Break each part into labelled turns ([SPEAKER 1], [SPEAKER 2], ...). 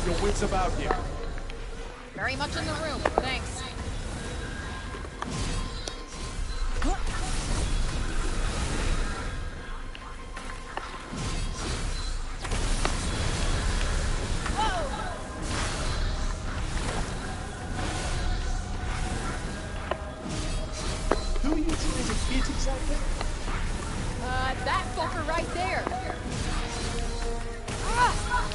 [SPEAKER 1] Your wits about you.
[SPEAKER 2] Very much in the room, thanks.
[SPEAKER 1] Who are you trying to get exactly?
[SPEAKER 2] That fucker right there. Ah!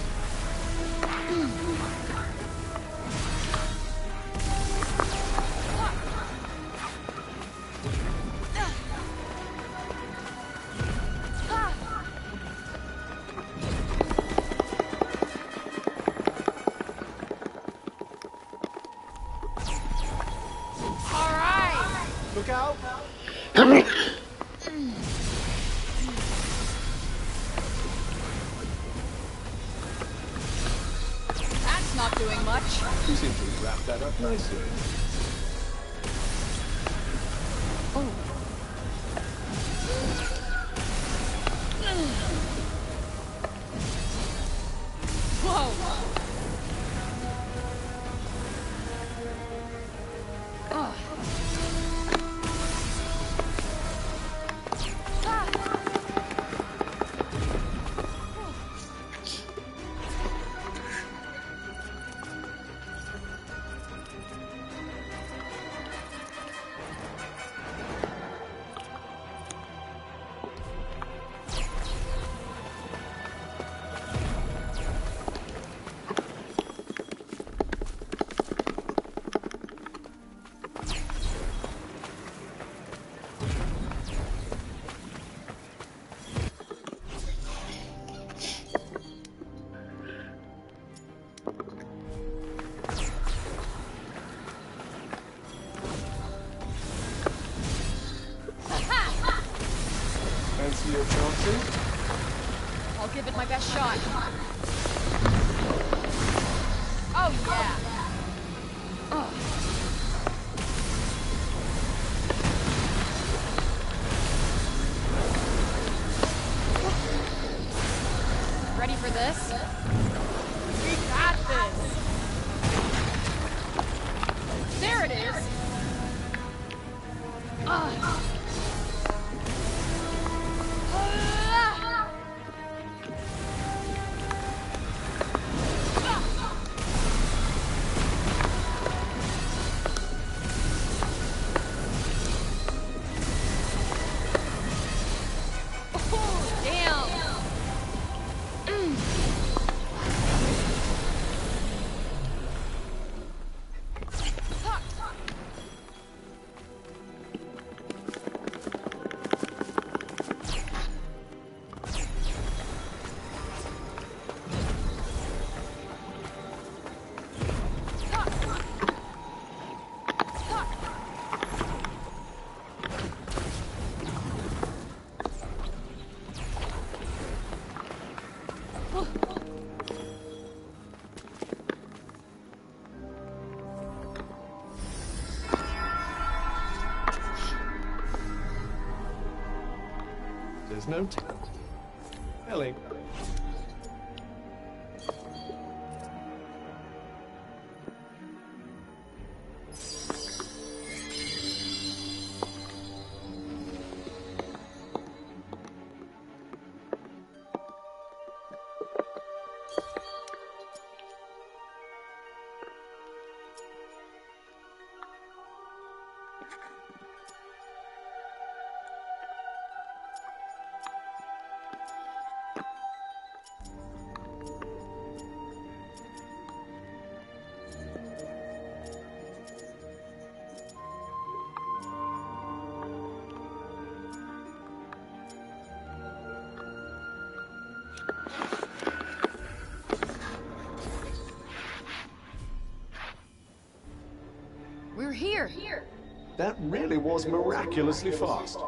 [SPEAKER 2] All right.
[SPEAKER 1] Look out!
[SPEAKER 2] That's not doing much.
[SPEAKER 1] You seem to have wrapped that up nicely.
[SPEAKER 2] Whoa.
[SPEAKER 1] Fancy your chances?
[SPEAKER 2] I'll give it my best shot. Oh, yeah. Ready for this? We got this. There it is.
[SPEAKER 1] There's no Ellie.
[SPEAKER 2] We're here.
[SPEAKER 1] That really was miraculously fast.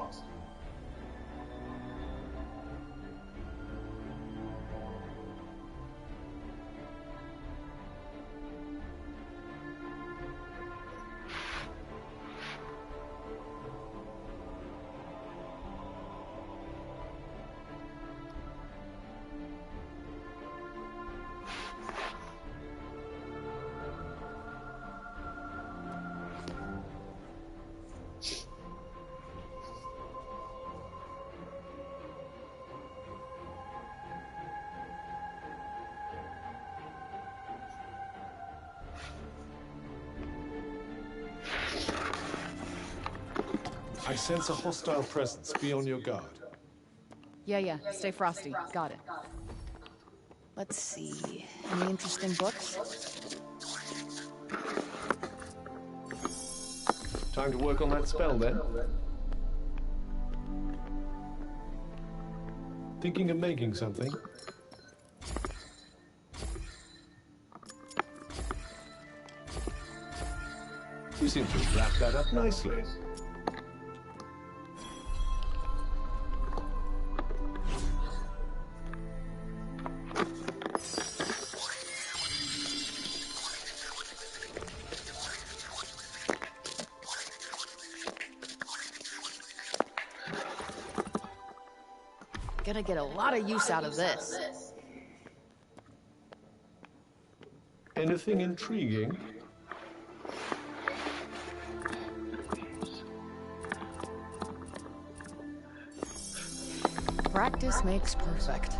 [SPEAKER 1] I sense a hostile presence. Be on your guard.
[SPEAKER 2] Yeah. Stay frosty. Got it. Let's see. Any interesting books?
[SPEAKER 1] Time to work on that spell, then. Thinking of making something? You seem to have wrapped that up nicely.
[SPEAKER 2] Gonna get a lot of use out of this.
[SPEAKER 1] Anything intriguing?
[SPEAKER 2] Practice makes perfect.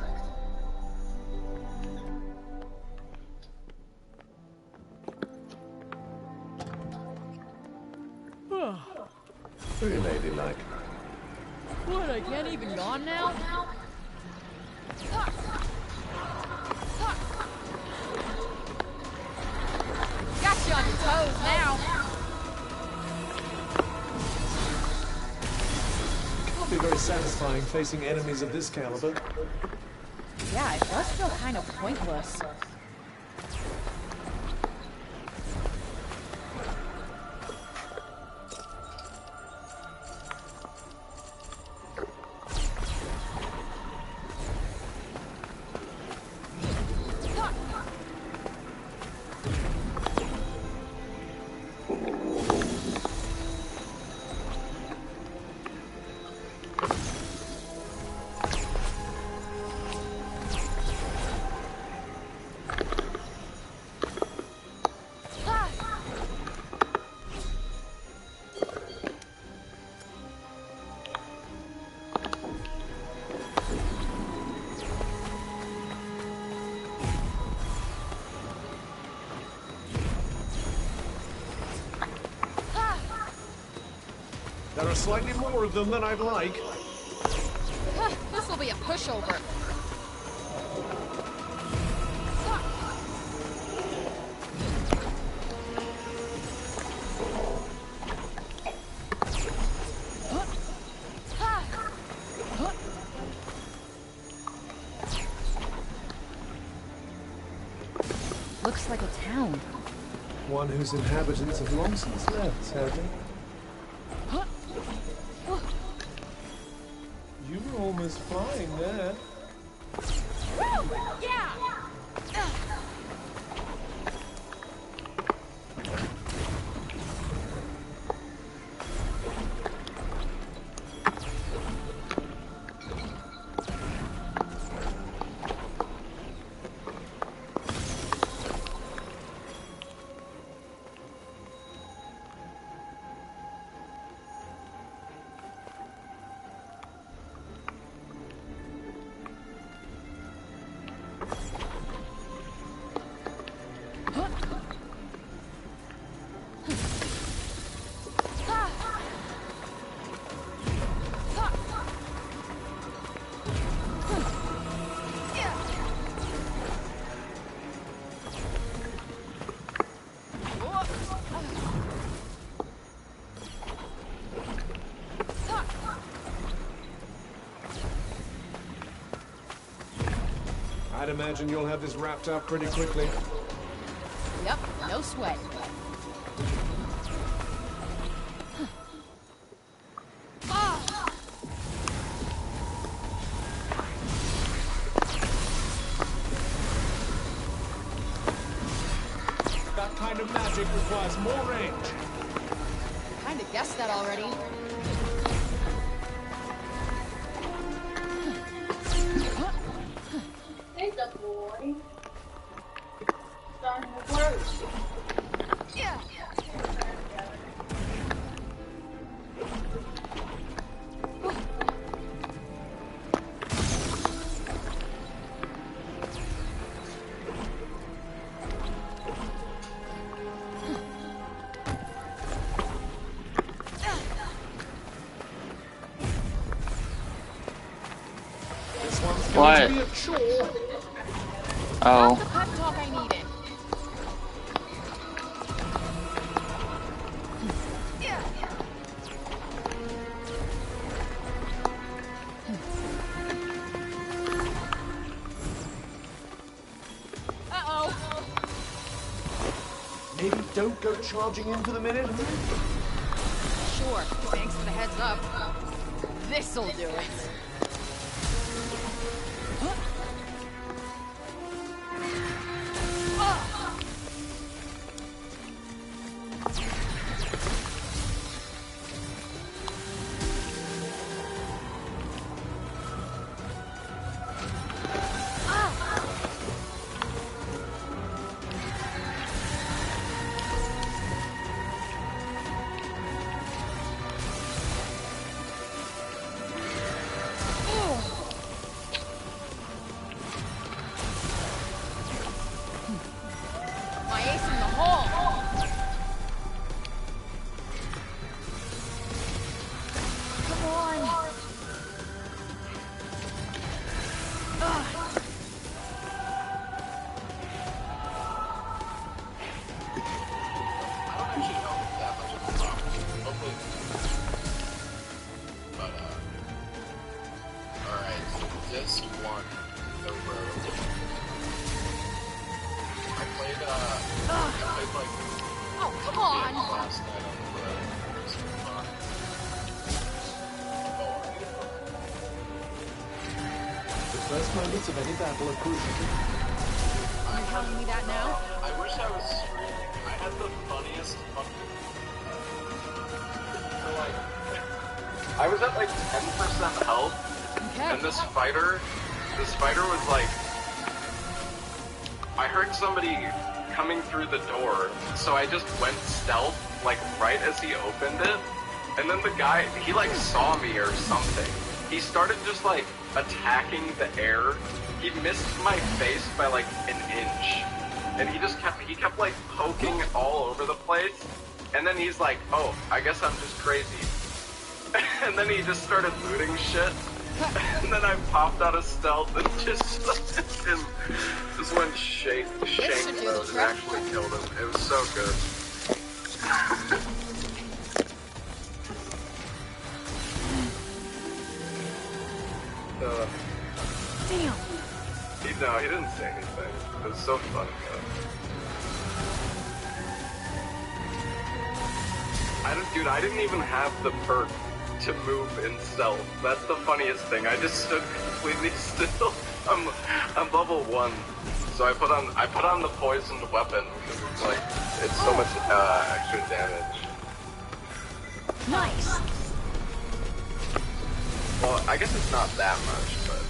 [SPEAKER 1] Very ladylike.
[SPEAKER 2] What, I can't even yawn now? Got you on your toes now.
[SPEAKER 1] Can't be very satisfying facing enemies of this caliber.
[SPEAKER 2] Yeah, it does feel kind of pointless.
[SPEAKER 1] There are slightly more of them than I'd like.
[SPEAKER 2] This will be a pushover. Looks like a town.
[SPEAKER 1] One whose inhabitants have long since left, sadly. You were almost flying there.
[SPEAKER 2] Woo! Yeah!
[SPEAKER 1] I'd imagine you'll have this wrapped up pretty quickly.
[SPEAKER 2] Yep, no sweat.
[SPEAKER 1] That kind of magic requires more range.
[SPEAKER 2] Kinda guessed that already.
[SPEAKER 3] There's a boy. Starting to work.
[SPEAKER 2] Yeah.
[SPEAKER 1] going
[SPEAKER 4] What?
[SPEAKER 1] to be a chore.
[SPEAKER 4] Oh.
[SPEAKER 2] The pep talk I needed.
[SPEAKER 1] Maybe don't go charging in for the minute.
[SPEAKER 2] Sure, thanks for the heads up. This'll do it. My ace in the hole. Come on.
[SPEAKER 5] Alright, so this one, the road. I played like
[SPEAKER 2] Oh, come on.
[SPEAKER 5] last night on the road. It was fun.
[SPEAKER 1] The first moments of any battle are crucial.
[SPEAKER 2] You're telling me that now?
[SPEAKER 5] I wish I was streaming. I had the funniest fucking... So like, I was at like 10% health,
[SPEAKER 2] Okay.
[SPEAKER 5] and this fighter was like... I heard somebody coming through the door, so I just went stealth, like right as he opened it, and then the guy, he like saw me or something. He started just like attacking the air. He missed my face by like an inch, and he kept like poking all over the place, and then he's like, oh, I guess I'm just crazy. And then he just started looting shit. And then I popped out of stealth and just went shank mode and actually killed him. It was so good.
[SPEAKER 2] Damn.
[SPEAKER 5] He didn't say anything. It was so funny though. I didn't even have the perk to move in stealth. That's the funniest thing. I just stood completely still. I'm level 1, so I put on the poisoned weapon because it's like it's so much extra damage.
[SPEAKER 2] Nice.
[SPEAKER 5] Well, I guess it's not that much, but I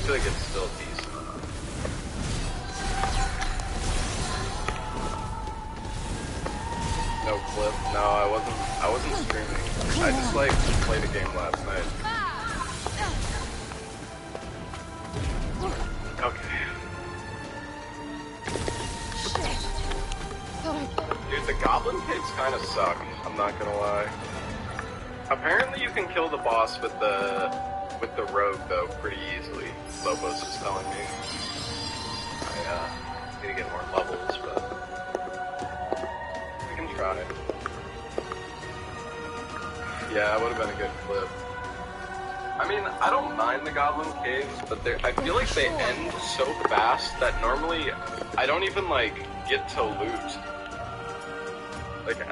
[SPEAKER 5] feel like it's still decent enough. No clip. No, I wasn't streaming. I just like played a game last night. Okay. Dude, the goblin caves kind of suck. I'm not gonna lie. Apparently, you can kill the boss with the rogue though pretty easily. Lobos is telling me. I need to get more levels, but we can try. Yeah, it would have been a good clip. I mean, I don't mind the goblin caves, but I feel like they end so fast that normally I don't even like get to loot. Like,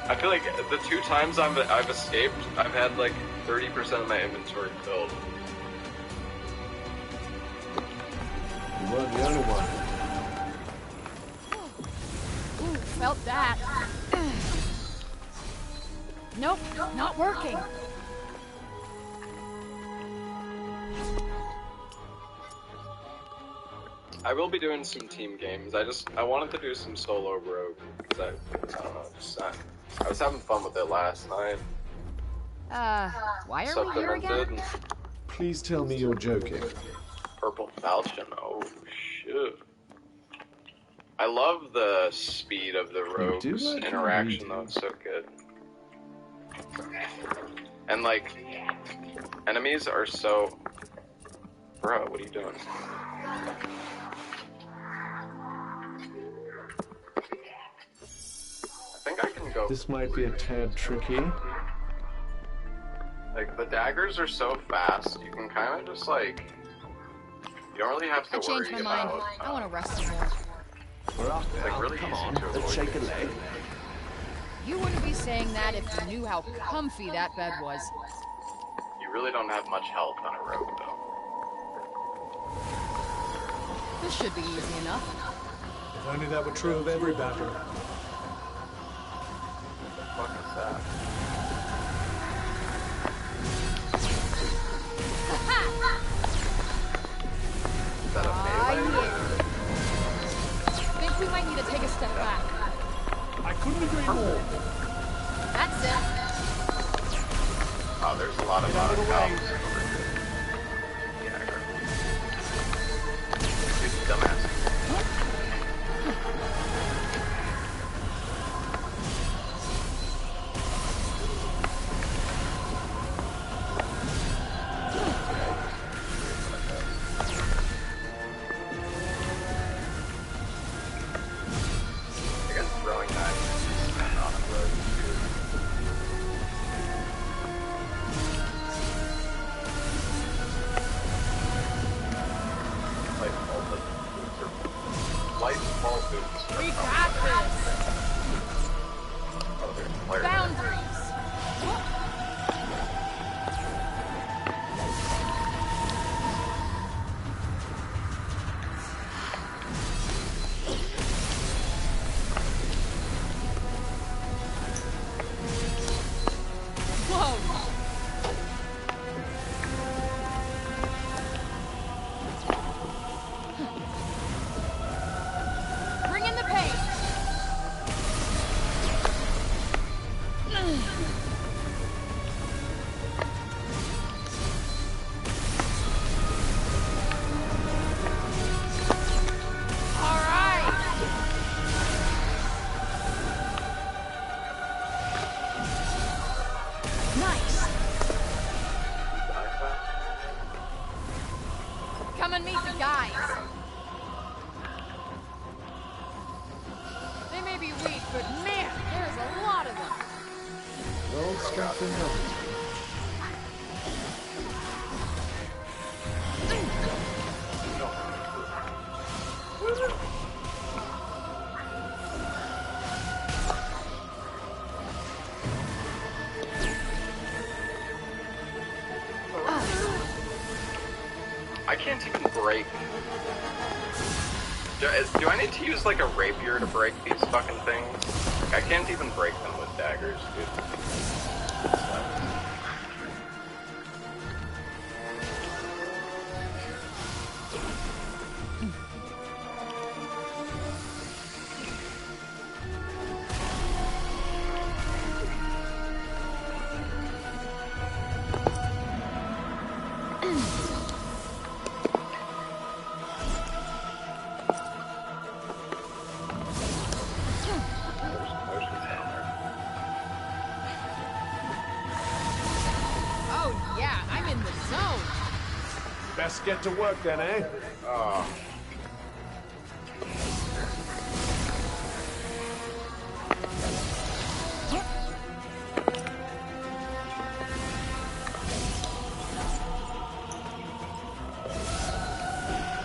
[SPEAKER 5] I feel like the 2 times I've escaped, I've had like 30% of my inventory filled.
[SPEAKER 1] You weren't the only one.
[SPEAKER 2] Ooh, felt that. Nope, not working.
[SPEAKER 5] I will be doing some team games. I wanted to do some solo rogue because I don't know, I was having fun with it last night.
[SPEAKER 2] Why are we here again?
[SPEAKER 5] Supplemented.
[SPEAKER 1] Please tell me you're joking.
[SPEAKER 5] Purple Falchion. Oh shit. I love the speed of the rogue's
[SPEAKER 1] like
[SPEAKER 5] interaction though, it's so good. And like, Enemies are so... Bro, what are you doing? I think I can go...
[SPEAKER 1] This might be a tad tricky.
[SPEAKER 5] Like, the daggers are so fast, you can kind of just, like... You don't really have to
[SPEAKER 2] I changed my mind. I want to rest some more.
[SPEAKER 1] We're up
[SPEAKER 5] It's, like,
[SPEAKER 1] now.
[SPEAKER 5] really
[SPEAKER 1] Come
[SPEAKER 5] easy
[SPEAKER 1] on,
[SPEAKER 5] to
[SPEAKER 1] let's
[SPEAKER 5] avoid
[SPEAKER 1] shake a
[SPEAKER 5] these.
[SPEAKER 1] leg.
[SPEAKER 2] You wouldn't be saying that if you knew how comfy that bed was.
[SPEAKER 5] You really don't have much health on a rogue, though.
[SPEAKER 2] This should be easy enough.
[SPEAKER 1] If only that were true of every battle.
[SPEAKER 5] What the fuck is that? Is that a melee?
[SPEAKER 2] Think we might need to take a step back.
[SPEAKER 1] I couldn't agree more.
[SPEAKER 2] That's it.
[SPEAKER 5] Oh, there's a lot of
[SPEAKER 1] Get out of the way.
[SPEAKER 5] cows over here. Yeah, I agree. Dude, dumbass. I guess throwing knives is not on a road. Light bulb boots are... Light bulb boots are...
[SPEAKER 2] We got this.
[SPEAKER 5] Oh, there's fire.
[SPEAKER 2] Boundaries. Whoa. Bring in the pain. All right. Nice. Come and meet the guys. They may be weak, but man, there's a lot of them.
[SPEAKER 1] Well, strength in numbers.
[SPEAKER 5] I can't even break. Do I need to use like a rapier to break these fucking things? Like, I can't even break them with daggers, dude.
[SPEAKER 2] Oh yeah, I'm in the zone.
[SPEAKER 1] Best get to work then, eh?
[SPEAKER 5] Oh.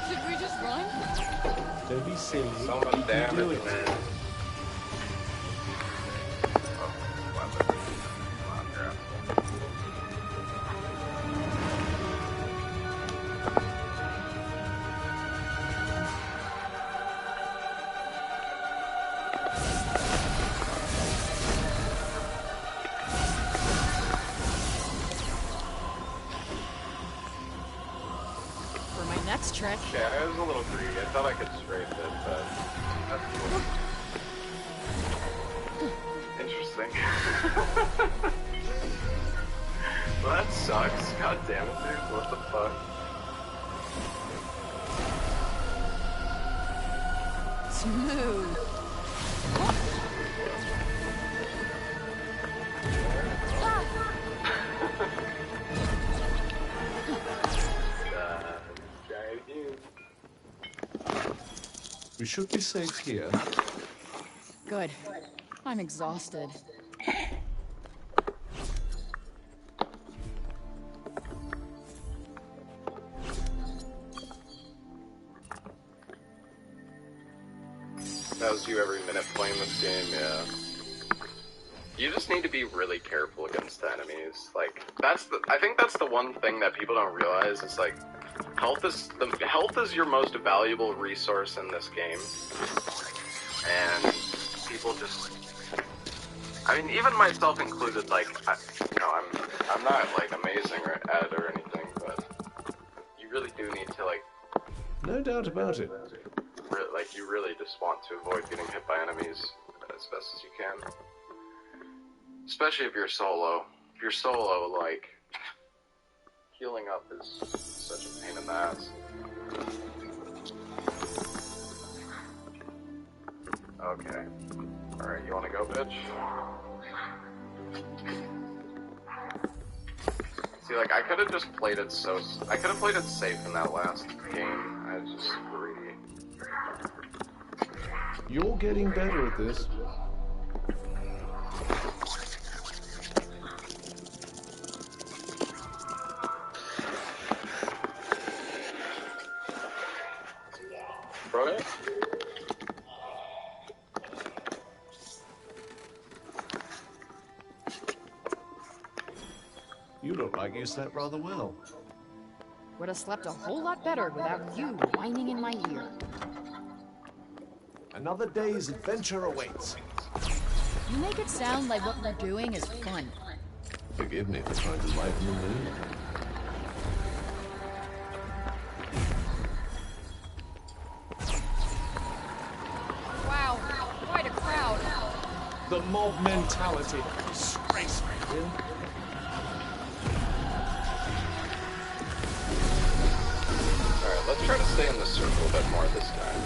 [SPEAKER 2] Should we just run?
[SPEAKER 1] Don't be silly.
[SPEAKER 5] So
[SPEAKER 1] You
[SPEAKER 5] much
[SPEAKER 1] can do
[SPEAKER 5] damage,
[SPEAKER 1] it.
[SPEAKER 5] man. Oh, weapon. Come on, grab.
[SPEAKER 2] For my next trick.
[SPEAKER 5] Yeah, I was a little greedy. I thought I could strafe it, but that's cool. Interesting. Well, that sucks. God damn it, dude. What the fuck?
[SPEAKER 2] Smooth.
[SPEAKER 1] We should be safe here.
[SPEAKER 2] Good. I'm exhausted.
[SPEAKER 5] That was you every minute playing this game, yeah. You just need to be really careful against enemies. Like, I think that's the one thing that people don't realize is, like, health is your most valuable resource in this game. And people just, I mean, even myself included, like, I'm not, like, amazing at it or anything, but you really do need to, like...
[SPEAKER 1] No doubt about it.
[SPEAKER 5] Like, you really just want to avoid getting hit by enemies as best as you can. Especially if you're solo. If you're solo, like, healing up is such a pain in the ass. Okay. Alright, you wanna go, bitch? See, like, I could've just played it I could've played it safe in that last game. I was just greedy.
[SPEAKER 1] You're getting better at this.
[SPEAKER 5] Right?
[SPEAKER 1] You look like you slept rather well.
[SPEAKER 2] Would have slept a whole lot better without you whining in my ear.
[SPEAKER 1] Another day's adventure awaits.
[SPEAKER 2] You make it sound like what we're doing is fun.
[SPEAKER 1] Forgive me for trying to lighten the mood.
[SPEAKER 2] Wow, quite a crowd.
[SPEAKER 1] The mob mentality. Disgraceful.
[SPEAKER 5] Alright, let's try to stay in the circle a bit more this time.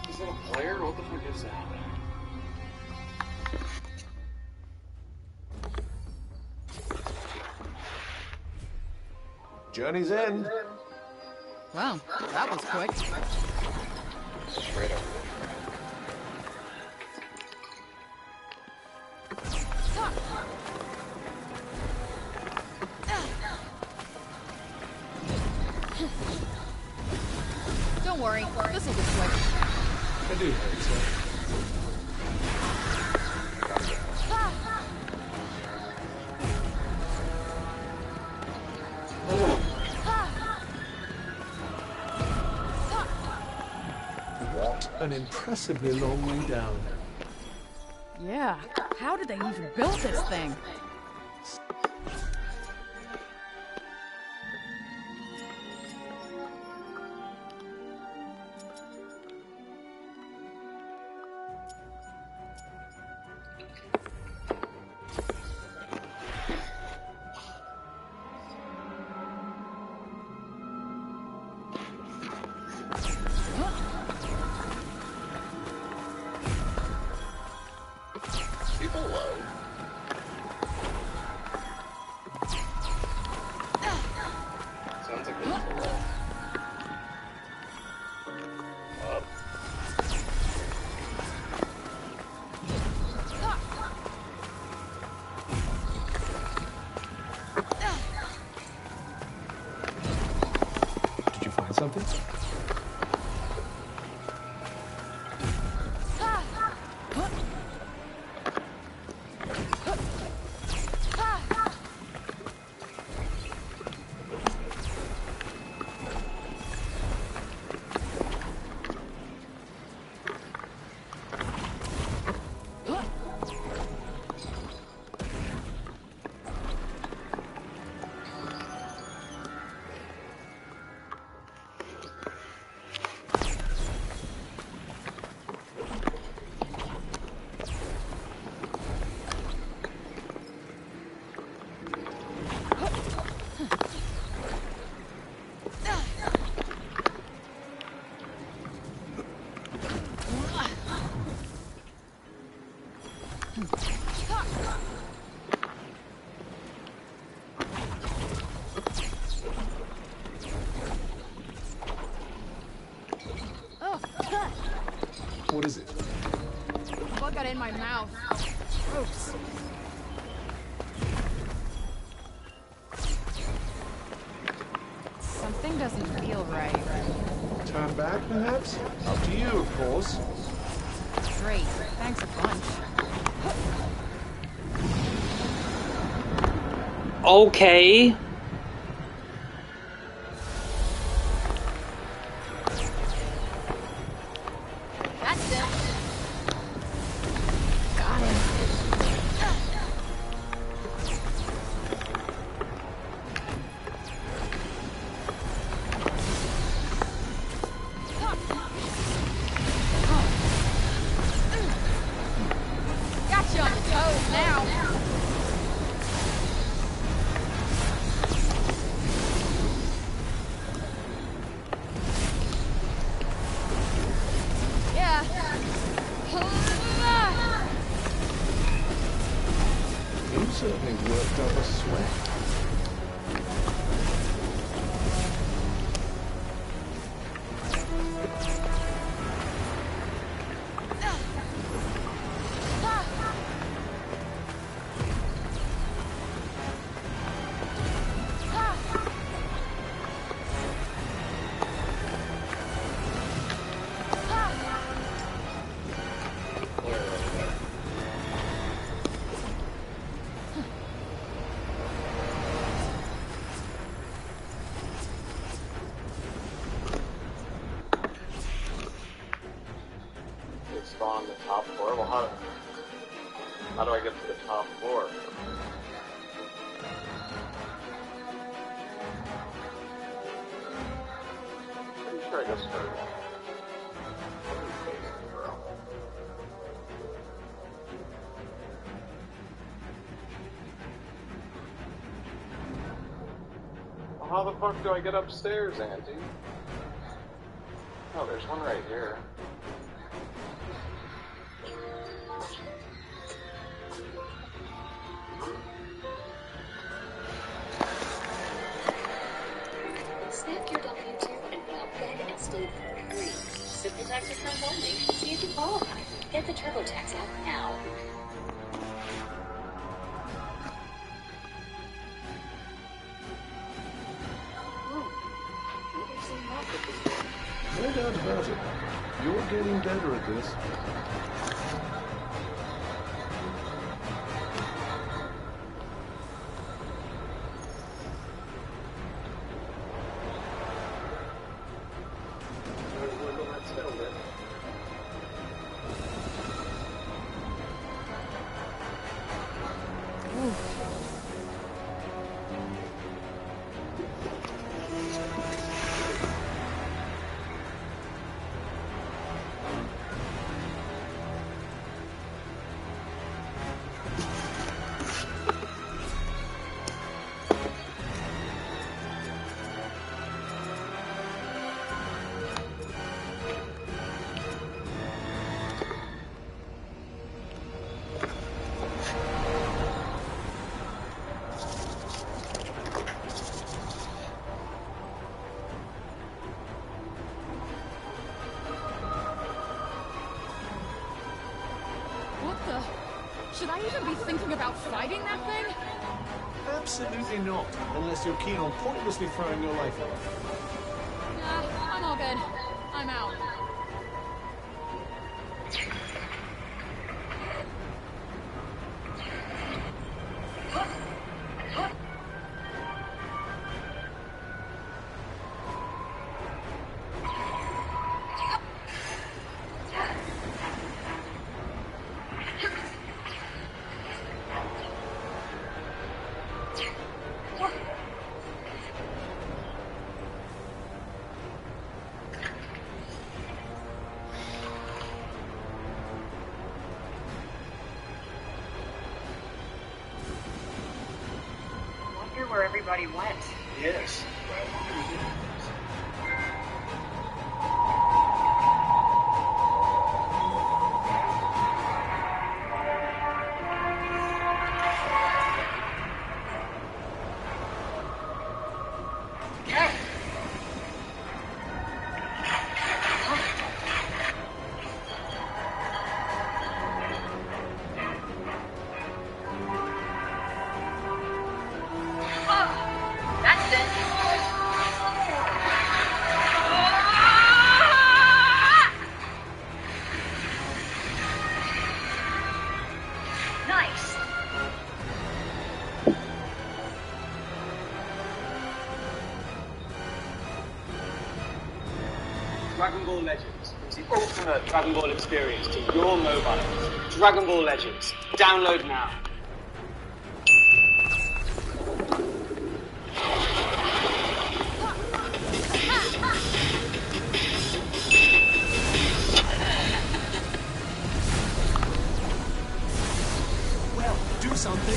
[SPEAKER 5] Is that a player? What the fuck is that?
[SPEAKER 1] Journey's end.
[SPEAKER 2] Wow, that was quick.
[SPEAKER 5] Straight up.
[SPEAKER 2] Don't worry, this'll be quick.
[SPEAKER 1] I do hope so. What an impressively long way down.
[SPEAKER 2] Yeah, how did they even build this thing?
[SPEAKER 5] People low. Sounds like it's below. Up.
[SPEAKER 1] Did you find something? What is it?
[SPEAKER 2] Bug got in my mouth. Gross. Something doesn't feel right.
[SPEAKER 1] Turn back, perhaps? Up to you, of course.
[SPEAKER 2] Great. Thanks a bunch.
[SPEAKER 4] Okay.
[SPEAKER 2] That's it. Got him. Got you on your toes now. Yeah.
[SPEAKER 1] You certainly worked up a sweat.
[SPEAKER 5] It's on the top floor. Well, how do I get to the top floor? Pretty sure I just heard. Well, how the fuck do I get upstairs, Auntie? Oh, there's one right here.
[SPEAKER 6] Snap your W-2 and without bed and stay free. Simple tax returns only. See if you qualify. Get the TurboTax app now.
[SPEAKER 1] doubt about it. You're getting better at this.
[SPEAKER 2] Should I even be thinking about fighting that thing?
[SPEAKER 1] Absolutely not, unless you're keen on pointlessly throwing your life away.
[SPEAKER 2] Nah, I'm all good. I'm out.
[SPEAKER 7] Where everybody went.
[SPEAKER 1] Yes.
[SPEAKER 8] Dragon Ball Legends is the ultimate Dragon Ball experience to your mobile. Dragon Ball Legends. Download now.
[SPEAKER 1] Well, do something.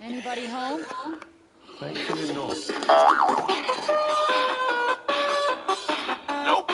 [SPEAKER 2] Anybody home?
[SPEAKER 1] Thankfully not.
[SPEAKER 5] Nope.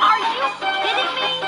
[SPEAKER 3] Are you kidding me?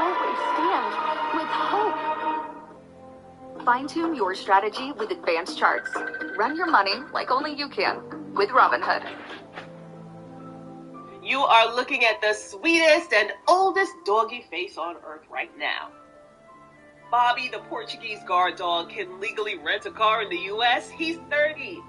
[SPEAKER 9] always stand with hope. Fine-tune your strategy with advanced charts. Run your money like only you can with Robinhood.
[SPEAKER 10] You are looking at the sweetest and oldest doggy face on earth right now. Bobby, the Portuguese guard dog, can legally rent a car in the U.S. He's 30.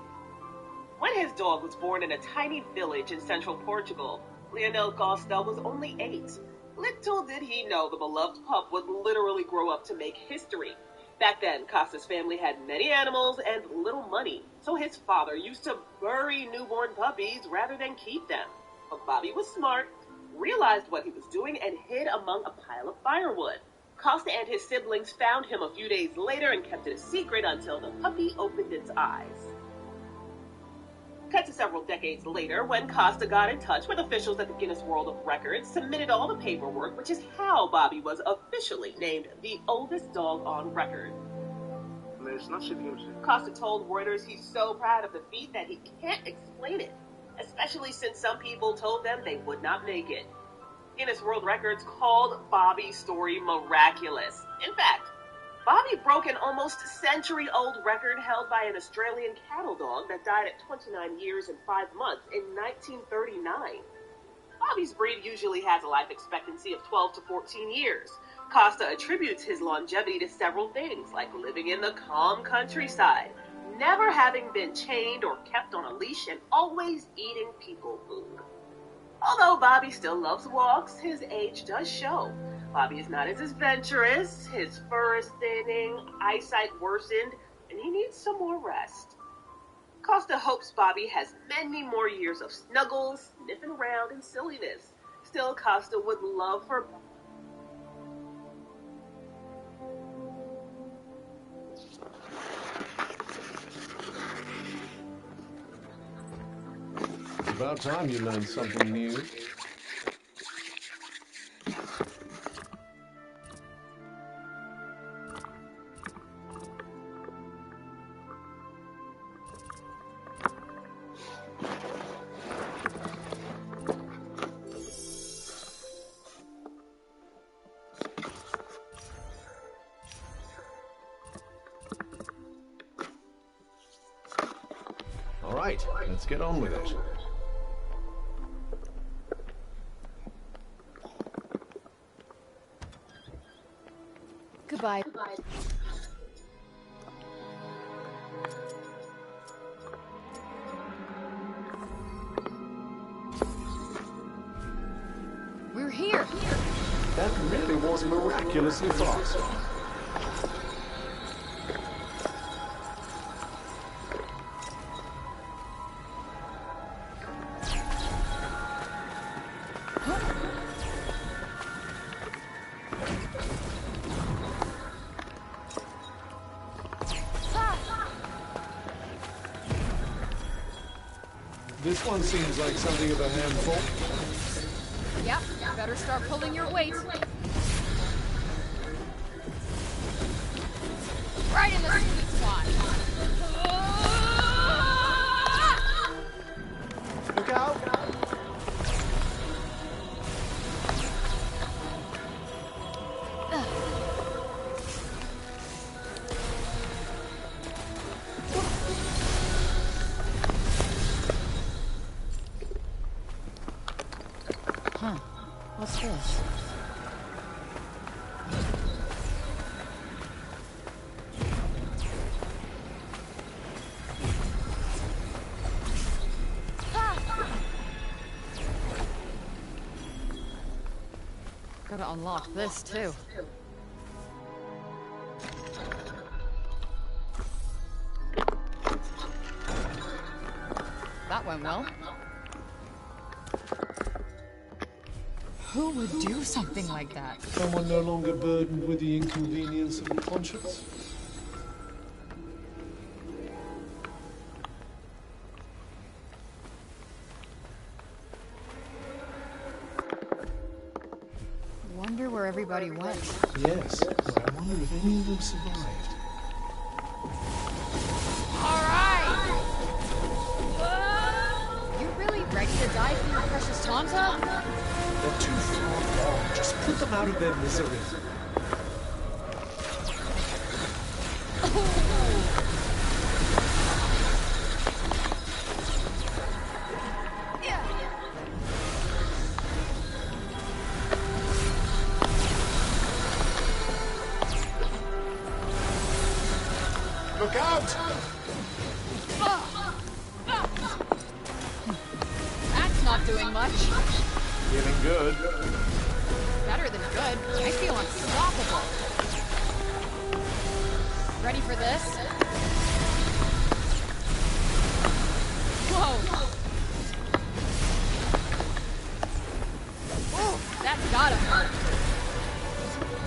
[SPEAKER 10] When his dog was born in a tiny village in central Portugal, Leonel Costa was only 8. Little did he know the beloved pup would literally grow up to make history. Back then, Costa's family had many animals and little money, so his father used to bury newborn puppies rather than keep them. But Bobby was smart, realized what he was doing, and hid among a pile of firewood. Costa and his siblings found him a few days later and kept it a secret until the puppy opened its eyes. Cut to several decades later, when Costa got in touch with officials at the Guinness World of Records, submitted all the paperwork, which is how Bobby was officially named the oldest dog on record. Costa told Reuters he's so proud of the feat that he can't explain it, especially since some people told them they would not make it. Guinness World Records called Bobby's story miraculous. In fact, Bobby broke an almost century-old record held by an Australian cattle dog that died at 29 years and 5 months in 1939. Bobby's breed usually has a life expectancy of 12 to 14 years. Costa attributes his longevity to several things, like living in the calm countryside, never having been chained or kept on a leash, and always eating people food. Although Bobby still loves walks, his age does show. Bobby is not as adventurous, his fur is thinning, eyesight worsened, and he needs some more rest. Costa hopes Bobby has many more years of snuggles, sniffing around, and silliness. Still, Costa would love for...
[SPEAKER 1] It's about time you learned something new. All right, let's get on with it.
[SPEAKER 2] Goodbye. We're here.
[SPEAKER 1] That really was miraculously fast. This one seems like something of a handful.
[SPEAKER 2] Yep, better start pulling your weight. Right in the sweet spot.
[SPEAKER 1] Look out!
[SPEAKER 2] Huh. What's this? Gotta unlock this, too. That went well. Who would do something like that?
[SPEAKER 1] Someone no longer burdened with the inconvenience of a conscience?
[SPEAKER 2] Wonder where everybody went.
[SPEAKER 1] Yes, but I wonder if any of them survived.
[SPEAKER 2] Alright! You really ready to die for your precious Tanta?
[SPEAKER 1] They're too far gone. Just put them out of their misery. Look out!
[SPEAKER 2] That's not doing much.
[SPEAKER 1] Feeling good.
[SPEAKER 2] Better than good. I feel unstoppable. Ready for this? Whoa! Ooh, that's gotta hurt.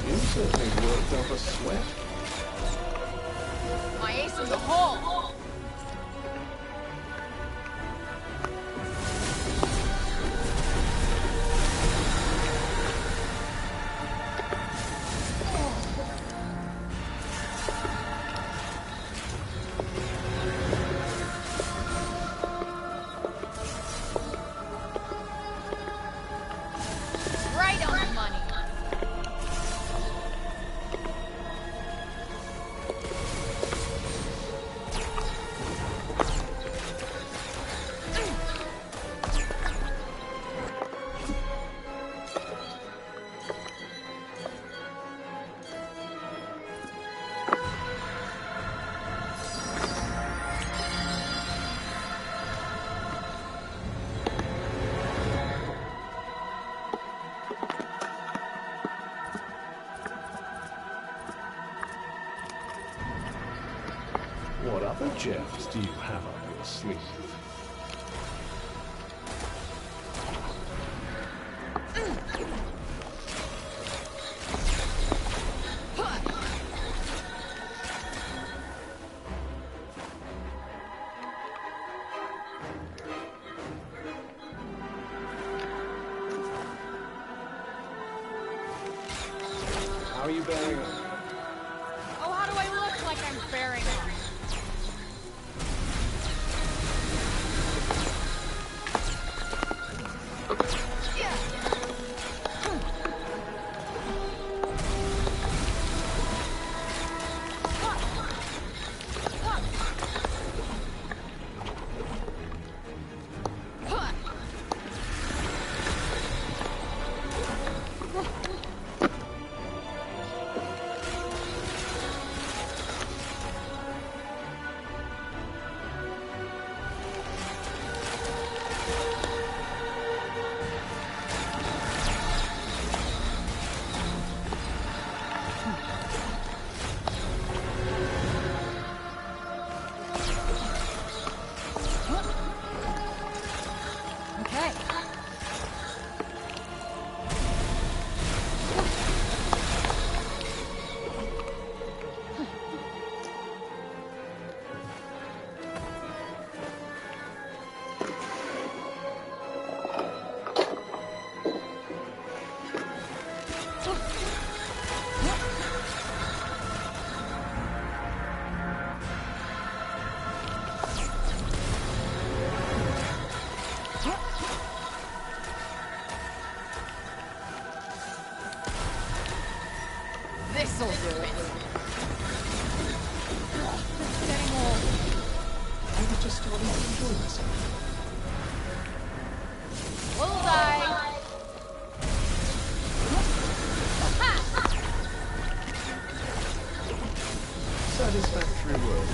[SPEAKER 1] You certainly worked up a sweat.
[SPEAKER 2] My ace in the hole! Right on the money.
[SPEAKER 1] What other gems do you have up your sleeve? How are you bearing up?
[SPEAKER 2] Oh, how do I look like I'm bearing up? Okay. This'll do it. Getting old.
[SPEAKER 1] I was just starting to enjoy myself.
[SPEAKER 2] Bullseye!
[SPEAKER 1] Satisfactory work.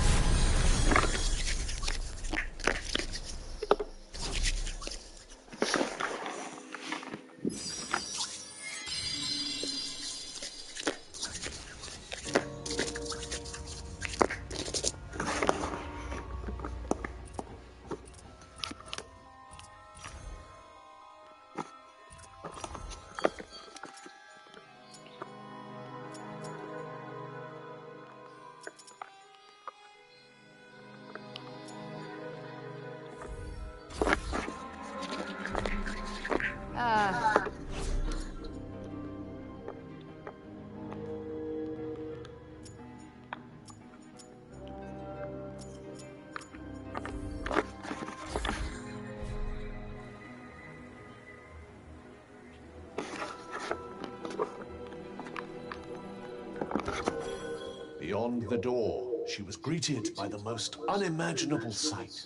[SPEAKER 1] beyond the door, she was greeted by the most unimaginable sight.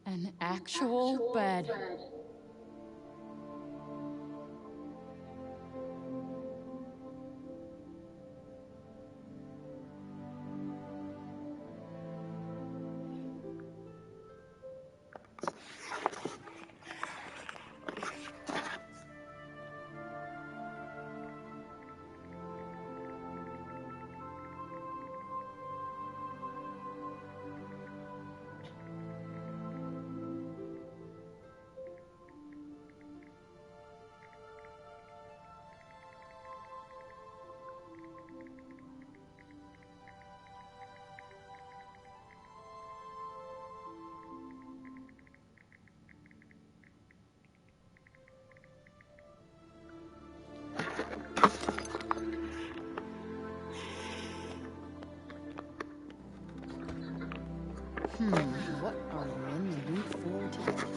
[SPEAKER 2] An actual bed. What are we in the mood for today?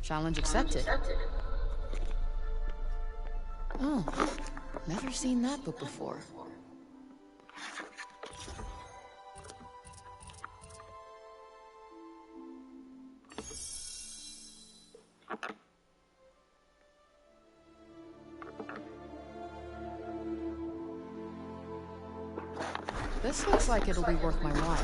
[SPEAKER 2] Challenge accepted. Oh, never seen that book before. This looks like it'll be worth my while.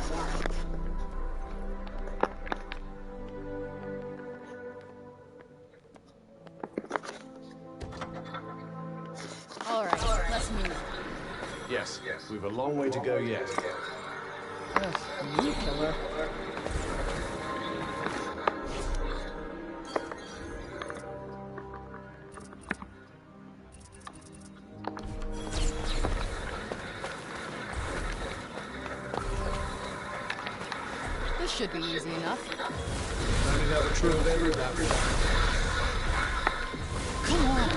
[SPEAKER 1] Yes, we've a long way to go yet.
[SPEAKER 2] Ugh, you killer. This should be easy enough.
[SPEAKER 1] Finding out the truth of every battle.
[SPEAKER 2] Come on.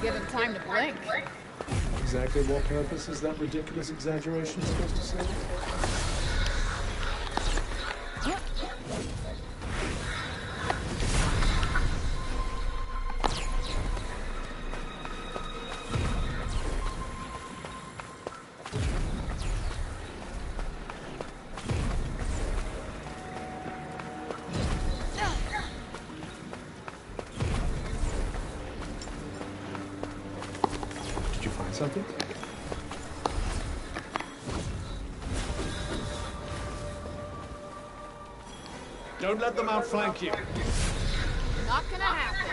[SPEAKER 2] Give him time to blink.
[SPEAKER 1] Exactly what purpose is that ridiculous exaggeration supposed to serve? Something? Don't let them outflank you.
[SPEAKER 2] Not gonna happen.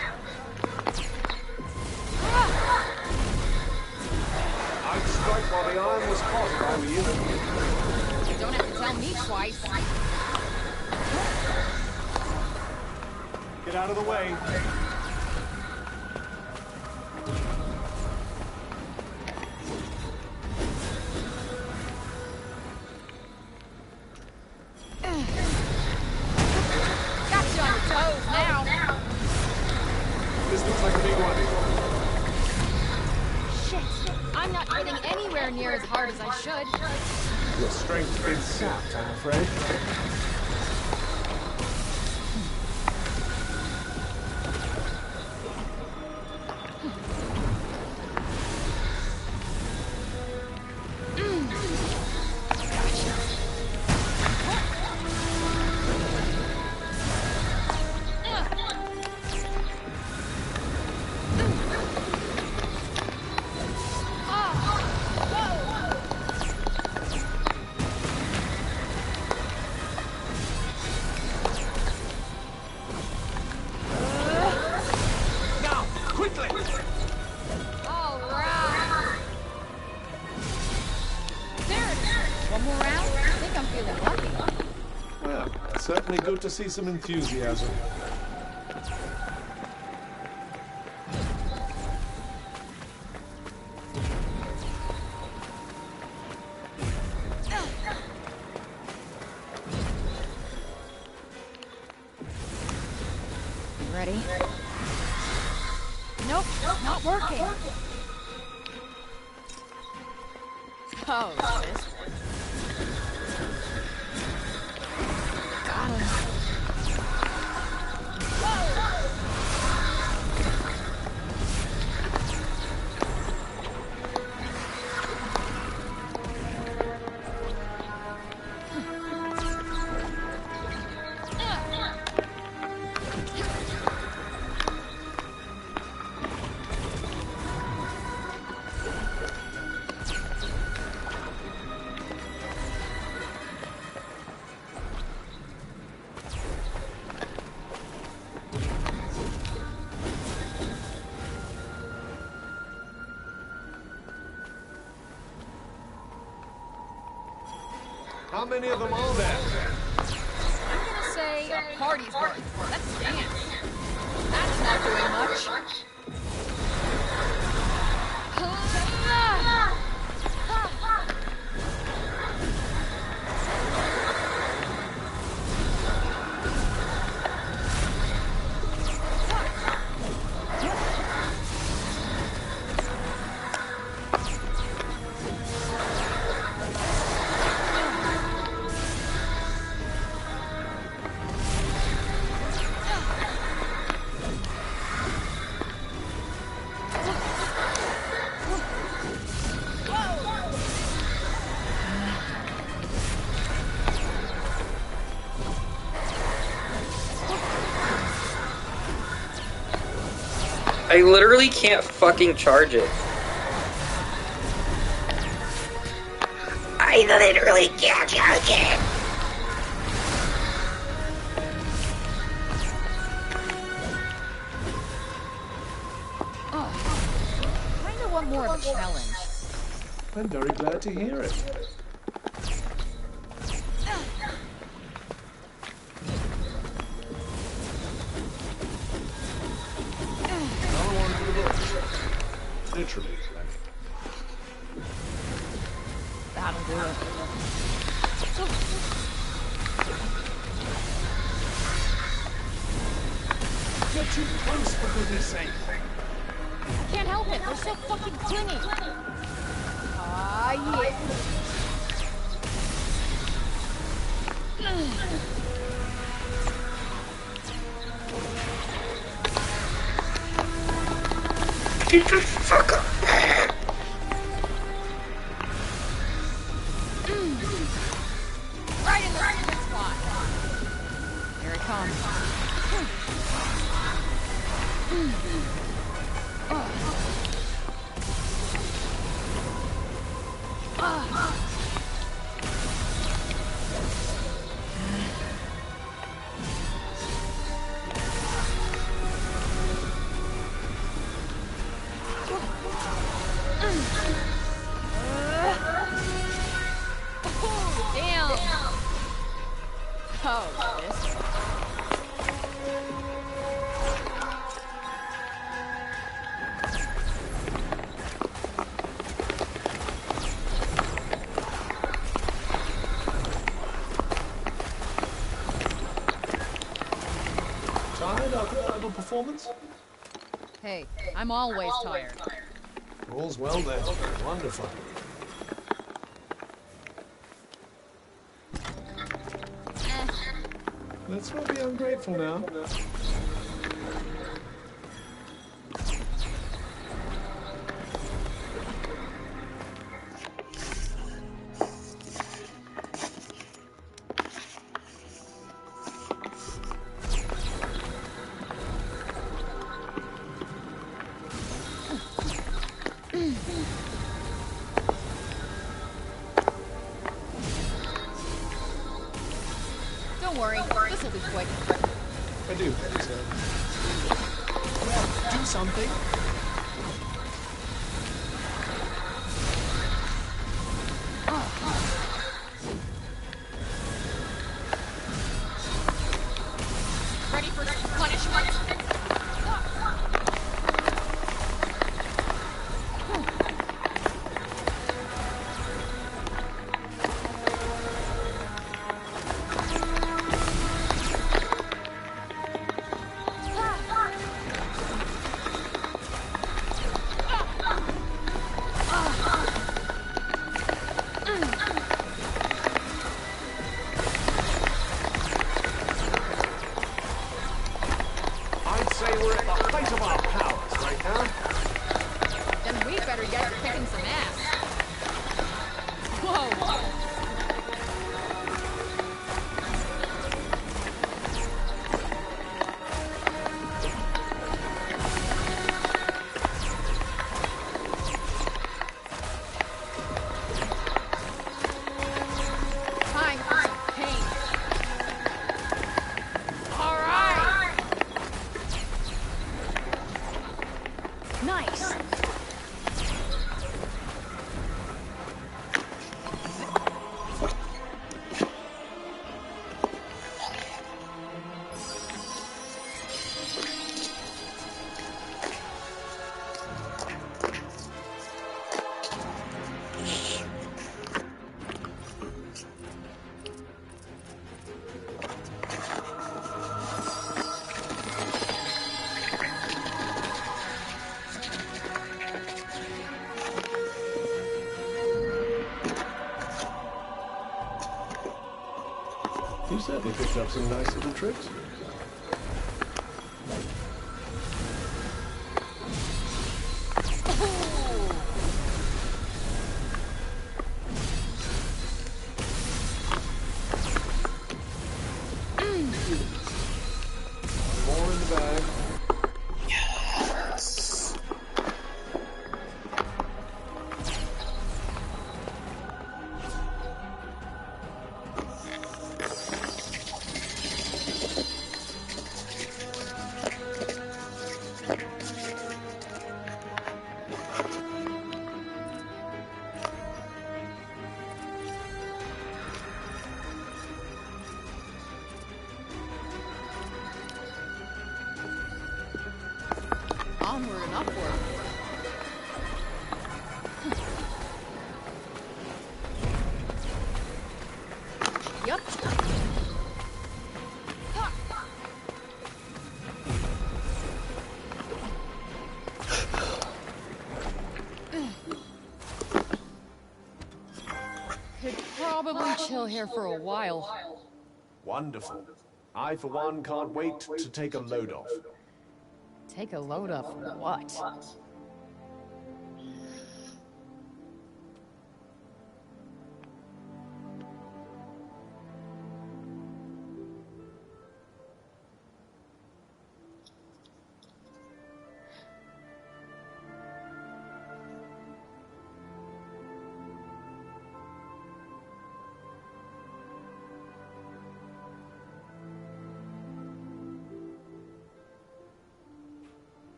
[SPEAKER 1] I'd strike while the iron was hot if I were you.
[SPEAKER 2] You don't have to tell me twice.
[SPEAKER 1] Get out of the way.
[SPEAKER 2] Got you on your toes now.
[SPEAKER 1] This looks like a big one.
[SPEAKER 2] Shit. I'm not hitting anywhere near as hard as I should.
[SPEAKER 1] Your strength's been sapped, I'm afraid. Certainly good to see some enthusiasm.
[SPEAKER 2] Ready? Nope, not working. Oh, this. Got him.
[SPEAKER 1] How many of them are there?
[SPEAKER 2] I'm gonna say a party's worth. Let's dance. That's not doing much.
[SPEAKER 4] I literally can't fucking charge it. I literally can't charge it.
[SPEAKER 2] Kinda want more of a challenge.
[SPEAKER 1] I'm very glad to hear it. Literally.
[SPEAKER 2] That'll do it.
[SPEAKER 1] You're too close, for goodness sake.
[SPEAKER 2] I can't help it. They're so fucking clingy. Ah, yeah.
[SPEAKER 4] Get the fuck up.
[SPEAKER 2] Right in the right spot. Here it comes.
[SPEAKER 1] Tired after the performance?
[SPEAKER 2] Hey, I'm always tired.
[SPEAKER 1] All's well then. Wonderful. Let's not be ungrateful now.
[SPEAKER 2] Don't worry, this'll be quick.
[SPEAKER 1] I do think so. Well, do something.
[SPEAKER 2] Ready for punishment?
[SPEAKER 1] I'd say we're at the height of our powers right now.
[SPEAKER 2] Then we better get kicking some ass. Whoa! Time for some pain. All right. Nice.
[SPEAKER 1] You certainly picked up some nice little tricks. More in the bag.
[SPEAKER 2] Onward and upward. Yup. Could probably chill here for a while.
[SPEAKER 1] Wonderful. I, for one, can't wait to take a load off.
[SPEAKER 2] Take a load off what?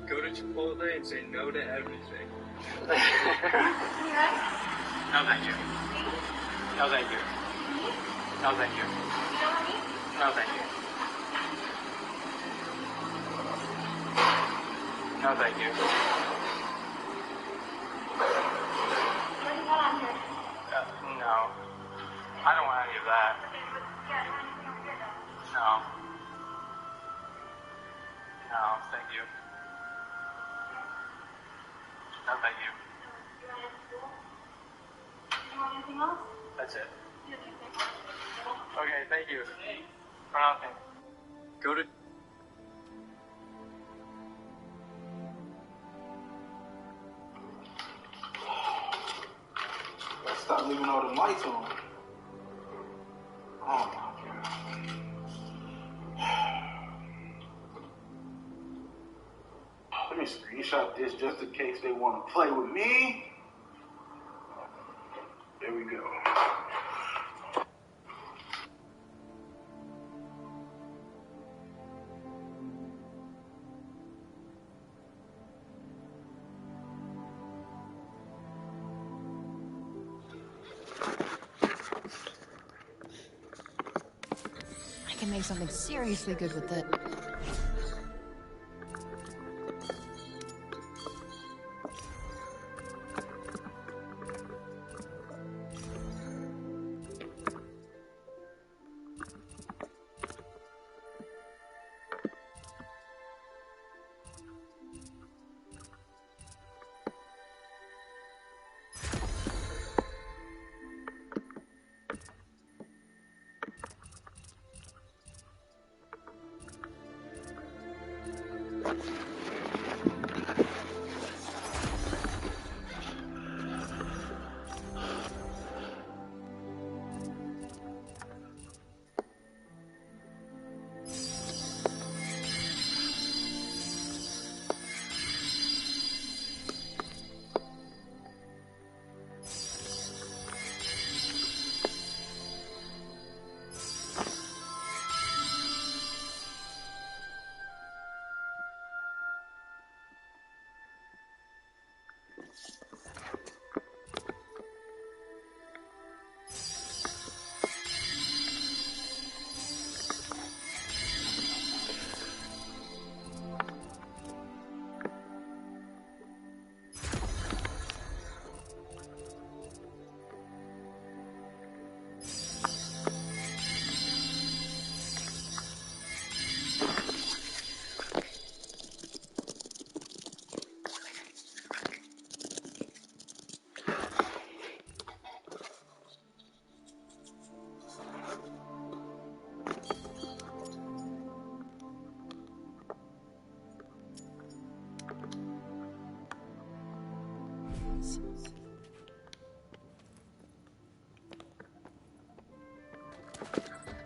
[SPEAKER 8] Go to Chipotle and say no to everything. No, thank you. No, thank you. No, thank you. No, thank you. No, thank you.
[SPEAKER 3] What do you got on here?
[SPEAKER 8] No. I don't want any of that. No. No, thank you. No, thank you.
[SPEAKER 3] You want anything else?
[SPEAKER 8] That's it.
[SPEAKER 3] You okay?
[SPEAKER 8] Okay, thank you. For nothing. Go to...
[SPEAKER 11] Stop leaving all the lights on. Oh my god. Let me screenshot this just in case they want to play with me. There we go.
[SPEAKER 2] I can make something seriously good with it.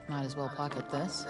[SPEAKER 2] Might as well pocket this.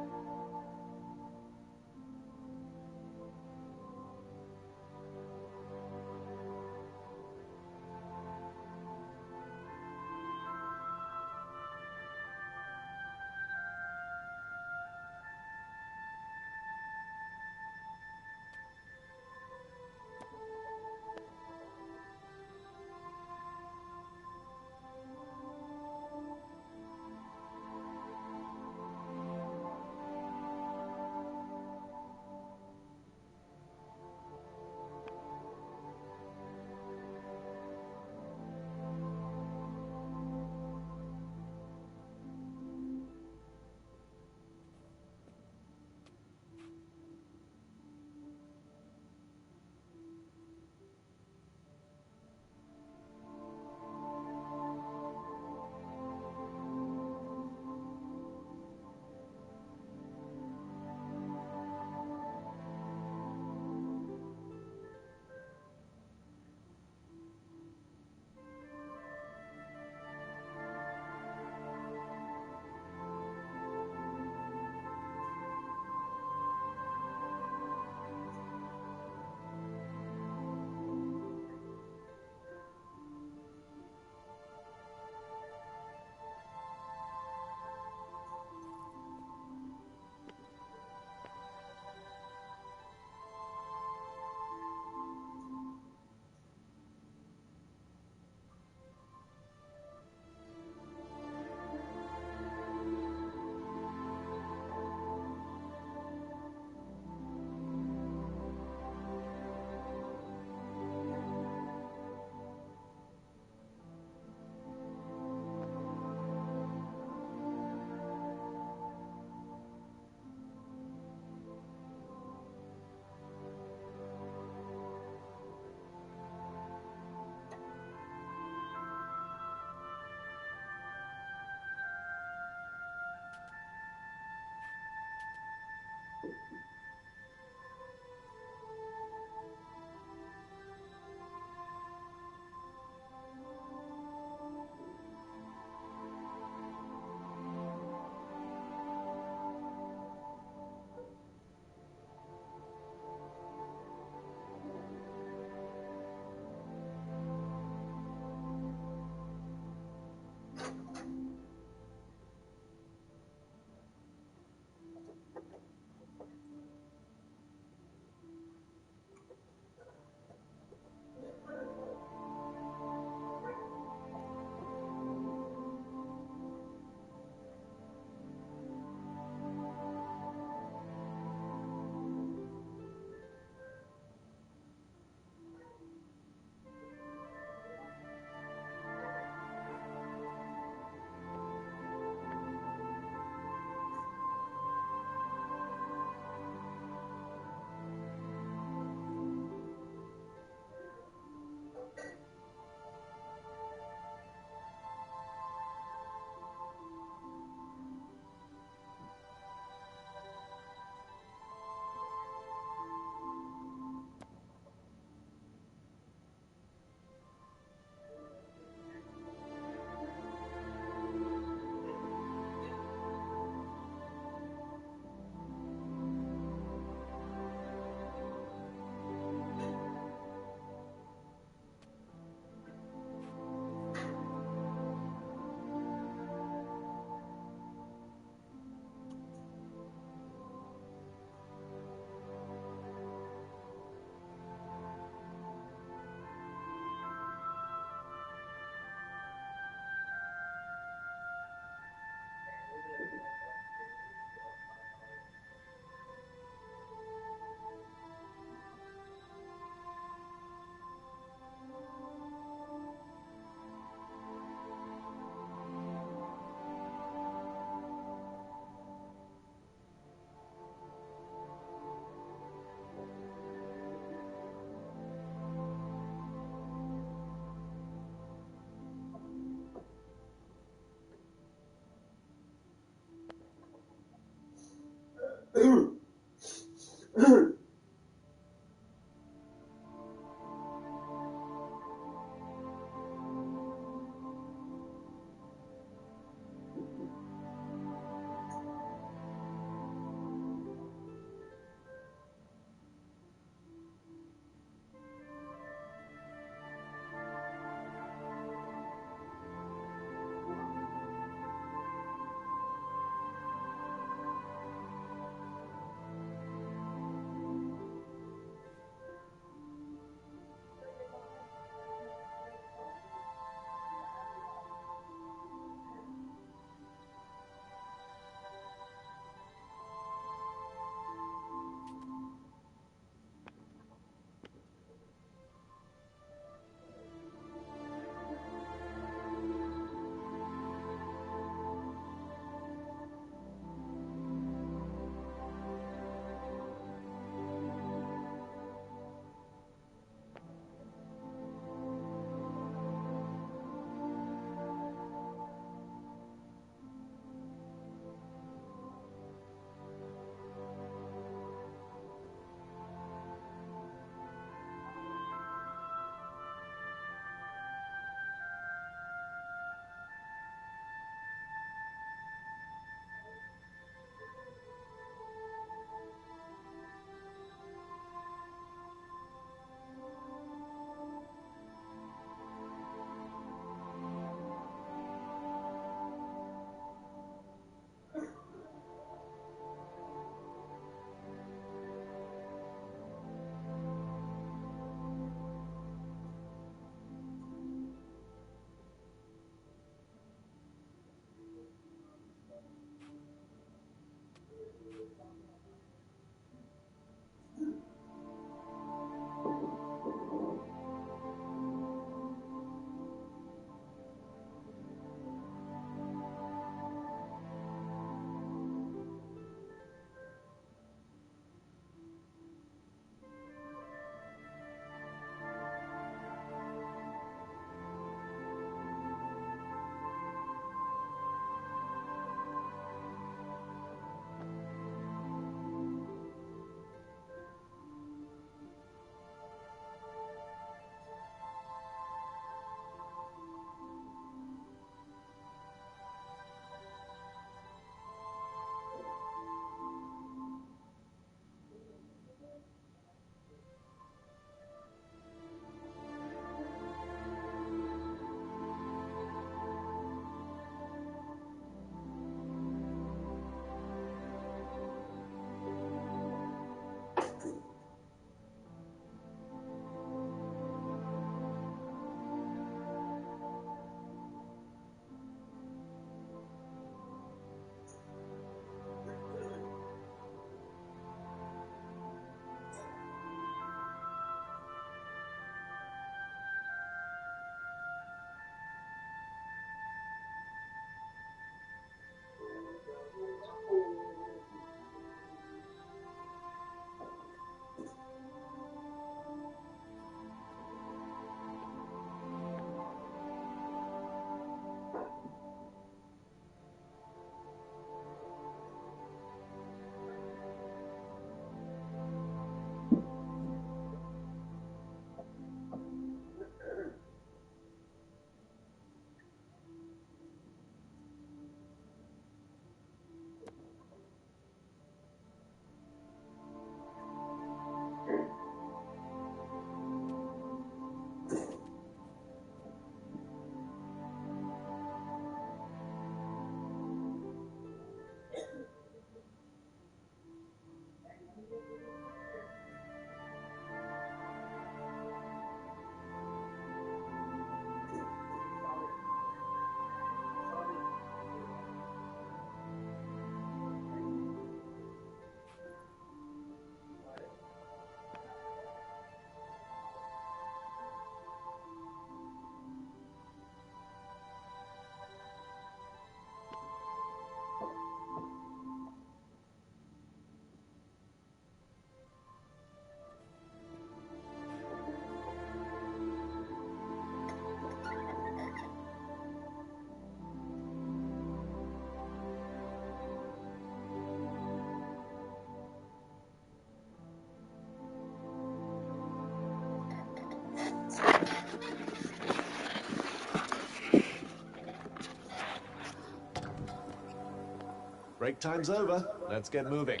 [SPEAKER 1] Break time's over. Let's get moving.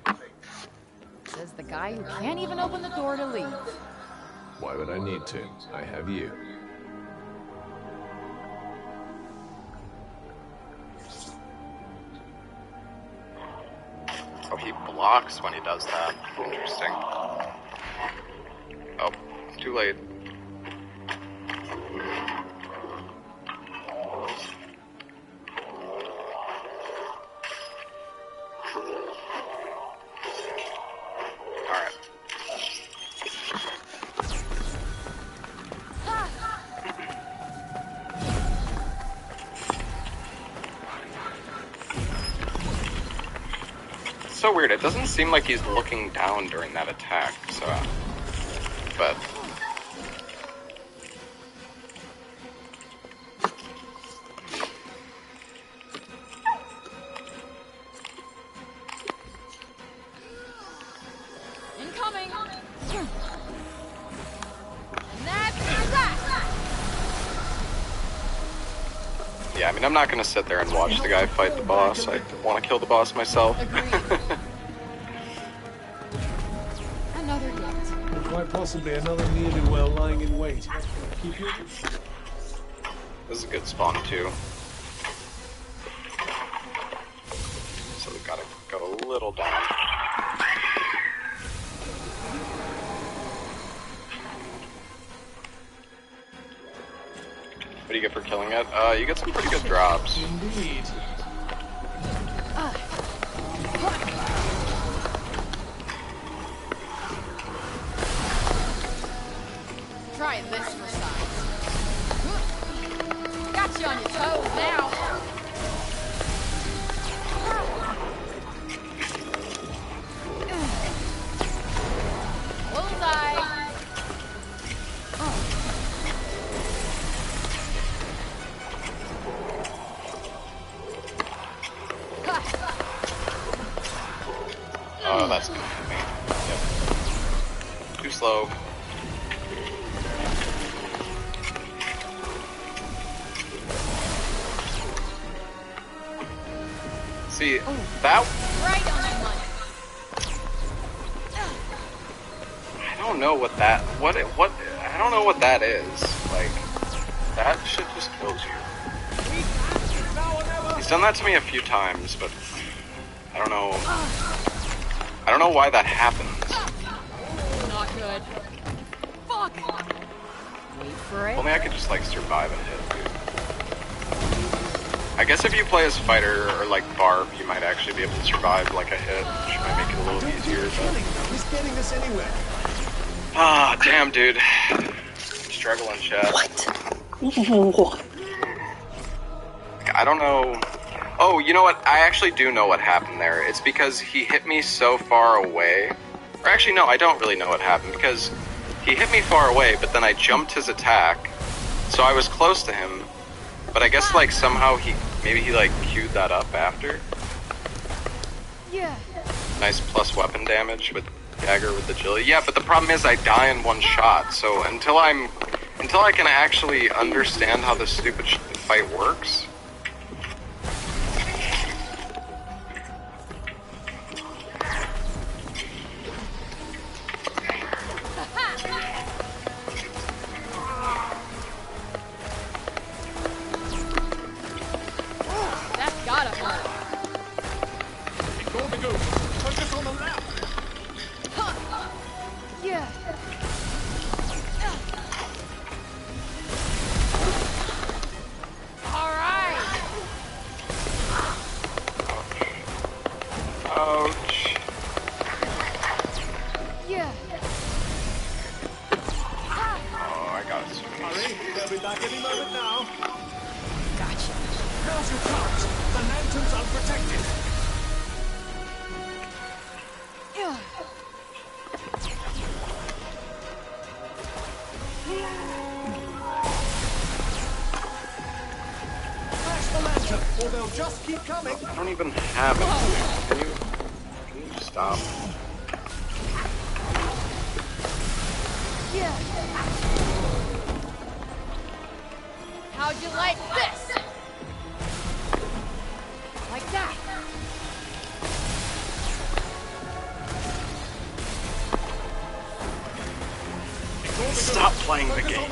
[SPEAKER 2] Says the guy who can't even open the door to leave.
[SPEAKER 1] Why would I need to? I have you.
[SPEAKER 5] Oh, he blocks when he does that. Interesting. Oh, too late. So weird. It doesn't seem like he's looking down during that attack. So, but
[SPEAKER 2] Incoming. That's that.
[SPEAKER 5] yeah, I mean, I'm not gonna sit there and watch the guy fight the boss. I want to kill the boss myself.
[SPEAKER 2] Another hit.
[SPEAKER 1] And quite possibly another ne'er-do-well lying in wait. Keep you.
[SPEAKER 5] This is a good spawn too. So we gotta go a little down. What do you get for killing it? You get some pretty good drops.
[SPEAKER 1] Indeed.
[SPEAKER 2] Try this for size. Got you on your toes now. Bullseye.
[SPEAKER 5] Oh, that's good for me. Yep. Too slow. See, that...
[SPEAKER 2] Right on the money.
[SPEAKER 5] I don't know what that... What... I don't know what that is. Like, that shit just kills you. He's done that to me a few times, but... I don't know... I don't know why that happens.
[SPEAKER 2] Not good. Fuck. Wait for it.
[SPEAKER 5] Only I could just, like, survive a hit, dude. I guess if you play as fighter or, like, Barb, you might actually be able to survive, like, a hit, which might make it a little easier, but...
[SPEAKER 1] He's getting this anywhere.
[SPEAKER 5] Ah, damn, dude. Struggling, chat.
[SPEAKER 4] What?
[SPEAKER 5] I don't know... Oh, you know what? I actually do know what happened there. It's because he hit me so far away. Or actually, no, I don't really know what happened, because he hit me far away, but then I jumped his attack, so I was close to him, but I guess, like, somehow maybe he, like, queued that up after.
[SPEAKER 2] Yeah.
[SPEAKER 5] Nice plus weapon damage with dagger with agility. Yeah, but the problem is I die in one shot, so until I can actually understand how this stupid fight works...
[SPEAKER 2] That's gotta hurt.
[SPEAKER 1] Go to go. Focus on the left.
[SPEAKER 2] Yeah. All right.
[SPEAKER 5] Ouch.
[SPEAKER 2] Yeah.
[SPEAKER 5] Oh, I got it.
[SPEAKER 1] Hurry. They'll be back any moment now.
[SPEAKER 2] Gotcha.
[SPEAKER 1] Now's your chance. The lantern's unprotected.
[SPEAKER 2] Yeah.
[SPEAKER 1] Flash the lantern, or they'll just keep coming.
[SPEAKER 5] I don't even have it. Can you stop?
[SPEAKER 2] Yeah. How'd you like this? Like that.
[SPEAKER 5] Stop playing the game.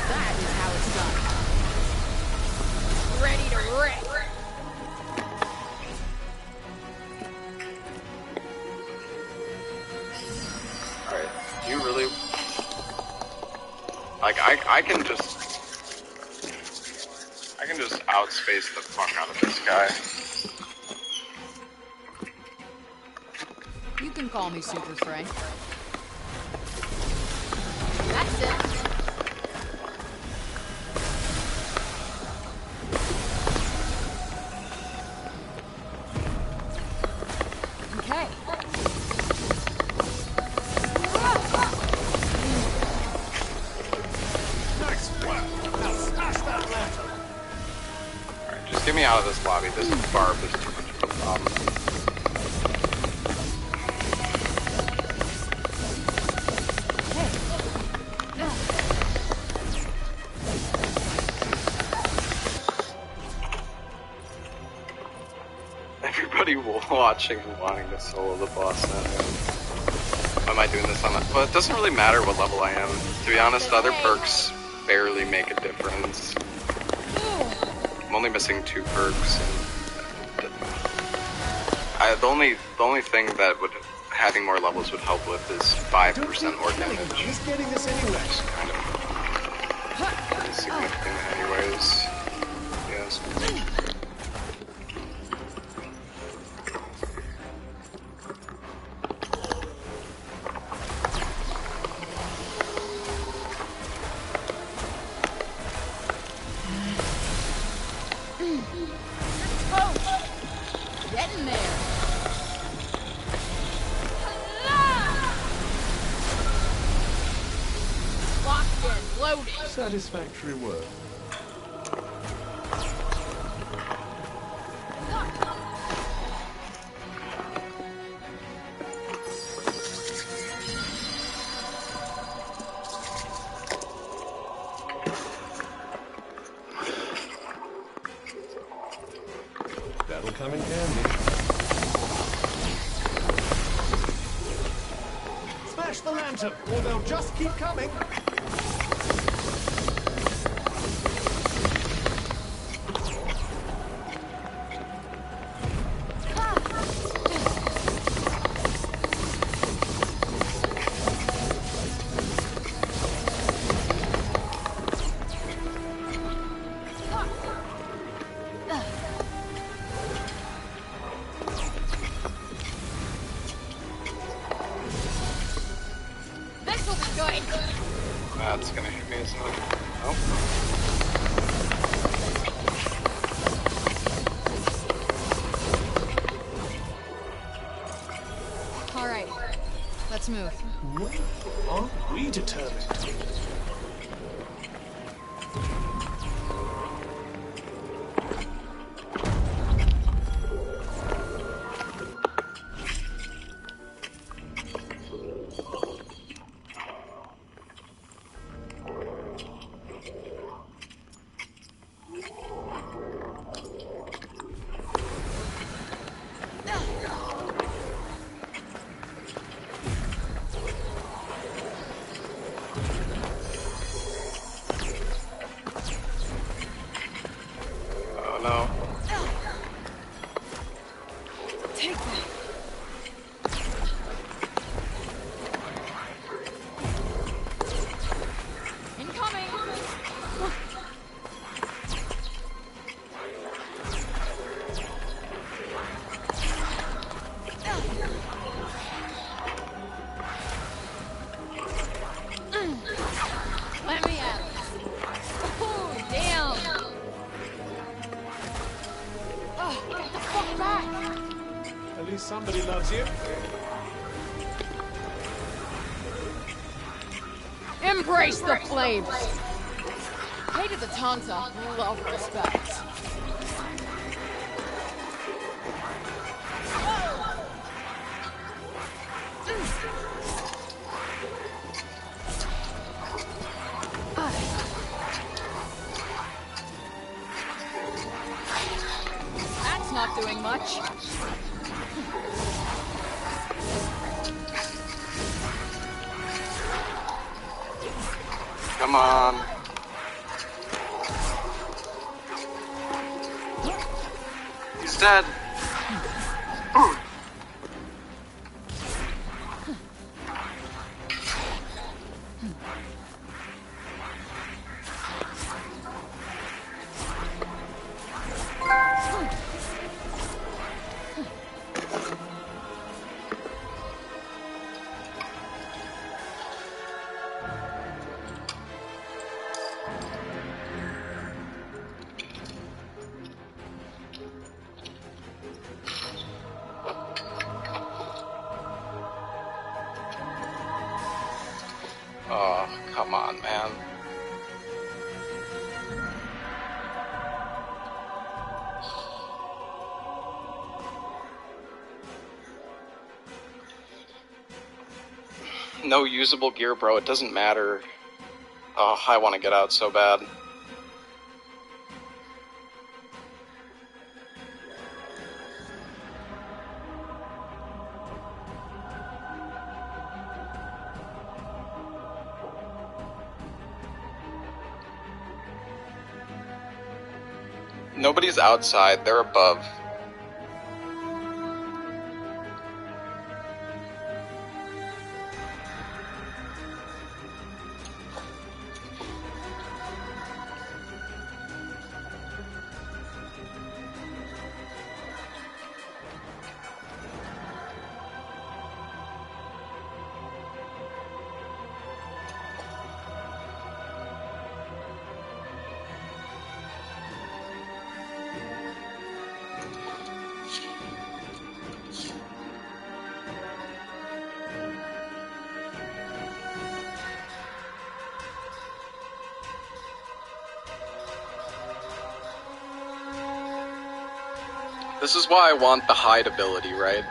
[SPEAKER 2] That is how it's done. Ready to wreck.
[SPEAKER 5] Alright, you really... Like, I can just outspace the fuck out of this guy.
[SPEAKER 2] You can call me Super Frank. That's it. Okay.
[SPEAKER 1] Nice work. Now smash that lantern.
[SPEAKER 5] Alright, just get me out of this lobby. This barb is too much of a problem. Everybody watching and wanting to solo the boss now. Why am I doing this on that? Well, it doesn't really matter what level I am. To be honest, other perks barely make a difference. I'm only missing 2 perks. And the only thing that would having more levels would help with is 5% more damage.
[SPEAKER 1] He's getting this anyway.
[SPEAKER 5] Which is kind of insignificant anyways. Yes.
[SPEAKER 2] Getting there. Locked in, loaded.
[SPEAKER 1] Satisfactory work. That'll come in handy. Smash the lantern, or they'll just keep coming.
[SPEAKER 2] This'll be good.
[SPEAKER 5] That's gonna hit me as well. Nope.
[SPEAKER 2] All right, let's move.
[SPEAKER 1] Aren't we determined?
[SPEAKER 5] Oh no.
[SPEAKER 2] Take that. Incoming. Let me at it. Oh, damn. Oh, get the fuck back.
[SPEAKER 1] At least somebody loves you.
[SPEAKER 2] Embrace the flames. Hated the Tanta. Love respect.
[SPEAKER 5] Come on. He's dead. Oh, come on, man. No usable gear, bro. It doesn't matter. Oh, I want to get out so bad. Nobody's outside, they're above. This is why I want the hide ability, right?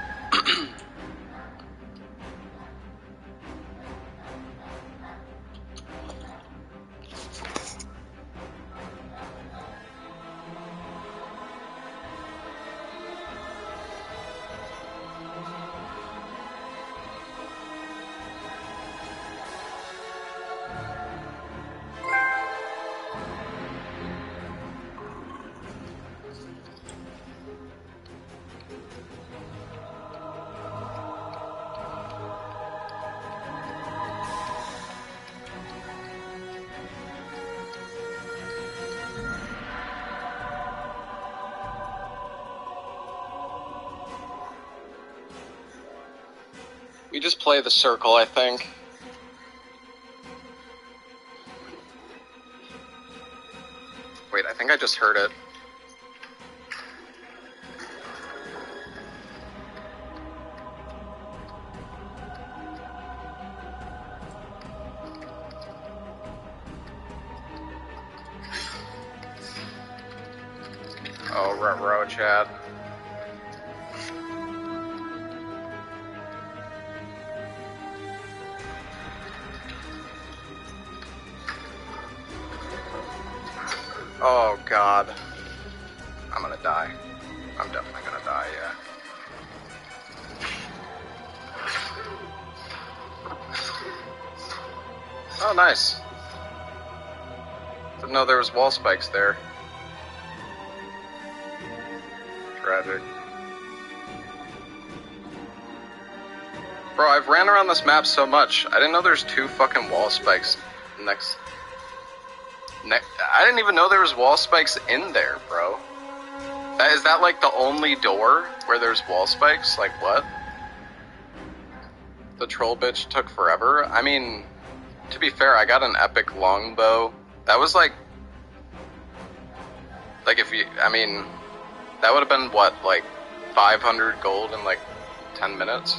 [SPEAKER 5] We just play the circle, I think. Wait, I think I just heard it. Oh, ruh-roh, Chad. Oh, God. I'm gonna die. I'm definitely gonna die, yeah. Oh, nice. Didn't know there was wall spikes there. Tragic. Bro, I've ran around this map so much. I didn't know there's 2 fucking wall spikes next... I didn't even know there was wall spikes in there, bro. Is that like the only door where there's wall spikes? Like what? The troll bitch took forever? I mean, to be fair, I got an epic longbow. That was like if you, I mean, that would have been what, like 500 gold in like 10 minutes?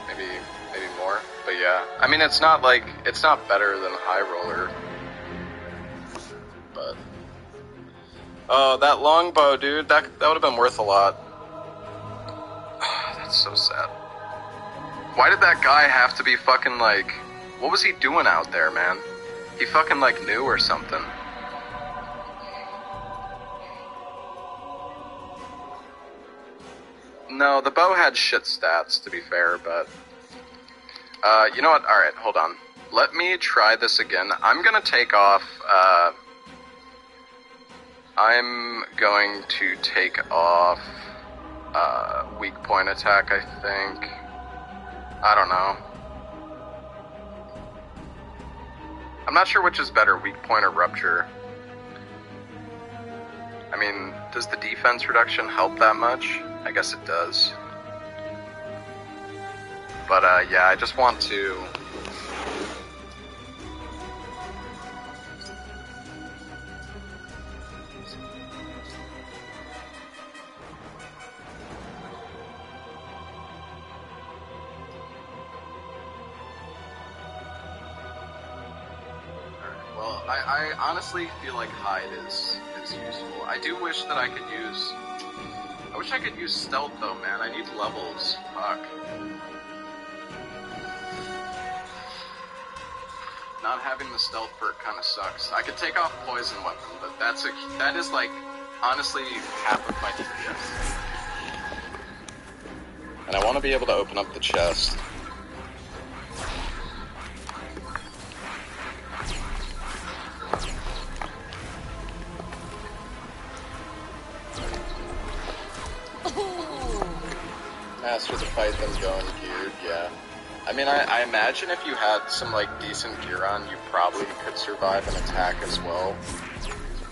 [SPEAKER 5] Maybe more. But yeah, I mean, it's not better than High Roller. But oh, that longbow, dude, that would have been worth a lot. That's so sad. Why did that guy have to be fucking like, what was he doing out there, man? He fucking like knew or something. No, the bow had shit stats, to be fair, but... you know what? Alright, hold on. Let me try this again. I'm gonna take off, I'm going to take off, weak point attack, I think. I don't know. I'm not sure which is better, weak point or rupture. I mean, does the defense reduction help that much? I guess it does. But, yeah, I just want to... Well, I honestly feel like hide is useful. I do wish that I could use... I wish I could use stealth though, man. I need levels. Fuck. Not having the stealth perk kind of sucks. I could take off poison weapon, but that is like honestly half of my DPS. And I want to be able to open up the chest. Master the fight, then go in geared, yeah. I mean, I imagine if you had some, like, decent gear on, you probably could survive an attack as well.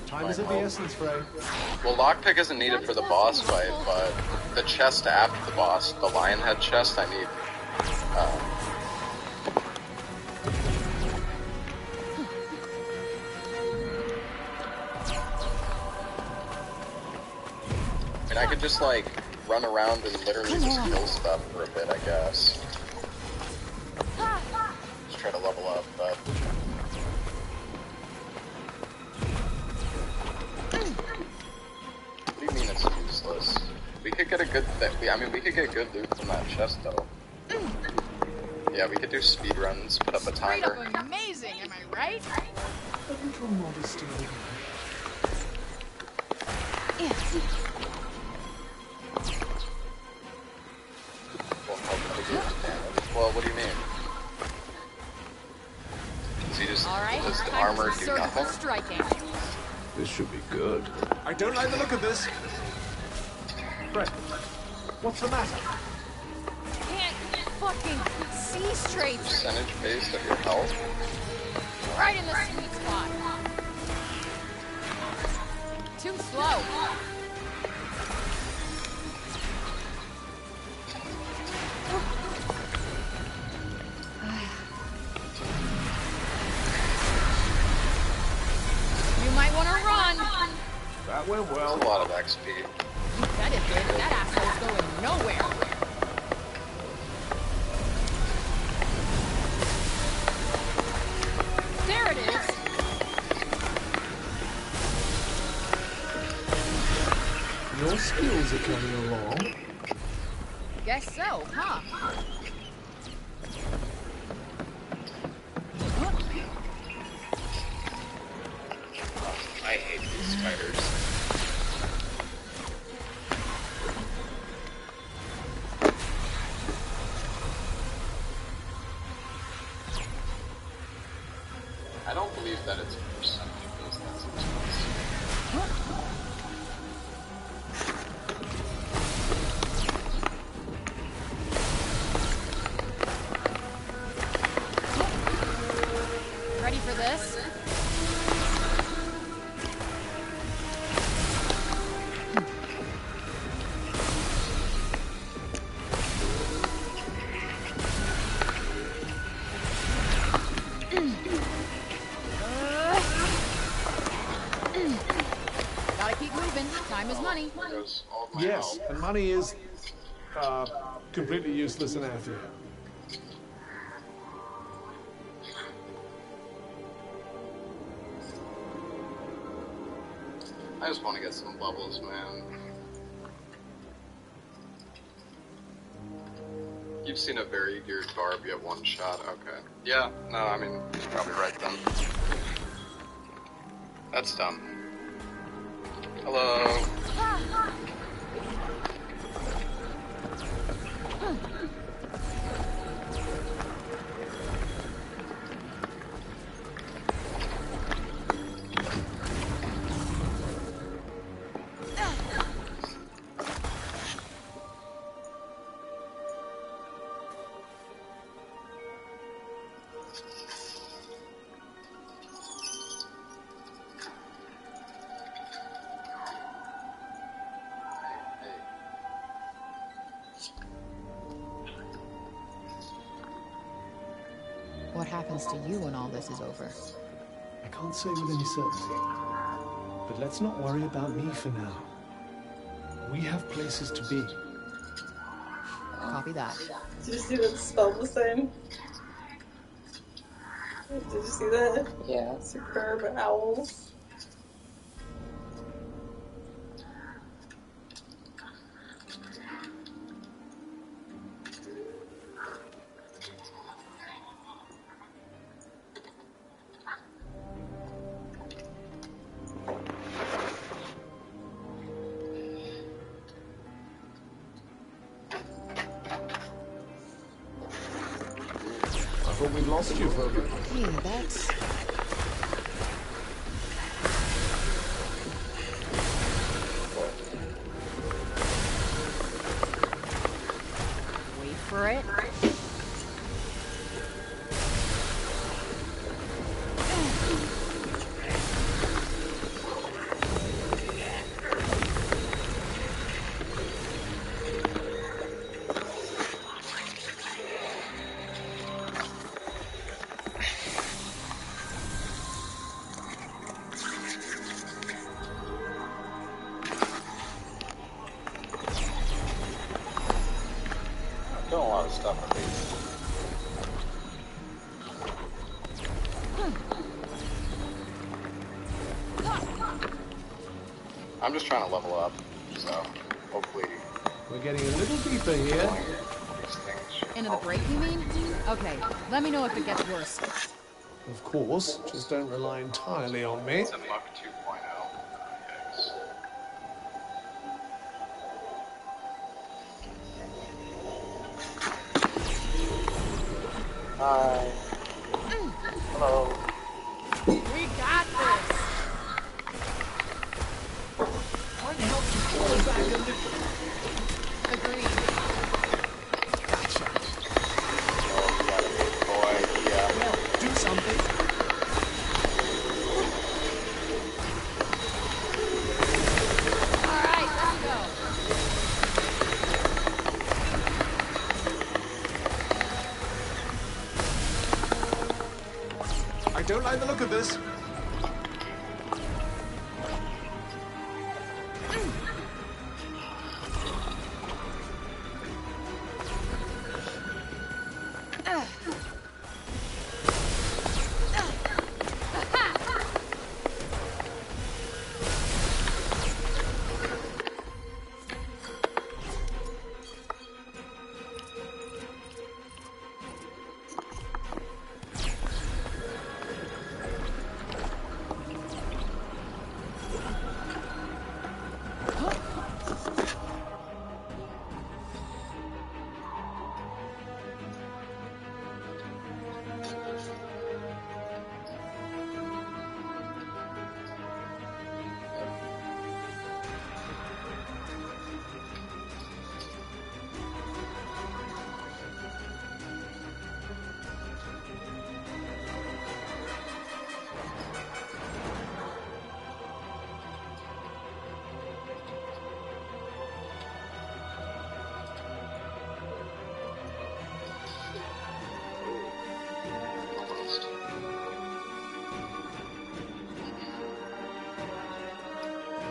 [SPEAKER 1] Time is of the essence, Frey.
[SPEAKER 5] Well, lockpick isn't needed for the boss fight, but the chest after the boss, the lion head chest, I need. I mean, I could just, like, run around and literally just kill stuff for a bit, I guess. Just try to level up, but... What do you mean it's useless? We could get a good I mean, we could get good loot from that chest, though. Yeah, we could do speed runs, put up a timer.
[SPEAKER 2] Straight up amazing, am I right?
[SPEAKER 1] A little modesty.
[SPEAKER 5] Well, what do you mean? Does the armor do nothing?
[SPEAKER 2] Striking.
[SPEAKER 1] This should be good. I don't like the look of this. Frey, what's the matter?
[SPEAKER 2] Can't fucking see straight.
[SPEAKER 5] Percentage based of your health?
[SPEAKER 2] Right in the sweet spot. Too slow. You might want to run.
[SPEAKER 1] That went well.
[SPEAKER 5] That's a lot of XP.
[SPEAKER 2] That is good. That asshole's going nowhere. There it is.
[SPEAKER 1] Your skills are coming along.
[SPEAKER 2] Guess so, huh?
[SPEAKER 5] I hate these spiders. I don't believe that it's a percentage because that's expensive.
[SPEAKER 2] Ready for this? Gotta keep moving. Time is money.
[SPEAKER 1] Yes, and money is completely useless in our field.
[SPEAKER 5] I just want to get some levels, man. You've seen a very geared barb get one shot, okay. Yeah, no, I mean, you're probably right then. That's dumb. Hello.
[SPEAKER 2] happens to you when all this is over.
[SPEAKER 1] I can't say with any certainty. But let's not worry about me for now. We have places to be.
[SPEAKER 2] Copy that.
[SPEAKER 12] Did you see that spelled the same? Did you see that?
[SPEAKER 4] Yeah.
[SPEAKER 12] Superb owls.
[SPEAKER 1] I thought we'd lost you for a bit.
[SPEAKER 2] Hey, that's... Wait for it.
[SPEAKER 5] Doing a lot of stuff with these. I'm just trying to level up, so hopefully.
[SPEAKER 1] We're getting a little deeper here.
[SPEAKER 2] Into the break, you mean? Okay, let me know if it gets worse.
[SPEAKER 1] Of course, just don't rely entirely on me.
[SPEAKER 5] It's a Muck 2.0. Yikes. Hi. Hello.
[SPEAKER 2] We got this!
[SPEAKER 1] I can help you pull it back a little.
[SPEAKER 2] Agreed.
[SPEAKER 1] Gotcha.
[SPEAKER 5] Oh, you got a big boy. Yeah.
[SPEAKER 1] Well, do something.
[SPEAKER 2] Alright, let's go.
[SPEAKER 1] I don't like the look of this.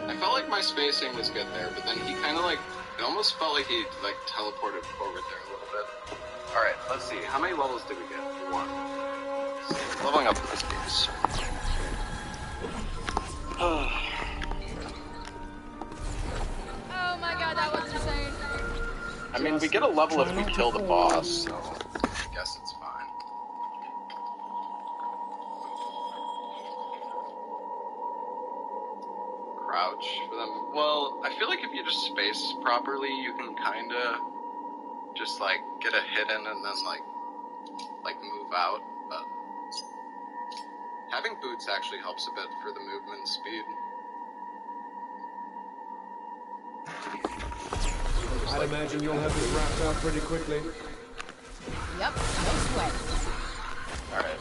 [SPEAKER 5] I felt like my spacing was good there, but then he kind of like, it almost felt like he like teleported over there a little bit. Alright, let's see. How many levels did we get? 1. Leveling up for this game.
[SPEAKER 2] Oh my god, that was insane.
[SPEAKER 5] I mean, we get a level if we kill the boss, so I guess it's fine. Crouch for them. Well, I feel like if you just space properly, you can kind of just like get a hit in and then like move out. But having boots actually helps a bit for the movement speed.
[SPEAKER 1] I'd imagine you'll have this wrapped up pretty quickly.
[SPEAKER 2] Yep, no sweat.
[SPEAKER 5] Alright.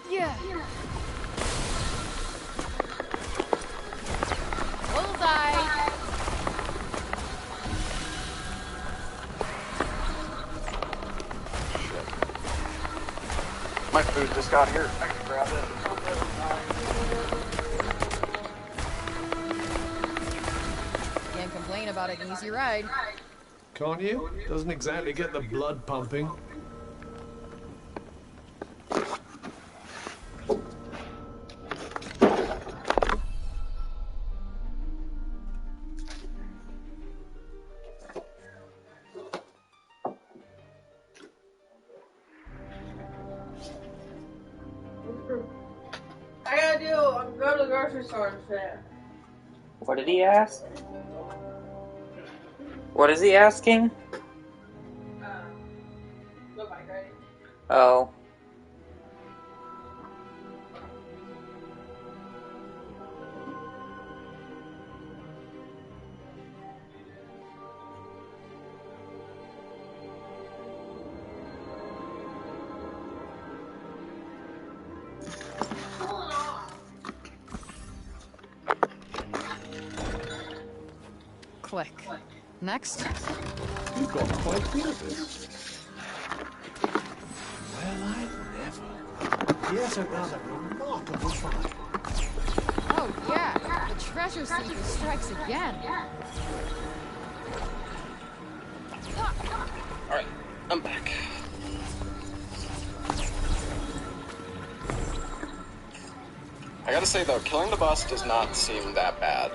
[SPEAKER 2] Yeah. Bullseye.
[SPEAKER 5] My food just got here. I can grab it.
[SPEAKER 2] Can't complain about an easy ride.
[SPEAKER 1] Can't you? Doesn't exactly get the blood pumping.
[SPEAKER 12] I gotta go to the grocery store and shit.
[SPEAKER 4] What did he ask? What is he asking?
[SPEAKER 12] Go bike riding.
[SPEAKER 4] Oh.
[SPEAKER 2] Click. Next.
[SPEAKER 1] You've got quite good at this. Well, I never. Yet another remarkable find.
[SPEAKER 2] Oh, yeah. The treasure seeker strikes again.
[SPEAKER 5] Alright, I'm back. I gotta say though, killing the boss does not seem that bad.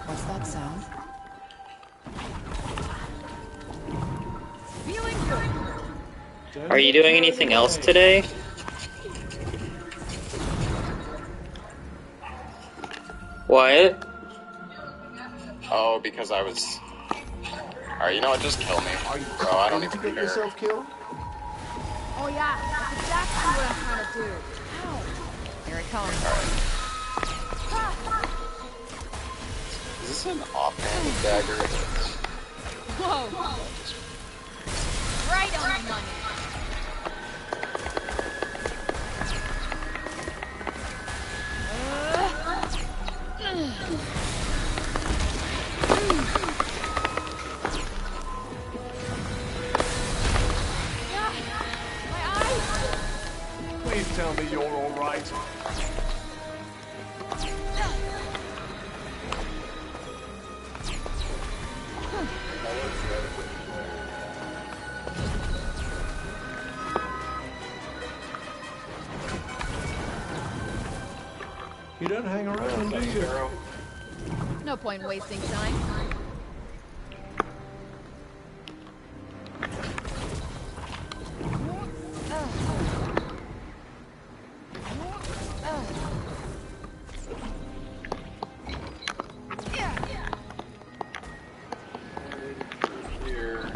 [SPEAKER 2] What's that sound? Feeling good.
[SPEAKER 4] Are you doing anything else today? What?
[SPEAKER 5] Oh, because I was... Alright, you know what, just kill me. Bro, I don't even
[SPEAKER 1] to get
[SPEAKER 5] care.
[SPEAKER 1] yourself killed?
[SPEAKER 2] Oh, yeah. That's exactly what I'm trying to do. Ow. Here it comes.
[SPEAKER 5] Is this an offhanded dagger?
[SPEAKER 2] Whoa. Right on the money.
[SPEAKER 1] Please tell me you're all right. You don't hang around, do you?
[SPEAKER 2] No point in wasting time.
[SPEAKER 5] Here.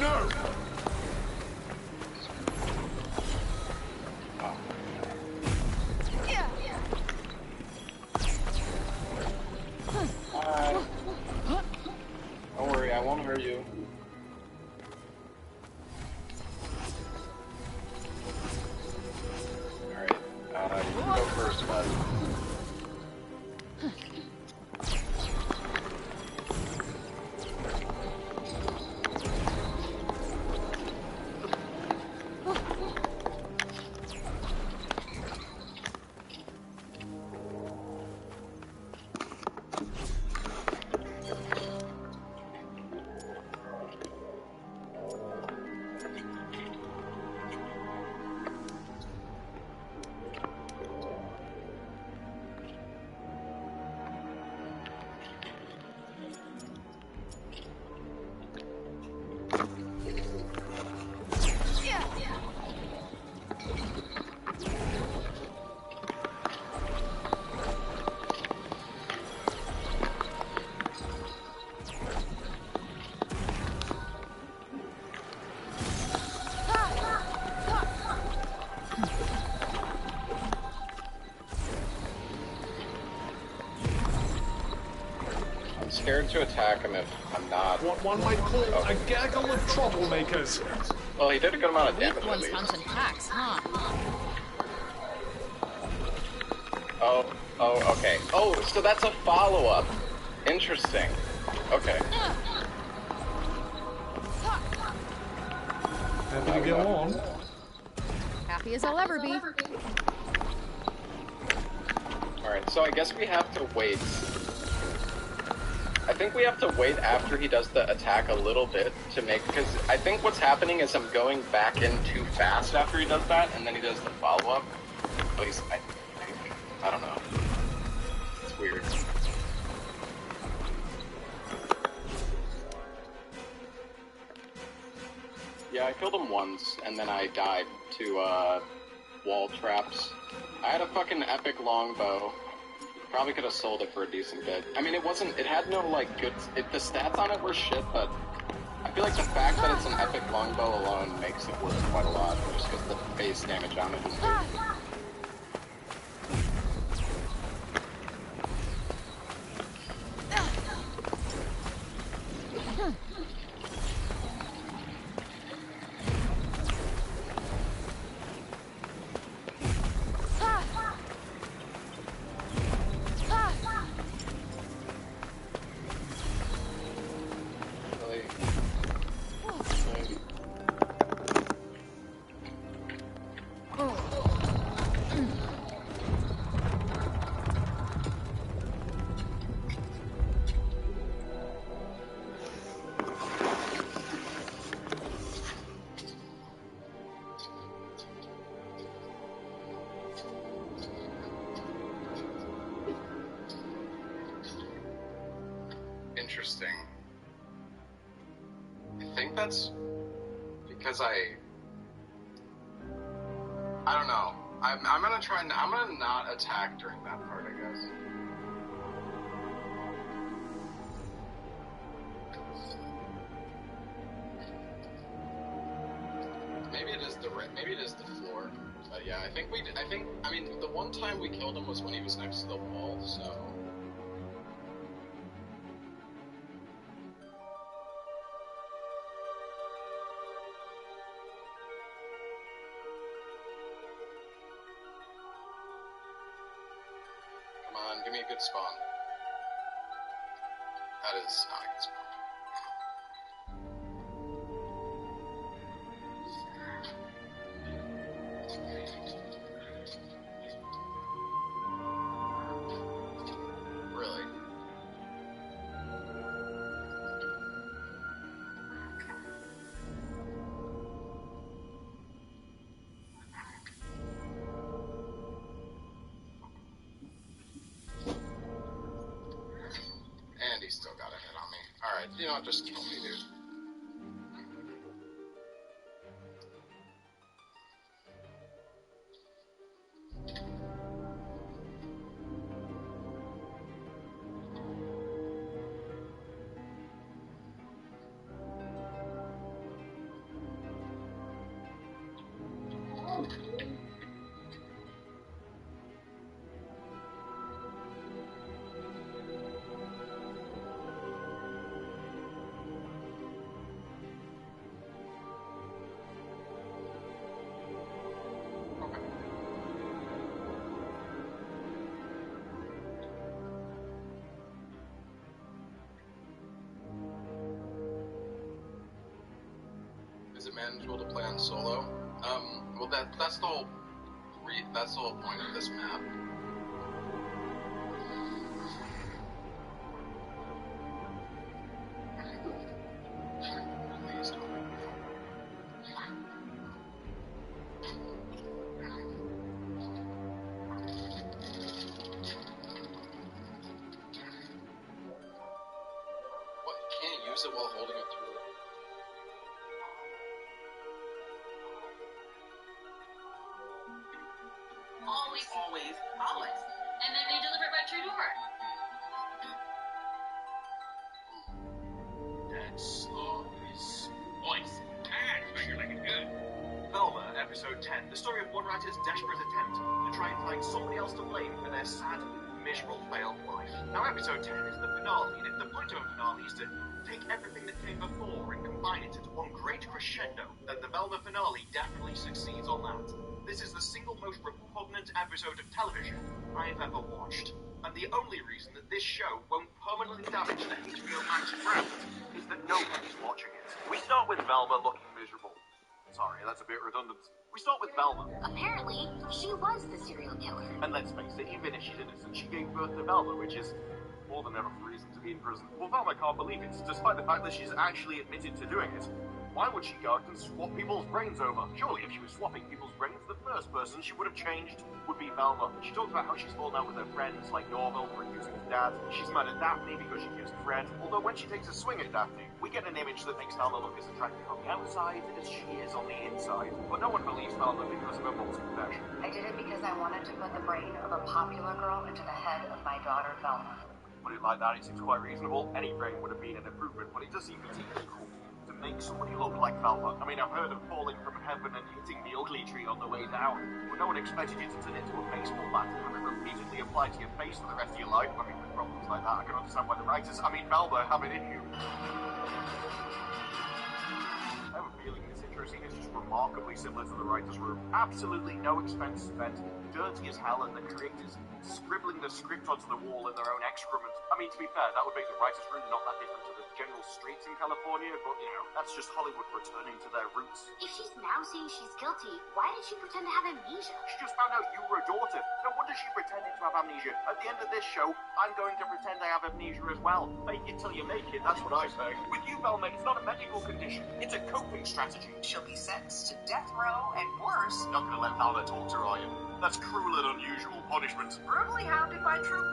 [SPEAKER 1] No!
[SPEAKER 5] Don't worry, I won't hurt you. Alright, you can go first, bud. scared to attack him if I'm not.
[SPEAKER 1] What one might call a gaggle of troublemakers.
[SPEAKER 5] Well, he did a good amount of
[SPEAKER 2] Weak
[SPEAKER 5] damage at
[SPEAKER 2] ones
[SPEAKER 5] least.
[SPEAKER 2] hunting packs, huh?
[SPEAKER 5] Oh, okay. Oh, so that's a follow-up. Interesting. Okay.
[SPEAKER 1] Happy to go on.
[SPEAKER 2] Happy as I'll ever be.
[SPEAKER 5] Alright, so I guess we have to wait. I think we have to wait after he does the attack a little bit to make, because I think what's happening is I'm going back in too fast after he does that, and then he does the follow-up. At least, I don't know. It's weird. Yeah, I killed him once, and then I died to, wall traps. I had a fucking epic longbow. Probably could have sold it for a decent bit. I mean, it had no, like, good... the stats on it were shit, but I feel like the fact that it's an epic longbow alone makes it worth quite a lot, just because the base damage on it is good. Interesting. I think that's because I don't know. I'm gonna try. I'm gonna not attack during that part, I guess. Maybe it is the floor. But yeah, I mean, the one time we killed him was when he was next to the wall, so. Come on, give me a good spawn. That is not a good spawn. Really? And he still got a hit on me. Alright, you know what, just kill me, dude. Is it manageable to play on solo? Well, that's the whole point of this map. Please don't make me fall. What? You can't use it while holding it through?
[SPEAKER 6] Always. And then they deliver it right to your door.
[SPEAKER 13] That slaw is spicy. I figured I could good.
[SPEAKER 8] Velma, episode 10. The story of one writer's desperate attempt to try and find somebody else to blame for their sad
[SPEAKER 14] miserable, failed life. Now, episode 10 is the finale, and the point of a finale is to take everything that came before and combine it into one great crescendo, and the Velma finale definitely succeeds on that. This is the single most repugnant episode of television I've ever watched. And the only reason that this show won't permanently damage the HBO Max brand is that nobody's watching it. We start with Velma looking miserable. Sorry, that's a bit redundant. We start with Velma.
[SPEAKER 6] Apparently, she was the serial killer.
[SPEAKER 14] And let's face it, even if she's innocent, she gave birth to Velma, which is more than enough reason to be in prison. Well, Velma can't believe it, despite the fact that she's actually admitted to doing it. Why would she go out and swap people's brains over? Surely if she was swapping people's brains, the first person she would have changed would be Velma. She talks about how she's fallen out with her friends, like Norval, for accusing his dad. She's mad at Daphne because she kissed Fred. Although when she takes a swing at Daphne, we get an image that makes Velma look as attractive on the outside as she is on the inside. But no one believes Velma because of her mom's confession.
[SPEAKER 15] I did it because I wanted to put the brain of a popular girl into the head of my daughter, Velma.
[SPEAKER 14] Put it like that, it seems quite reasonable. Any brain would have been an improvement, but it does seem particularly cruel to make somebody look like Velma. I mean, I've heard of falling from heaven and hitting the ugly tree on the way down, but no one expected you to turn into a baseball bat and have it repeatedly applied to your face for the rest of your life. I mean, with problems like that, I can understand why the writers, Velma, have an issue. I have a feeling this intro scene is just remarkably similar to the writer's room. Absolutely no expense spent, dirty as hell, and the creators scribbling the script onto the wall in their own excrement. I mean, to be fair, that would make the writer's room not that different to the general streets in California, but, you know, that's just Hollywood returning to their roots.
[SPEAKER 6] If she's now saying she's guilty, why did she pretend to have amnesia?
[SPEAKER 14] She just found out you were a daughter. No wonder she pretended to have amnesia. At the end of this show, I'm going to pretend I have amnesia as well. Make it till you make it, that's what I say. With you, Velma, it's not a medical condition. It's a coping strategy.
[SPEAKER 16] She'll be sentenced to death row and worse.
[SPEAKER 14] Not gonna let Velma talk to her, are you? That's cruel and unusual punishment.
[SPEAKER 16] Brutally hounded by troop.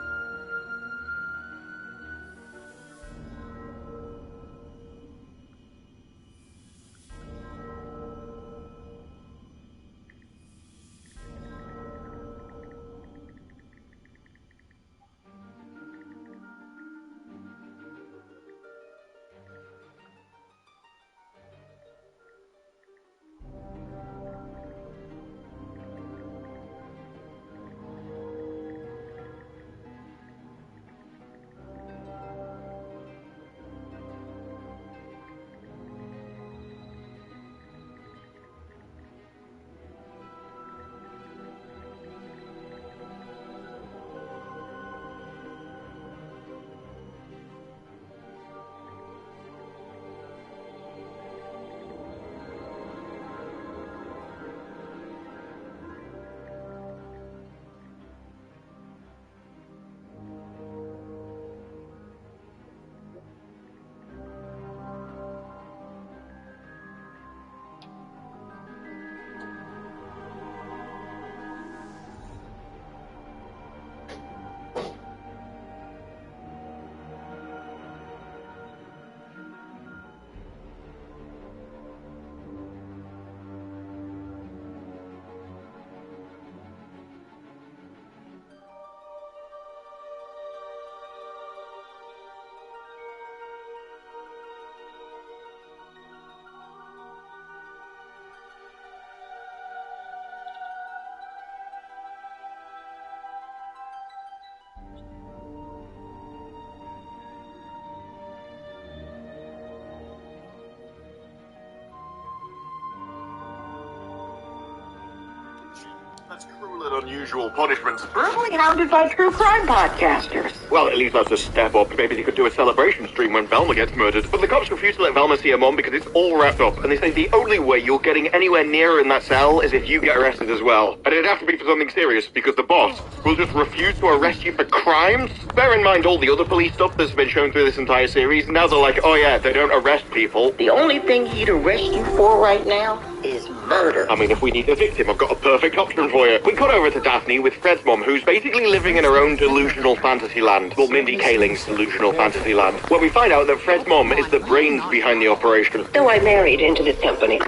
[SPEAKER 14] That's cruel and unusual punishment.
[SPEAKER 16] Brutally hounded by true crime podcasters.
[SPEAKER 14] Well, at least that's a step up. Maybe they could do a celebration stream when Velma gets murdered. But the cops refuse to let Velma see her mom because it's all wrapped up. And they say the only way you're getting anywhere near in that cell is if you get arrested as well. And it'd have to be for something serious because the boss will just refuse to arrest you for crimes. Bear in mind all the other police stuff that's been shown through this entire series. Now they're like, oh yeah, they don't arrest people.
[SPEAKER 16] The only thing he'd arrest you for right now is murder.
[SPEAKER 14] I mean, if we need a victim, I've got a perfect option for you. We cut over to Daphne with Fred's mom, who's basically living in her own delusional fantasy land. Well, Mindy Kaling's delusional fantasy land. Where we find out that Fred's mom is the brains behind the operation.
[SPEAKER 16] Though I married into this company.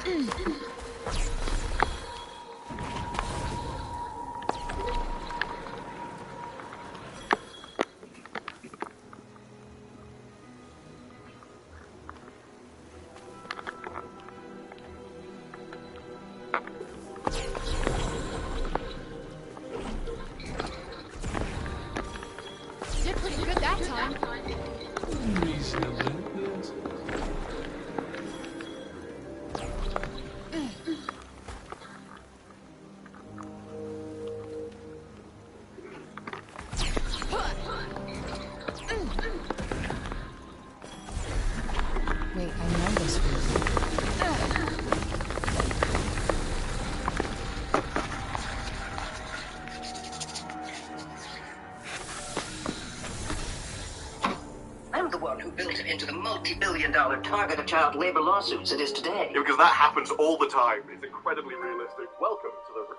[SPEAKER 16] multi-billion-dollar target of child labor lawsuits it is today.
[SPEAKER 14] Yeah, because that happens all the time. It's incredibly realistic. Welcome to the...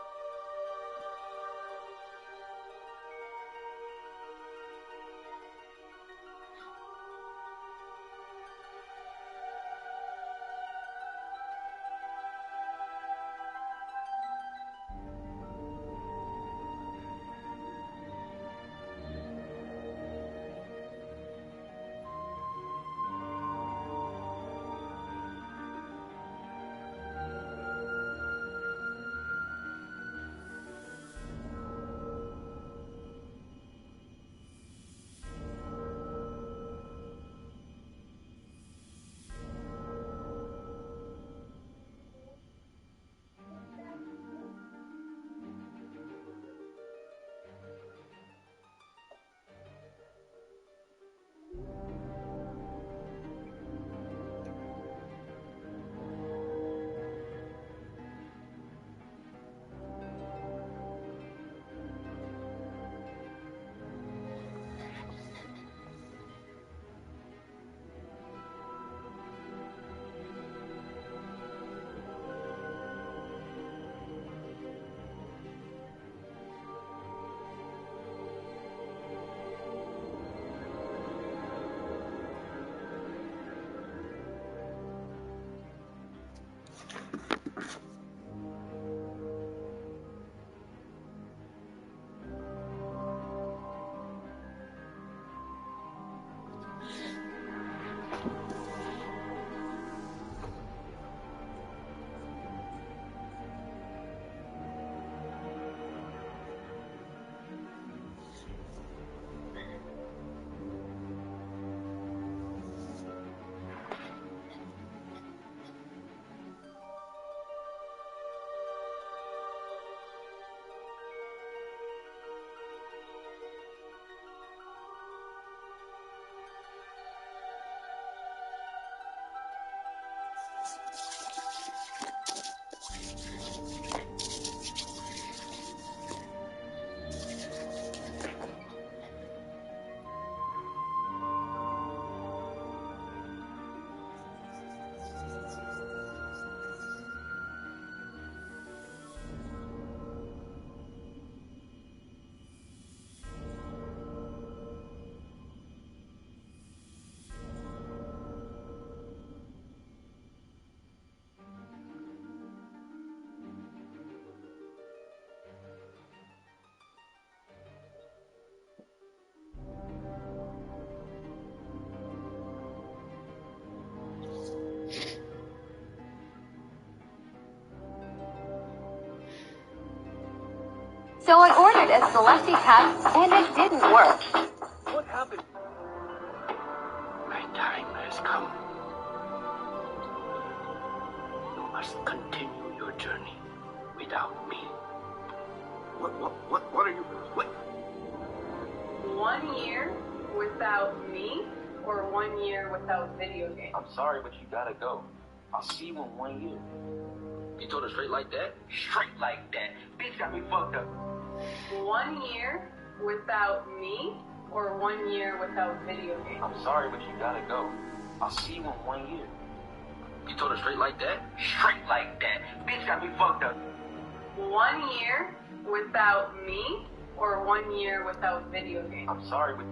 [SPEAKER 17] So I ordered a Celesti test, and it didn't work.
[SPEAKER 14] What happened?
[SPEAKER 16] My time has come. You must continue your journey without me.
[SPEAKER 14] What are you... What?
[SPEAKER 12] 1 year without me, or 1 year without video games?
[SPEAKER 16] I'm sorry, but you gotta go. I'll see you in 1 year. You told her straight like that? Straight like that. Bitch got me fucked up.
[SPEAKER 12] 1 year without me, or 1 year without video games?
[SPEAKER 16] I'm sorry, but you gotta go. I'll see you in 1 year. You told her straight like that? Straight like that. Bitch got me fucked up.
[SPEAKER 12] 1 year without me, or 1 year without video games?
[SPEAKER 16] I'm sorry, but...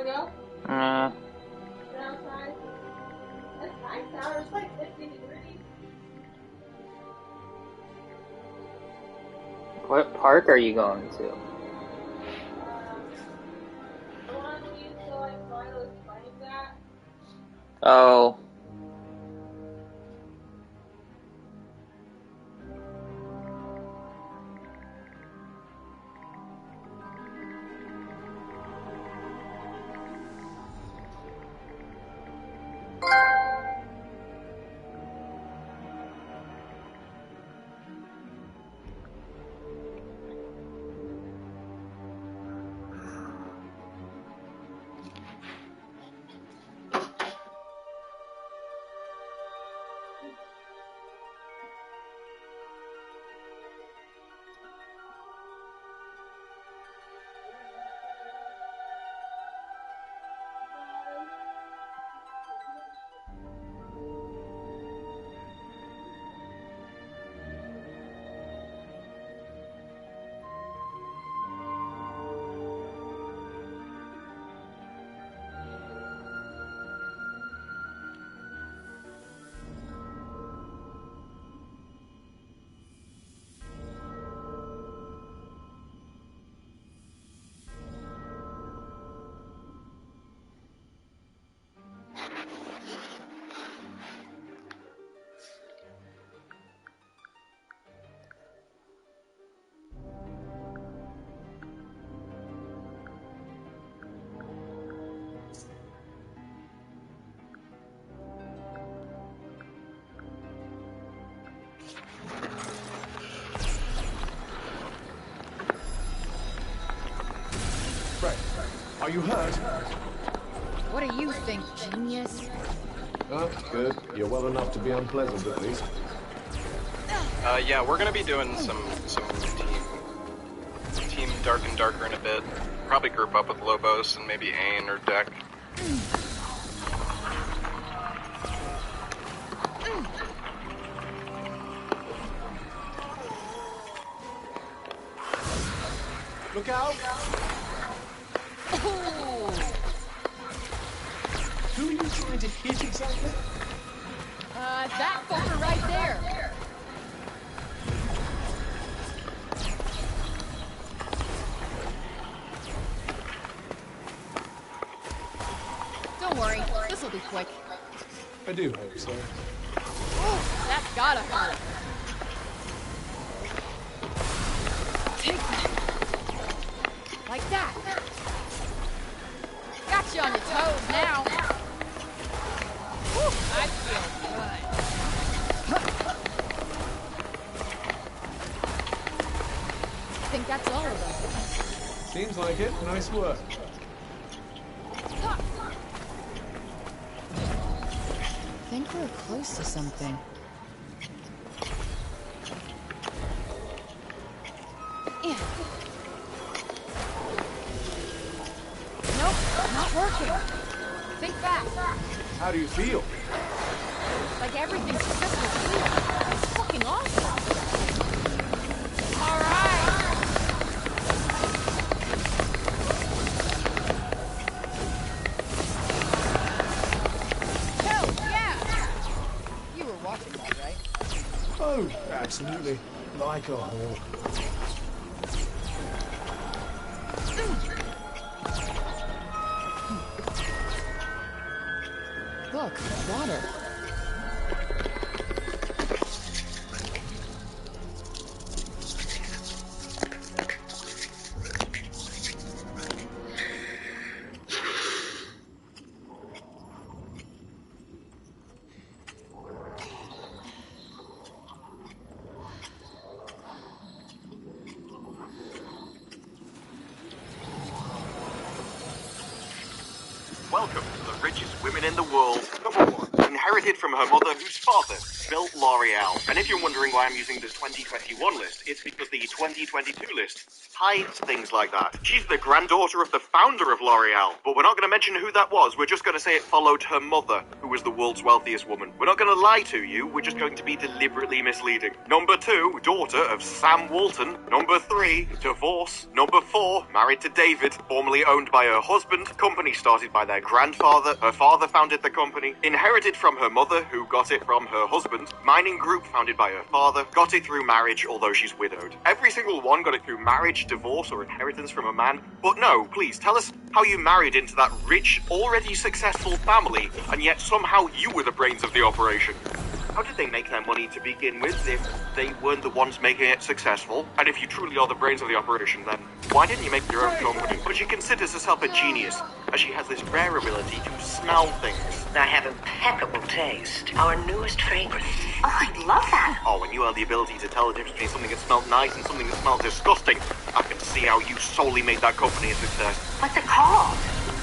[SPEAKER 3] wanna go?
[SPEAKER 4] Nah.
[SPEAKER 3] Sit outside? It's nice out. It's like 50 degrees.
[SPEAKER 4] What park are you going to?
[SPEAKER 3] The one we used to like fly those planes at.
[SPEAKER 4] Oh.
[SPEAKER 1] Are you hurt?
[SPEAKER 2] What do you think, genius?
[SPEAKER 1] Oh, good. You're well enough to be unpleasant, at least.
[SPEAKER 5] Yeah, we're gonna be doing some team Dark and Darker in a bit. Probably group up with Lobos and maybe Ain or Deck.
[SPEAKER 1] Look out! Who are you trying to hit exactly?
[SPEAKER 2] That fucker right there. Don't worry, this'll be quick.
[SPEAKER 1] I do hope so.
[SPEAKER 2] Ooh, that's gotta hurt. Take that. Like that. Got you on your toes now. Whew, I feel good. I think that's all of us.
[SPEAKER 1] Seems like it. Nice work.
[SPEAKER 2] I think we're close to something. Yeah. Nope, not working. Think fast.
[SPEAKER 1] How do you feel?
[SPEAKER 2] Like everything's crystal clear. It's fucking awesome. All right. Hell yeah! You were watching that, right?
[SPEAKER 1] Oh, absolutely. Like a hawk.
[SPEAKER 2] Look, water.
[SPEAKER 14] Welcome to the richest women in the world. Number 1, inherited from her mother, whose father built L'Oreal. And if you're wondering why I'm using the 2021 list, it's because the 2022 list hides things like that. She's the granddaughter of the founder of L'Oreal, but we're not going to mention who that was. We're just going to say it followed her mother, who was the world's wealthiest woman. We're not going to lie to you, we're just going to be deliberately misleading. Number 2, daughter of Sam Walton. Number 3, divorce. Number 4, married to David, formerly owned by her husband, company started by their grandfather, her father founded the company, inherited from her mother, who got it from her husband, mining group founded by her father, got it through marriage, although she's widowed. Every single one got it through marriage, divorce, or inheritance from a man. But no, please, tell us how you married into that rich, already successful family, and yet somehow you were the brains of the operation. How did they make their money to begin with if they weren't the ones making it successful? And if you truly are the brains of the operation, then why didn't you make your own company? But she considers herself a genius, as she has this rare ability to smell things.
[SPEAKER 18] I have impeccable taste. Our newest fragrance.
[SPEAKER 17] Oh, I love that.
[SPEAKER 14] Oh, and you have the ability to tell the difference between something that smelled nice and something that smelled disgusting. I can see how you solely made that company a success.
[SPEAKER 17] What's it called?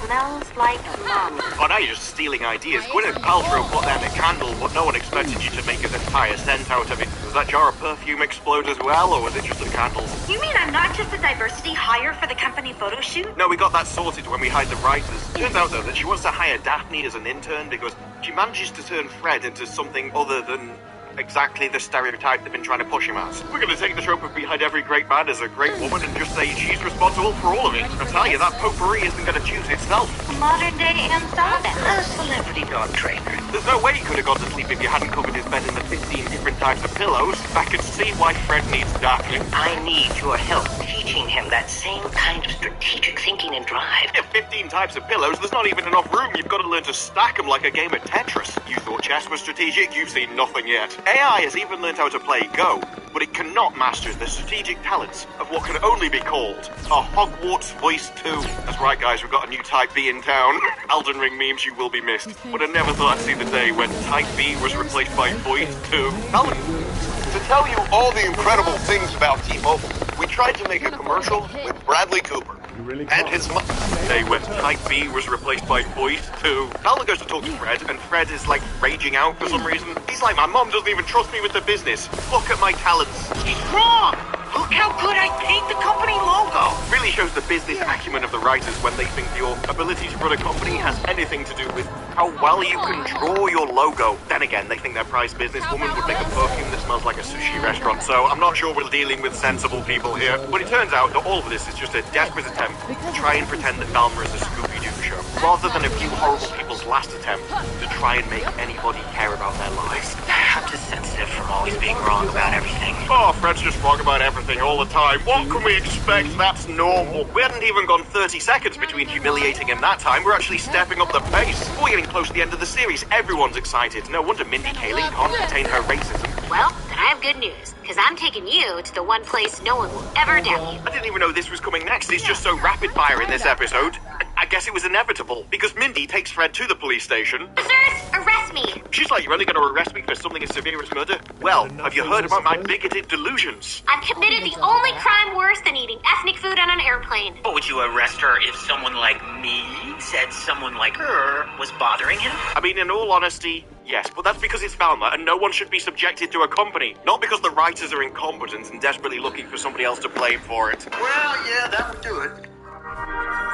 [SPEAKER 17] Smells like mom.
[SPEAKER 14] Oh, now you're just stealing ideas. Gwyneth Paltrow put down a candle, but no one expected you to make an entire scent out of it. Does that jar of perfume explode as well, or was it just the candles?
[SPEAKER 17] You mean I'm not just a diversity hire for the company photo shoot?
[SPEAKER 14] No, we got that sorted when we hired the writers. Turns out, though, that she wants to hire Daphne as an intern because she manages to turn Fred into something other than exactly the stereotype they've been trying to push him as. We're going to take the trope of behind every great man as a great woman and just say she's responsible for all of it. I tell you, that potpourri isn't going to choose itself.
[SPEAKER 17] Modern day Anne Sullivan.
[SPEAKER 18] A celebrity dog trainer.
[SPEAKER 14] There's no way he could have gone to sleep if you hadn't covered his bed in the 15 different types of pillows. I can see why Fred needs Daphne.
[SPEAKER 18] I need your help teaching him that same kind of strategic thinking and drive.
[SPEAKER 14] Yeah, 15 types of pillows, there's not even enough room. You've got to learn to stack them like a game of Tetris. You thought chess was strategic? You've seen nothing yet. AI has even learned how to play Go, but it cannot master the strategic talents of what can only be called a Hogwarts Voice 2. That's right, guys, we've got a new Type B in town. Elden Ring memes, you will be missed. But I never thought I'd see the day when Type B was replaced by Voice 2. Alan?
[SPEAKER 19] To tell you all the incredible things about T-Mobile, we tried to make a commercial with Bradley Cooper. And his mom.
[SPEAKER 14] Day when Type B was replaced by Voice 2. Alma goes to talk to Fred, and Fred is like raging out for some reason. He's like, my mom doesn't even trust me with the business. Look at my talents.
[SPEAKER 18] He's wrong! Look how good I paint the company logo!
[SPEAKER 14] Really shows the business acumen of the writers when they think your ability to run a company has anything to do with how well you can draw your logo. Then again, they think their prize businesswoman would make a perfume that smells like a sushi restaurant, so I'm not sure we're dealing with sensible people here. But it turns out that all of this is just a desperate attempt to try and pretend that Velma is a Scooby-Doo show, rather than a few horrible people's last attempt to try and make anybody care about their lives.
[SPEAKER 18] I'm too sensitive from always being wrong about everything.
[SPEAKER 14] Oh, Fred's just wrong about everything all the time. What can we expect? That's normal. We hadn't even gone 30 seconds between humiliating him that time. We're actually stepping up the pace. We're getting close to the end of the series. Everyone's excited. No wonder Mindy Kaling can't contain her racism.
[SPEAKER 17] Well, then I have good news, because I'm taking you to the one place no one will ever doubt you.
[SPEAKER 14] I didn't even know this was coming next. It's just so rapid fire in this episode. I guess it was inevitable, because Mindy takes Fred to the police station.
[SPEAKER 17] Officers, arrest me!
[SPEAKER 14] She's like, you're only going to arrest me for something as severe as murder? Well, have you heard about my bigoted delusions?
[SPEAKER 17] I've committed the only crime worse than eating ethnic food on an airplane.
[SPEAKER 18] But would you arrest her if someone like me said someone like her was bothering him?
[SPEAKER 14] I mean, in all honesty, yes, but that's because it's Velma, and no one should be subjected to a company. Not because the writers are incompetent and desperately looking for somebody else to blame for it.
[SPEAKER 19] Well, yeah, that would do it.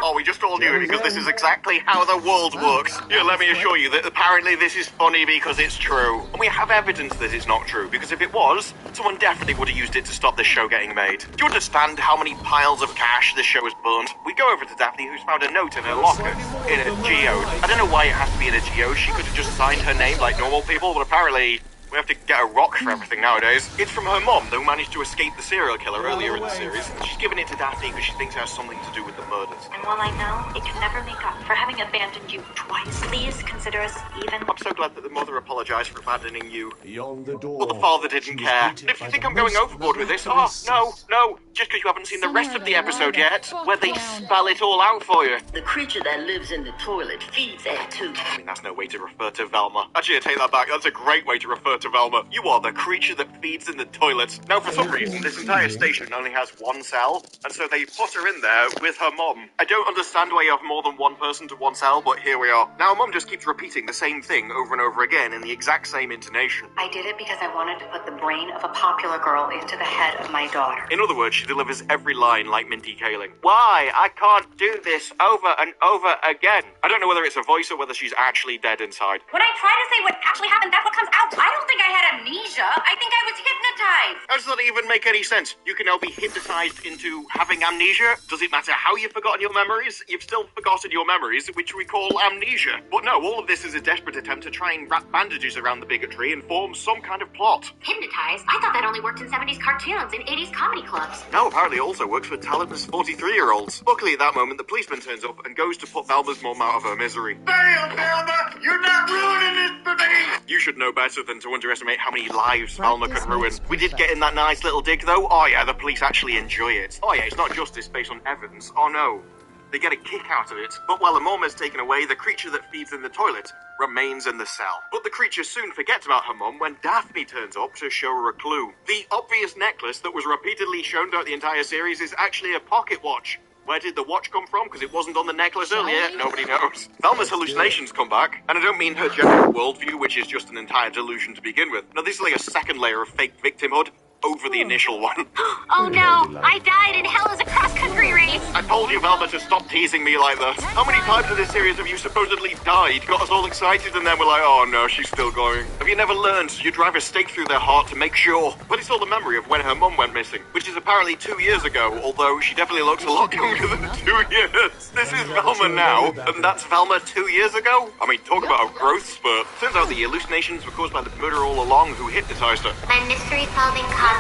[SPEAKER 14] Oh, we just all knew it because this is exactly how the world works. Yeah, let me assure you that apparently this is funny because it's true. And we have evidence that it's not true, because if it was, someone definitely would have used it to stop this show getting made. Do you understand how many piles of cash this show has burned? We go over to Daphne, who's found a note in her locker, in a geode. I don't know why it has to be in a geode. She could have just signed her name like normal people, but apparently we have to get a rock for everything nowadays. It's from her mom, who managed to escape the serial killer earlier in the series. She's given it to Daphne because she thinks it has something to do with the murders.
[SPEAKER 17] And while I know it can never make up for having abandoned you twice, please consider us even.
[SPEAKER 14] I'm so glad that the mother apologized for abandoning you.
[SPEAKER 1] Beyond the door.
[SPEAKER 14] Well, the father didn't care. And if you think I'm going overboard with this, no, just because you haven't seen the rest of the episode yet, where they spell it all out for you.
[SPEAKER 18] The creature that lives in the toilet feeds that too.
[SPEAKER 14] I mean, that's no way to refer to Velma. Actually, I take that back. That's a great way to refer to
[SPEAKER 19] to Velma. You are the creature that feeds in the toilets. Now, for some reason, this entire station only has one cell, and so they put her in there with her mom. I don't understand why you have more than one person to one cell, but here we are. Now, mom just keeps repeating the same thing over and over again in the exact same intonation.
[SPEAKER 15] I did it because I wanted to put the brain of a popular girl into the head of my daughter.
[SPEAKER 19] In other words, she delivers every line like Mindy Kaling. Why? I can't do this over and over again. I don't know whether it's a voice or whether she's actually dead inside.
[SPEAKER 17] When I try to say what actually happened, that's what comes out. I don't think I had amnesia. I think I was hypnotized.
[SPEAKER 19] How does that even make any sense? You can now be hypnotized into having amnesia? Does it matter how you've forgotten your memories? You've still forgotten your memories, which we call amnesia. But no, all of this is a desperate attempt to try and wrap bandages around the bigotry and form some kind of plot.
[SPEAKER 17] Hypnotized? I thought that only worked in 70s cartoons and 80s comedy clubs.
[SPEAKER 19] Now apparently also works for talentless 43-year-olds. Luckily at that moment, the policeman turns up and goes to put Velma's mum out of her misery.
[SPEAKER 13] Damn, Velma! You're not ruining this for me!
[SPEAKER 19] You should know better than to underestimate how many lives Velma can ruin. We did get in that nice little dig though. Oh yeah, the police actually enjoy it. Oh yeah, it's not justice based on evidence. Oh no. They get a kick out of it. But while the mum is taken away, the creature that feeds in the toilet remains in the cell. But the creature soon forgets about her mum when Daphne turns up to show her a clue. The obvious necklace that was repeatedly shown throughout the entire series is actually a pocket watch. Where did the watch come from? Because it wasn't on the necklace earlier. Nobody knows. Velma's hallucinations come back, and I don't mean her general worldview, which is just an entire delusion to begin with. No, this is like a second layer of fake victimhood over the initial one.
[SPEAKER 17] Oh no, I died and hell is a cross-country race.
[SPEAKER 19] I told you, Velma, to stop teasing me like that. How many times in this series have you supposedly died, got us all excited, and then we're like, oh no, she's still going? Have you never learned? You drive a stake through their heart to make sure. But it's all the memory of when her mum went missing, which is apparently 2 years ago, although she definitely looks a lot younger than 2 years. This is Velma now, and that's Velma 2 years ago? I mean, talk about a growth spurt. Turns out the hallucinations were caused by the murderer all along who hypnotized her.
[SPEAKER 17] My mystery-solving constant.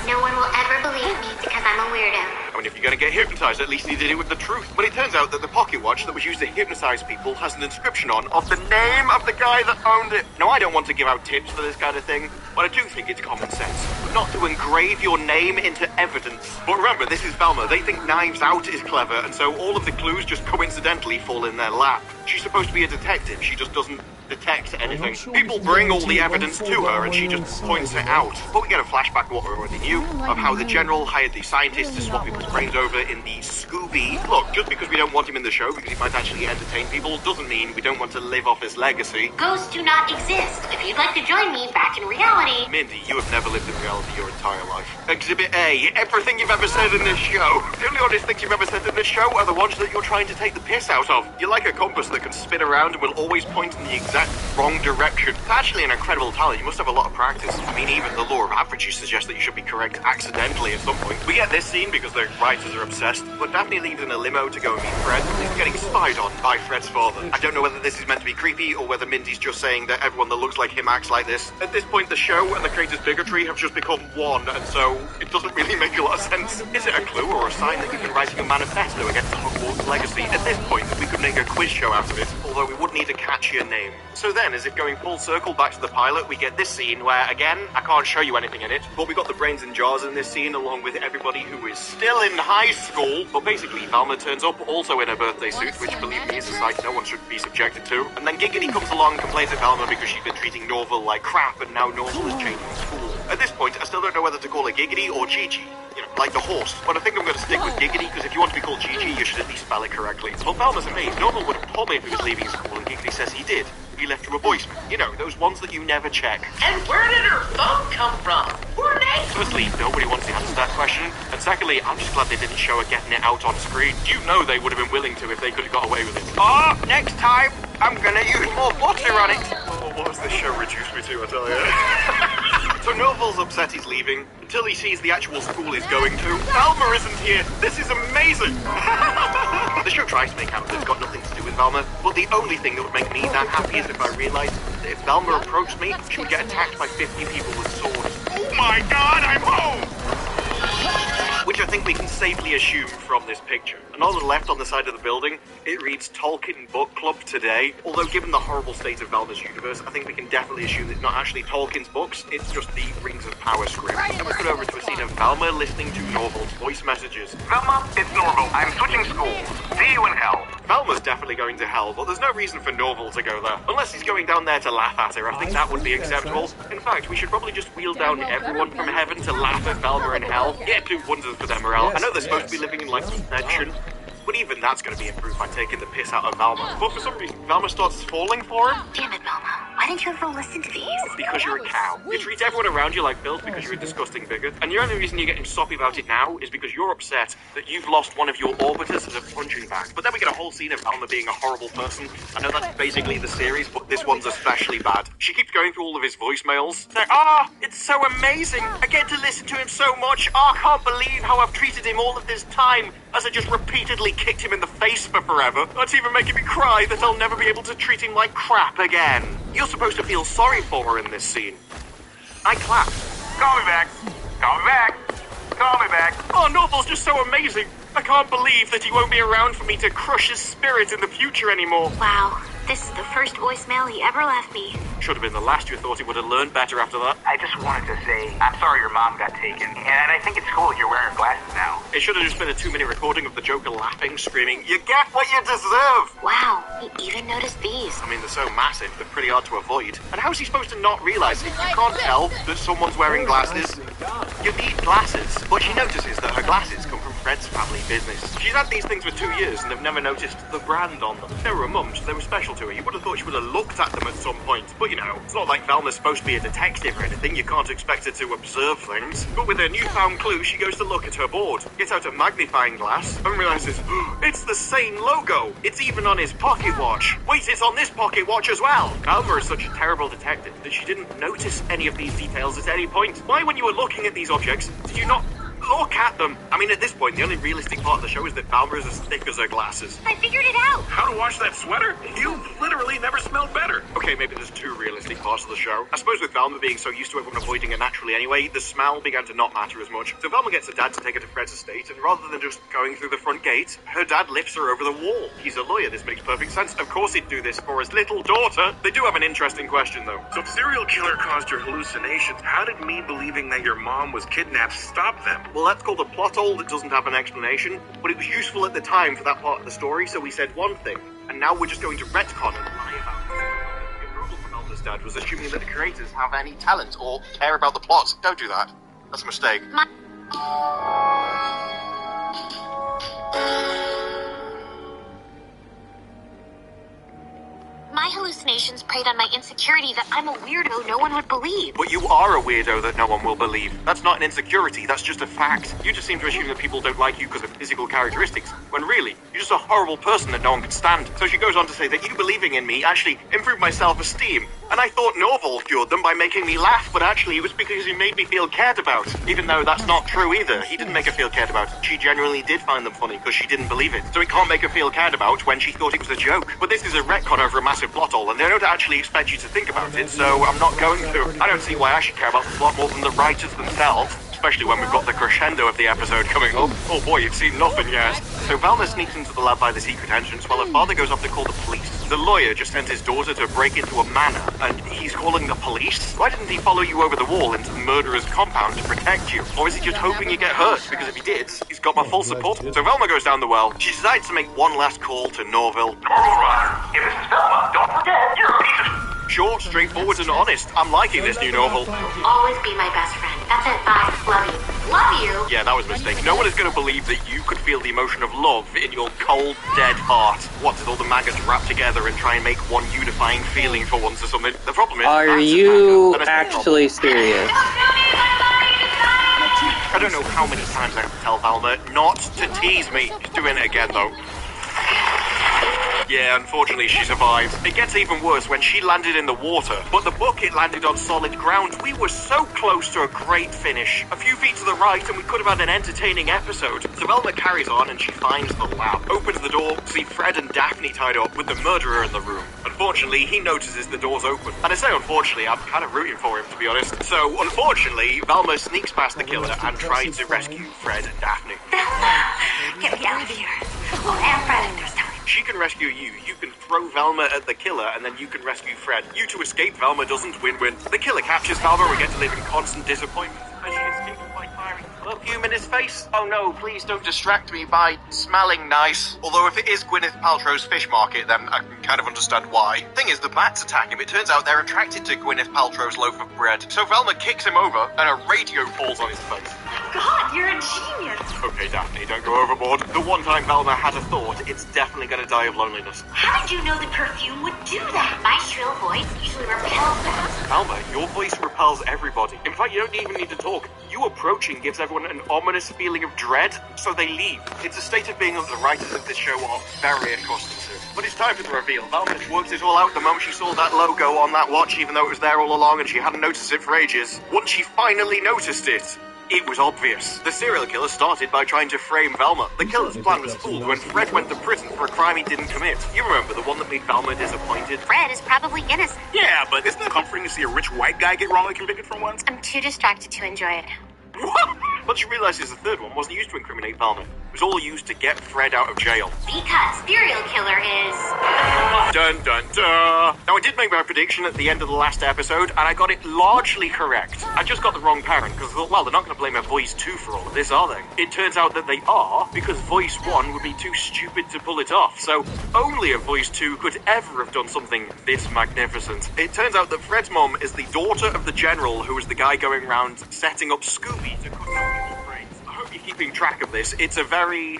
[SPEAKER 17] No one will ever believe me because I'm a weirdo.
[SPEAKER 19] I mean, if you're going to get hypnotized, at least he did it with the truth. But it turns out that the pocket watch that was used to hypnotize people has an inscription on of the name of the guy that owned it. Now, I don't want to give out tips for this kind of thing, but I do think it's common sense. But not to engrave your name into evidence. But remember, this is Velma. They think Knives Out is clever, and so all of the clues just coincidentally fall in their lap. She's supposed to be a detective. She just doesn't detect anything. People bring all the evidence to her, and she just points it out. But we get a flashback of what we already knew, of how the general hired the scientists to swap people's brains over in the Scooby. Look, just because we don't want him in the show, because he might actually entertain people, doesn't mean we don't want to live off his legacy.
[SPEAKER 17] Ghosts do not exist. If you'd like to join me back in reality...
[SPEAKER 19] Mindy, you have never lived in reality your entire life. Exhibit A, everything you've ever said in this show. The only honest things you've ever said in this show are the ones that you're trying to take the piss out of. You're like a compass that can spin around and will always point in the exact wrong direction. It's actually an incredible talent. You must have a lot of practice. I mean, even the law of averages suggests that you should be correct accidentally at some point. We get this scene because the writers are obsessed, but Daphne leaves in a limo to go and meet Fred. He's getting spied on by Fred's father. I don't know whether this is meant to be creepy or whether Mindy's just saying that everyone that looks like him acts like this. At this point, the show and the creator's bigotry have just become one, and so it doesn't really make a lot of sense. Is it a clue or a sign that you've been writing a manifesto against the Hogwarts legacy? At this point, we could make a quiz show out of it, although we would need a catchier name. So then, as if going full circle back to the pilot, we get this scene where, again, I can't show you anything in it, but we got the brains in jars in this scene, along with everybody who is still in high school. But basically, Velma turns up also in her birthday suit, which, believe me, is a sight no one should be subjected to. And then Giggity comes along and complains at Velma because she's been treating Norval like crap, and now Norval is changing school. At this point, I still don't know whether to call her Giggity or Gigi. You know, like the horse. But I think I'm going to stick with Giggity, because if you want to be called Gigi, you should at least spell it correctly. Well, Velma's amazed. Norval would have told me if he was leaving school, and Giggity says he did. He left you a voicemail. You know, those ones that you never check.
[SPEAKER 10] And where did her phone come from? Who are they?
[SPEAKER 19] Firstly, nobody wants to answer that question. And secondly, I'm just glad they didn't show her getting it out on screen. You know they would have been willing to if they could have got away with it. Oh, next time, I'm gonna use more butter on it. What was this show reduced me to, I tell you? So Norval's upset he's leaving, until he sees the actual school he's going to. Velma isn't here! This is amazing! The show tries to make out that it's got nothing to do with Velma, but the only thing that would make me that happy is if I realised that if Velma approached me, she would get attacked by 50 people with swords. Oh my god, I'm home! Which I think we can safely assume from this picture. And on the left on the side of the building, it reads Tolkien Book Club today. Although given the horrible state of Velma's universe, I think we can definitely assume that it's not actually Tolkien's books, it's just the Rings of Power script. And we cut over to a scene of Velma listening to Norval's voice messages.
[SPEAKER 13] Velma, it's Norval. I'm switching schools. See you in hell.
[SPEAKER 19] Velma's definitely going to hell, but there's no reason for Norval to go there. Unless he's going down there to laugh at her, I think that would be acceptable. In fact, we should probably just wheel down everyone from heaven to laugh at Velma in hell. Yeah, do wonders for their morale. I know they're supposed to be living in, like, perfection, but even that's going to be improved by taking the piss out of Velma. But for some reason, Velma starts falling for him.
[SPEAKER 17] Damn it, Velma. Why didn't you ever listen to these?
[SPEAKER 19] Because you're a cow. You treat everyone around you like filth because you're a disgusting bigot. And the only reason you're getting soppy about it now is because you're upset that you've lost one of your orbiters as a punching bag. But then we get a whole scene of Velma being a horrible person. I know that's basically the series, but this one's especially bad. She keeps going through all of his voicemails. Saying, it's so amazing. I get to listen to him so much. I can't believe how I've treated him all of this time. As I just repeatedly kicked him in the face for forever. That's even making me cry that I'll never be able to treat him like crap again. You're supposed to feel sorry for her in this scene. I clap.
[SPEAKER 13] Call me back. Call me back. Call me back.
[SPEAKER 19] Oh, Norval's just so amazing. I can't believe that he won't be around for me to crush his spirit in the future anymore.
[SPEAKER 17] Wow, this is the first voicemail he ever left me.
[SPEAKER 19] Should have been the last. You thought he would have learned better after that.
[SPEAKER 13] I just wanted to say, I'm sorry your mom got taken, and I think it's cool that you're wearing glasses now.
[SPEAKER 19] It should have just been a 2-minute recording of the Joker laughing, screaming, "You get what you deserve!"
[SPEAKER 17] Wow, he even noticed these.
[SPEAKER 19] I mean, they're so massive, they're pretty hard to avoid. And how's he supposed to not realize it? You can't tell that someone's wearing glasses. You need glasses. But she notices that her glasses come from Fred's family business. She's had these things for 2 years and they've never noticed the brand on them. They were a mum, so they were special to her. You would have thought she would have looked at them at some point. But you know, it's not like Velma's supposed to be a detective or anything. You can't expect her to observe things. But with her newfound clue, she goes to look at her board, gets out a magnifying glass, and realizes, it's the same logo. It's even on his pocket watch. Wait, it's on this pocket watch as well. Velma is such a terrible detective that she didn't notice any of these details at any point. Why, when you were looking at these objects, did you not look at them? I mean, at this point, the only realistic part of the show is that Velma is as thick as her glasses.
[SPEAKER 17] I figured it out!
[SPEAKER 13] How to wash that sweater? You literally never smelled better.
[SPEAKER 19] Okay, maybe there's 2 realistic parts of the show. I suppose with Velma being so used to everyone avoiding her naturally anyway, the smell began to not matter as much. So Velma gets her dad to take her to Fred's estate, and rather than just going through the front gate, her dad lifts her over the wall. He's a lawyer, this makes perfect sense. Of course he'd do this for his little daughter. They do have an interesting question, though.
[SPEAKER 13] So if serial killer caused your hallucinations, how did me believing that your mom was kidnapped stop them?
[SPEAKER 19] Well, that's called a plot hole that doesn't have an explanation, but it was useful at the time for that part of the story, so we said one thing, and now we're just going to retcon and lie about it. Approval from Elder's dad was assuming that the creators have any talent or care about the plot. Don't do that. That's a mistake.
[SPEAKER 17] My hallucinations preyed on my insecurity that I'm a weirdo no one would believe.
[SPEAKER 19] But you are a weirdo that no one will believe. That's not an insecurity, that's just a fact. You just seem to assume that people don't like you because of physical characteristics, when really, you're just a horrible person that no one can stand. So she goes on to say that you believing in me actually improved my self-esteem. And I thought Norval cured them by making me laugh, but actually it was because he made me feel cared about. Even though that's not true either. He didn't make her feel cared about. She genuinely did find them funny because she didn't believe it. So he can't make her feel cared about when she thought it was a joke. But this is a retcon over a massive plot hole, and they don't actually expect you to think about it, so I'm not going to. I don't see why I should care about the plot more than the writers themselves. Especially when we've got the crescendo of the episode coming up. Oh boy, you've seen nothing yet. So Velma sneaks into the lab by the secret entrance while her father goes off to call the police. The lawyer just sent his daughter to break into a manor, and he's calling the police? Why didn't he follow you over the wall into the murderer's compound to protect you? Or is he just hoping you get hurt? Because if he did, he's got my full support. So Velma goes down the well. She decides to make one last call to Norville.
[SPEAKER 13] Norval Runner, if this is Velma, don't forget, you're a piece of...
[SPEAKER 19] Short, straightforward, and honest. I'm liking this new novel.
[SPEAKER 17] Always be my best friend. That's it. Bye. Love you. Love you!
[SPEAKER 19] Yeah, that was a mistake. No one is going to believe that you could feel the emotion of love in your cold, dead heart. What, did all the maggots wrap together and try and make one unifying feeling for once or something? The problem is...
[SPEAKER 4] Are you actually serious?
[SPEAKER 19] I don't know how many times I have to tell Velma not to tease me. She's doing it again, though. Yeah, unfortunately she survived. It gets even worse when she landed in the water, but the bucket landed on solid ground. We were so close to a great finish. A few feet to the right and we could have had an entertaining episode. So Velma carries on and she finds the lab. Opens the door, see Fred and Daphne tied up with the murderer in the room. Unfortunately, he notices the door's open. And I say unfortunately, I'm kind of rooting for him, to be honest. So, unfortunately, Velma sneaks past the killer and tries to rescue Fred and Daphne.
[SPEAKER 17] Velma! Get me out of here. Oh, and Fred, if there's time.
[SPEAKER 19] She can rescue you, you can throw Velma at the killer, and then you can rescue Fred. You two escape, Velma doesn't, win-win. The killer captures Velma, we get to live in constant disappointment as she escapes by firing perfume in his face? Oh no, please don't distract me by smelling nice. Although if it is Gwyneth Paltrow's fish market, then I can kind of understand why. Thing is, the bats attack him. It turns out they're attracted to Gwyneth Paltrow's loaf of bread. So Velma kicks him over, and a radio falls on his face.
[SPEAKER 17] God, you're a genius.
[SPEAKER 19] Okay, Daphne, don't go overboard. The one time Velma had a thought, it's definitely going to die of loneliness.
[SPEAKER 17] How did you know the perfume would do that? My shrill voice usually repels them.
[SPEAKER 19] Velma, your voice repels everybody. In fact, you don't even need to talk. You approaching gives everyone an ominous feeling of dread, so they leave. It's a state of being that the writers of this show are very accustomed to. But it's time for the reveal. Velma worked it all out the moment she saw that logo on that watch, even though it was there all along and she hadn't noticed it for ages. Once she finally noticed it, it was obvious. The serial killer started by trying to frame Velma. The killer's plan was fooled when Fred went to prison for a crime he didn't commit. You remember the one that made Velma disappointed?
[SPEAKER 17] Fred is probably innocent.
[SPEAKER 13] Yeah, but isn't it comforting to see a rich white guy get wrongly convicted for once?
[SPEAKER 17] I'm too distracted to enjoy it.
[SPEAKER 19] What? But she realizes the third one wasn't used to incriminate Velma. It was all used to get Fred out of jail.
[SPEAKER 17] Because serial killer is...
[SPEAKER 19] Dun dun dun! Now I did make my prediction at the end of the last episode, and I got it largely correct. I just got the wrong parent, because I thought, well, they're not going to blame a Voice 2 for all of this, are they? It turns out that they are, because Voice 1 would be too stupid to pull it off, so only a Voice 2 could ever have done something this magnificent. It turns out that Fred's mum is the daughter of the general who was the guy going around setting up Scooby to cut out people's brains. I hope you're keeping track of this. It's a very,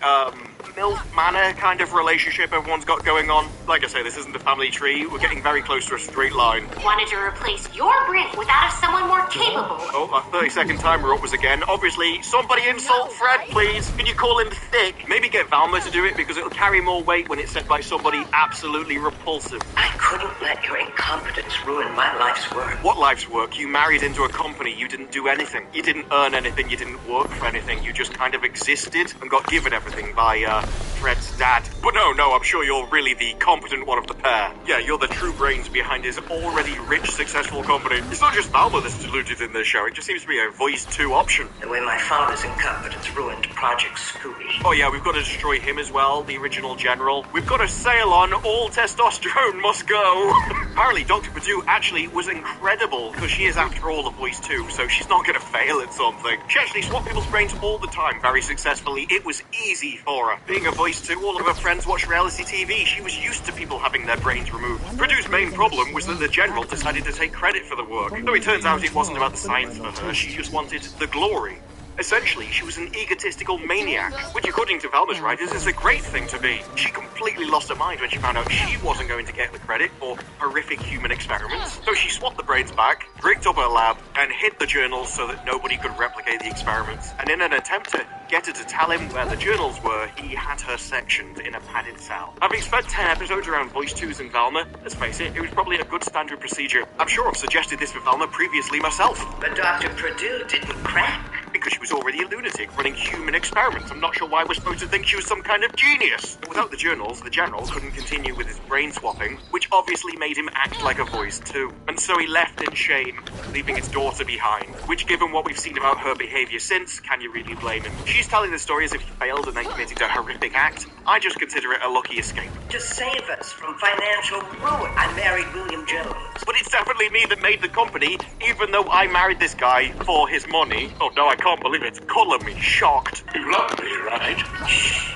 [SPEAKER 19] MILF manor kind of relationship everyone's got going on. Like I say, this isn't a family tree. We're getting very close to a straight line.
[SPEAKER 17] Wanted to replace your brain with that of someone more capable.
[SPEAKER 19] Oh, our 30-second timer up was again. Obviously, somebody insult Fred, please. Can you call him thick? Maybe get Velma to do it, because it'll carry more weight when it's said by somebody absolutely repulsive.
[SPEAKER 18] I couldn't let your incompetence ruin my life's work.
[SPEAKER 19] What life's work? You married into a company. You didn't do anything. You didn't earn anything. You didn't work for anything. You just kind of existed and got given everything by, Fred's dad. But no, I'm sure you're really the competent one of the pair. Yeah, you're the true brains behind his already rich, successful company. It's not just Velma that's deluded in this show. It just seems to be a Voice 2 option.
[SPEAKER 18] The way my father's incompetence ruined Project Scooby.
[SPEAKER 19] Oh yeah, we've got to destroy him as well, the original general. We've got to sail on. All testosterone must go. Apparently, Dr. Perdue actually was incredible, because she is, after all, a Voice 2, so she's not going to fail at something. She actually swapped people's brains all the time, very successfully. It was easy for her. Being a Voice 2, all of her friends watch reality TV. She was used to people having their brains removed. Perdue's main problem was that the general decided to take credit for the work. Though it turns out it wasn't about the science for her, she just wanted the glory. Essentially, she was an egotistical maniac, which according to Velma's writers is a great thing to be. She completely lost her mind when she found out she wasn't going to get the credit for horrific human experiments. So she swapped the brains back, bricked up her lab, and hid the journals so that nobody could replicate the experiments. And in an attempt to get her to tell him where the journals were, he had her sectioned in a padded cell. Having spent 10 episodes around Voice 2s and Velma, let's face it was probably a good standard procedure. I'm sure I've suggested this for Velma previously myself.
[SPEAKER 18] But Dr. Perdue didn't crack.
[SPEAKER 19] Because she was already a lunatic running human experiments. I'm not sure why we're supposed to think she was some kind of genius. But without the journals, the general couldn't continue with his brain swapping, which obviously made him act like a Voice 2. And so he left in shame, leaving his daughter behind. Which, given what we've seen about her behaviour since, can you really blame him? She's telling the story as if he failed and then committed a horrific act. I just consider it a lucky escape.
[SPEAKER 18] To save us from financial ruin, I married William Jones.
[SPEAKER 19] But it's definitely me that made the company, even though I married this guy for his money. Oh no, I can't believe it. Colour me shocked.
[SPEAKER 18] You love me, right?
[SPEAKER 19] Shh.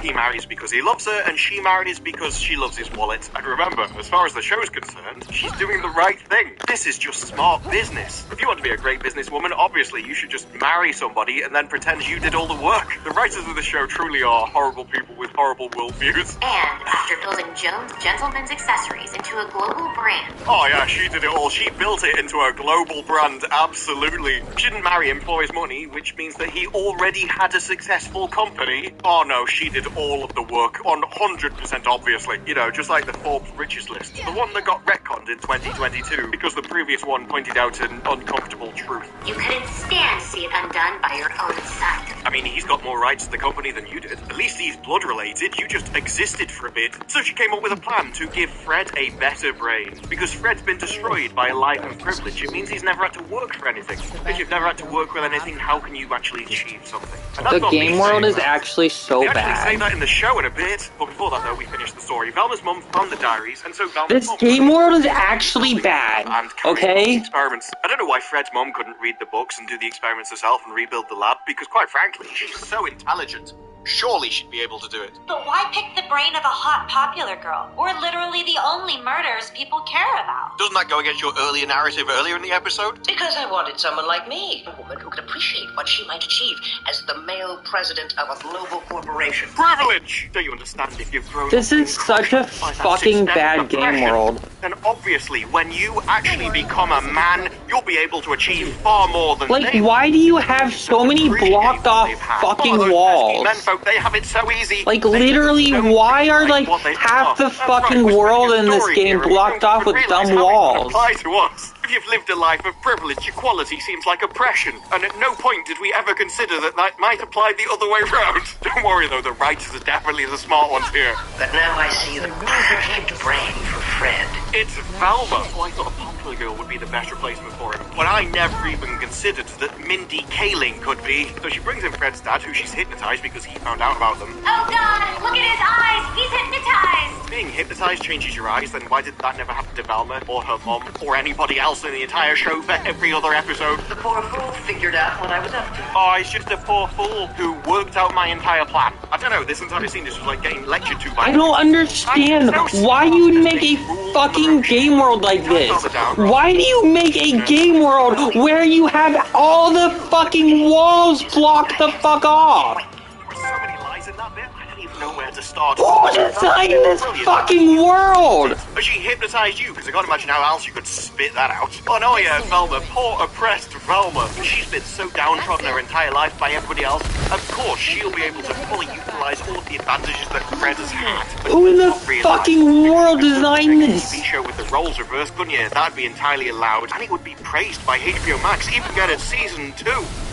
[SPEAKER 19] He marries because he loves her, and she marries because she loves his wallet. And remember, as far as the show's concerned, she's doing the right thing. This is just smart business. If you want to be a great businesswoman, obviously you should just marry somebody and then pretend you did all the work. The writers of the show truly are horrible people with horrible worldviews.
[SPEAKER 17] And after building Jones Gentleman's Accessories into a global brand.
[SPEAKER 19] Oh yeah, she did it all. She built it into a global brand, absolutely. She didn't marry him for his money, which means that he already had a successful company. Oh no, she did all of the work, 100% obviously. You know, just like the Forbes richest list. The one that got retconned in 2022 because the previous one pointed out an uncomfortable truth.
[SPEAKER 17] You couldn't stand to see it undone by your own son.
[SPEAKER 19] I mean, he's got more rights to the company than you did. At least he's blood related. You just existed for a bit. So she came up with a plan to give Fred a better brain. Because Fred's been destroyed by a life of privilege, it means he's never had to work for anything. If you've never had to work with anything, how can you actually achieve something?
[SPEAKER 4] The game world is actually so
[SPEAKER 19] they
[SPEAKER 4] bad.
[SPEAKER 19] Actually say that in the show in a bit. But before that, though, we finished the story. Velma's mum found the diaries, and so Velma's
[SPEAKER 20] This
[SPEAKER 19] mum
[SPEAKER 20] game world is actually bad, okay?
[SPEAKER 19] Experiments. I don't know why Fred's mum couldn't read the books and do the experiments herself and rebuild the lab, because quite frankly, she's so intelligent. Surely she'd be able to do it.
[SPEAKER 17] But why pick the brain of a hot, popular girl? We're literally the only murders people care about.
[SPEAKER 19] Doesn't that go against your earlier narrative earlier in the episode?
[SPEAKER 16] Because I wanted someone like me, a woman who could appreciate what she might achieve as the male president of a global corporation.
[SPEAKER 19] Privilege! Don't you understand if you've grown
[SPEAKER 20] This is such a fucking bad game world.
[SPEAKER 19] Then obviously, when you actually become a man, you'll be able to achieve far more than
[SPEAKER 20] Like, why do you have so many blocked off fucking walls?
[SPEAKER 19] They have it so easy.
[SPEAKER 20] Like, literally, why are, like, half the fucking world in this game blocked off with dumb walls?
[SPEAKER 19] Apply to us. If you've lived a life of privilege, equality seems like oppression, and at no point did we ever consider that that might apply the other way round. Don't worry though, the writers are definitely the smart ones here.
[SPEAKER 16] But now I see the perfect brain for Fred.
[SPEAKER 19] It's Velma. So I thought a popular girl would be the best replacement for him, but I never even considered that Mindy Kaling could be. So she brings in Fred's dad, who she's hypnotized because he found out about them.
[SPEAKER 17] Oh god, look at his eyes! He's hypnotized!
[SPEAKER 19] Being hypnotized changes your eyes, then why did that never happen to Velma, or her mom, or anybody else in the entire show for every other episode?
[SPEAKER 16] The poor fool figured out what I was up to.
[SPEAKER 19] Oh, he's just a poor fool who worked out my entire plan. I don't know, this entire scene is just like getting lectured to by...
[SPEAKER 20] I don't understand why you would make a fucking game world like this. Why do you make a game world where you have all the fucking walls blocked the fuck off?
[SPEAKER 19] There's so many lies in that bit, I don't even know where to start.
[SPEAKER 20] Who designed this fucking world?
[SPEAKER 19] But she hypnotized you, because I can't imagine how else you could spit that out. Oh no, yeah, Velma, poor oppressed Velma. She's been so downtrodden her entire life by everybody else. Of course, she'll be able to fully utilize all of the advantages that Fred has had.
[SPEAKER 20] Who in the fucking world designed this?
[SPEAKER 19] TV show with the roles reversed, couldn't you? That'd be entirely allowed, and it would be praised by HBO Max, even get it season 2.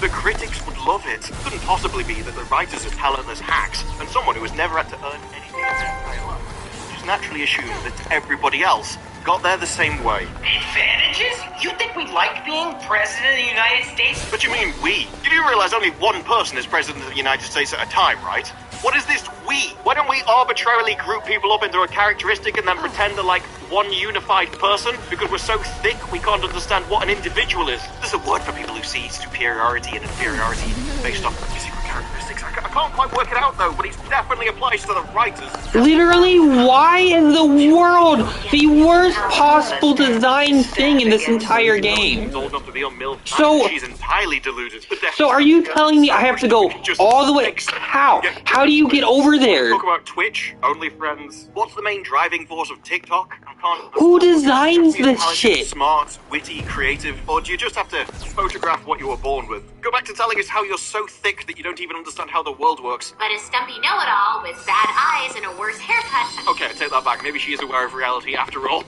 [SPEAKER 19] The critics would love it. Couldn't possibly be that the writers are talentless hacks, and someone who has never had to earn anything in their entire life just naturally assumed that everybody else got there the same way.
[SPEAKER 16] Advantages? You think we like being president of the United States?
[SPEAKER 19] But you mean we? You do realize only one person is president of the United States at a time, right? What is this we? Why don't we arbitrarily group people up into a characteristic and then pretend they're like one unified person? Because we're so thick we can't understand what an individual is. There's a word for people who see superiority and inferiority based off physical characteristics. I can't quite work it out though, but it definitely applies to the writers.
[SPEAKER 20] Literally, why is the world the worst possible design thing in this entire game?
[SPEAKER 19] Old enough to be on MILF.
[SPEAKER 20] So,
[SPEAKER 19] she's entirely deluded.
[SPEAKER 20] So are you telling me I have to go all the way? How? How do you get over there?
[SPEAKER 19] Talk about Twitch, OnlyFriends. What's the main driving force of TikTok? I can't.
[SPEAKER 20] Who designs this shit?
[SPEAKER 19] Smart, witty, creative, or do you just have to photograph what you were born with? Go back to telling us how you're so thick that you don't even understand how the world works.
[SPEAKER 17] But a stumpy know-it-all with bad eyes and a worse haircut.
[SPEAKER 19] Okay, I take that back. Maybe she is aware of reality after all.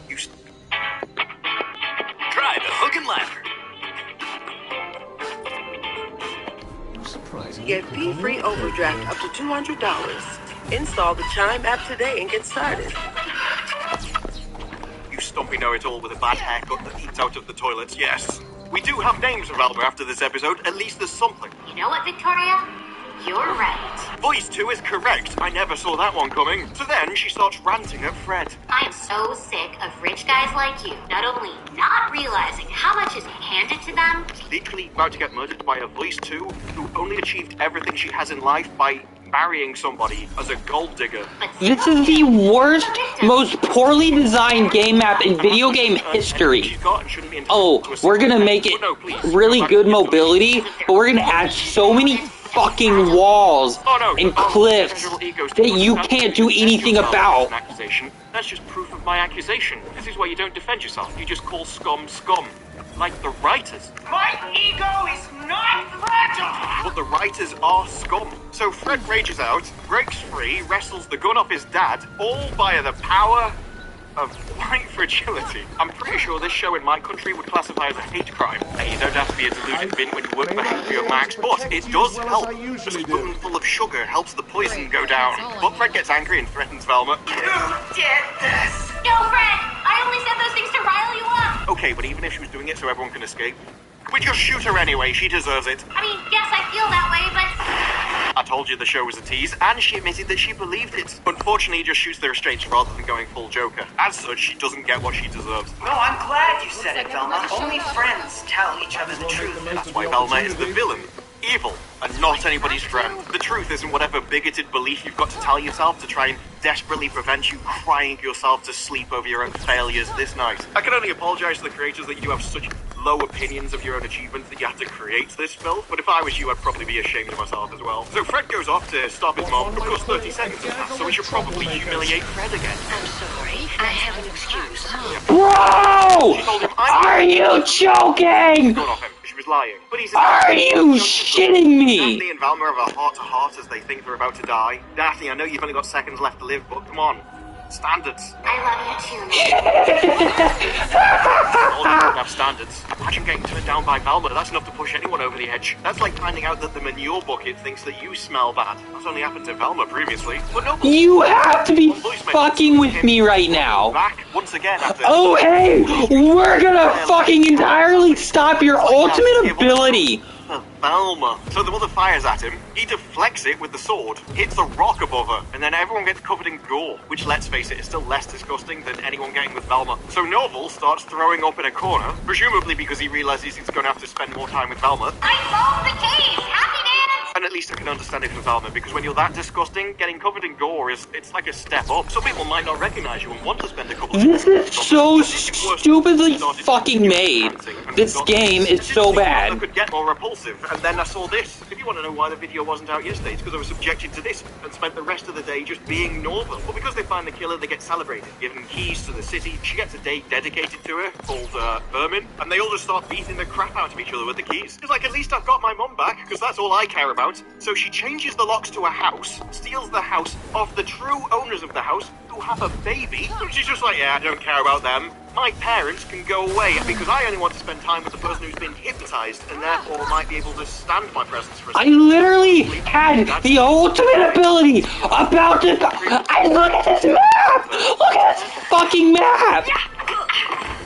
[SPEAKER 18] Try the hook and ladder.
[SPEAKER 21] Get fee-free overdraft up to $200. Install the Chime app today and get started.
[SPEAKER 19] You stumpy know-it-all with a bad haircut that eats out of the toilets, yes. We do have names for Velma after this episode. At least there's something.
[SPEAKER 17] You know what, Victoria? You're right.
[SPEAKER 19] Voice 2 is correct. I never saw that one coming. So then she starts ranting at Fred.
[SPEAKER 17] I'm so sick of rich guys like you not only not realizing how much is handed to them,
[SPEAKER 19] Literally about to get murdered by a Voice 2 who only achieved everything she has in life by marrying somebody as a gold digger.
[SPEAKER 20] This is the worst, most poorly designed game map in video game history. Oh, we're gonna make it really good mobility, but we're gonna add so many fucking walls and cliffs that you can't do anything about.
[SPEAKER 19] That's just proof of my accusation. This is why you don't defend yourself. You just call scum scum. Like the writers.
[SPEAKER 16] My ego is not fragile!
[SPEAKER 19] But the writers are scum. So Fred rages out, breaks free, wrestles the gun off his dad, all via the power of white fragility. I'm pretty sure this show in my country would classify as a hate crime. And you don't have to be a deluded bin when you work for HBO Max, but it does help. A spoonful of sugar helps the poison go down. But Fred gets angry and threatens Velma.
[SPEAKER 16] You did this!
[SPEAKER 17] No, Fred! I only said those things to rile you up!
[SPEAKER 19] Okay, but even if she was doing it so everyone can escape, we just shoot her anyway, she deserves it.
[SPEAKER 17] I mean, yes, I feel that way, but
[SPEAKER 19] I told you the show was a tease, and she admitted that she believed it. Unfortunately, he just shoots the restraints rather than going full Joker. As such, she doesn't get what she deserves.
[SPEAKER 18] No, I'm glad you said it, Velma. Only friends tell each other the truth.
[SPEAKER 19] That's why Velma is the villain. Evil, and not anybody's friend. The truth isn't whatever bigoted belief you've got to tell yourself to try and desperately prevent you crying yourself to sleep over your own failures this night. I can only apologise to the creators that you have such low opinions of your own achievements that you had to create this film, but if I was you, I'd probably be ashamed of myself as well. So Fred goes off to stop his mom. Of course, 30 seconds has passed, so we should probably humiliate Fred again.
[SPEAKER 17] I'm sorry. I have an excuse.
[SPEAKER 20] Bro! Are you joking?
[SPEAKER 19] Going off him. She was lying. But he's
[SPEAKER 20] Are you shitting me?
[SPEAKER 19] Daphne and Velma have a heart-to-heart as they think they're about to die. Daphne, I know you've only got seconds left to live, but come on. Standards.
[SPEAKER 17] I love you too,
[SPEAKER 19] All you don't have standards. Imagine getting turned down by Velma. That's enough to push anyone over the edge. That's like finding out that the manure bucket thinks that you smell bad. That's only happened to Velma previously. But no,
[SPEAKER 20] you have to be fucking with me right now.
[SPEAKER 19] Back once again after.
[SPEAKER 20] Oh hey, we're gonna fucking entirely stop your ultimate ability.
[SPEAKER 19] Velma. So the mother fires at him, he deflects it with the sword, hits the rock above her, and then everyone gets covered in gore, which, let's face it, is still less disgusting than anyone getting with Velma. So Novel starts throwing up in a corner, presumably because he realizes he's going to have to spend more time with Velma.
[SPEAKER 17] I solved the case! Happy dance!
[SPEAKER 19] And at least I can understand it for Velma, because when you're that disgusting, getting covered in gore it's like a step up. Some people might not recognize you and want to spend a couple of
[SPEAKER 20] This is so stupidly fucking made. This game is so bad.
[SPEAKER 19] Could get more repulsive. And then I saw this. If you want to know why the video wasn't out yesterday, it's because I was subjected to this and spent the rest of the day just being normal. But because they find the killer, they get celebrated, given keys to the city. She gets a day dedicated to her, called Vermin, and they all just start beating the crap out of each other with the keys. It's like, at least I've got my mum back, because that's all I care about. So she changes the locks to a house, steals the house off the true owners of the house, who have a baby, and she's just like, yeah, I don't care about them. My parents can go away because I only want to spend time with the person who's been hypnotized and therefore might be able to stand my presence for a
[SPEAKER 20] I literally had the ultimate ability about to. I look at this map! Look at this fucking map!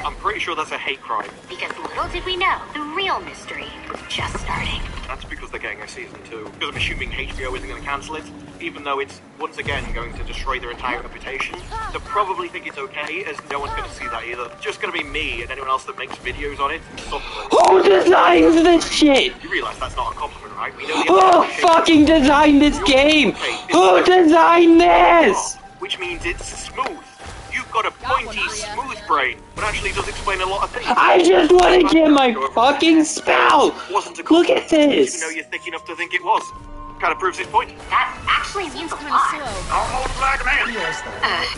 [SPEAKER 19] I'm pretty sure that's a hate crime.
[SPEAKER 17] Because little did we know, the real mystery was just starting.
[SPEAKER 19] That's because they're getting a season 2. Because I'm assuming HBO isn't going to cancel it, even though it's once again going to destroy their entire reputation. They'll probably think it's okay, as no one's going to see that either. It's just going to be me and anyone else that makes videos on it.
[SPEAKER 20] Who designs this shit?
[SPEAKER 19] You realize that's not a compliment, right? We know
[SPEAKER 20] Who fucking designed this game? Who designed this?
[SPEAKER 19] Which means it's smooth. You've got a pointy, smooth brain, but actually does explain a lot of things.
[SPEAKER 20] I just want to get my fucking spell! Look at this!
[SPEAKER 19] Even though you're thick enough to think it was. Kind of proves his point.
[SPEAKER 17] That actually means a lot.
[SPEAKER 19] Almost like a man.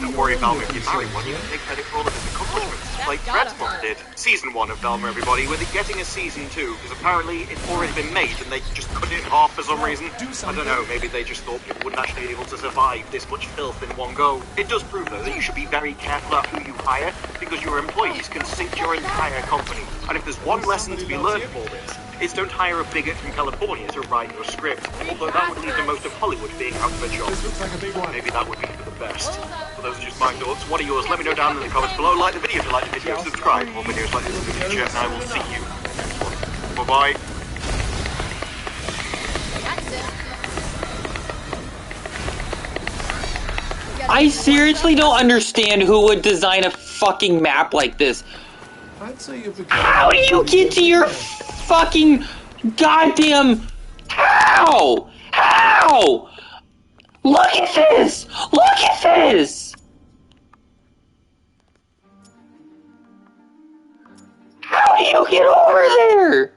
[SPEAKER 19] Don't worry, Velma, if you marry one, you can take credit for all of his accomplishments, like Fred's mom did. Season 1 of Velma, everybody, with it getting a Season 2, because apparently it's already been made and they just cut it in half for some reason. I don't know, maybe they just thought people wouldn't actually be able to survive this much filth in one go. It does prove, though, that you should be very careful about who you hire, because your employees can sink your entire company. And if there's one lesson to be learned from all this, is don't hire a bigot from California to write your script, although that would leave the most of Hollywood being out of a job. Maybe that would be for the best. But those are just my thoughts. What are yours? Let me know down in the comments below. Like the video if you like the video, subscribe for more videos like this in the future, and I will see you next one. Bye-bye.
[SPEAKER 20] I seriously don't understand who would design a fucking map like this. How do you get to your fucking goddamn... How? How? Look at this! Look at this! How do you get over there?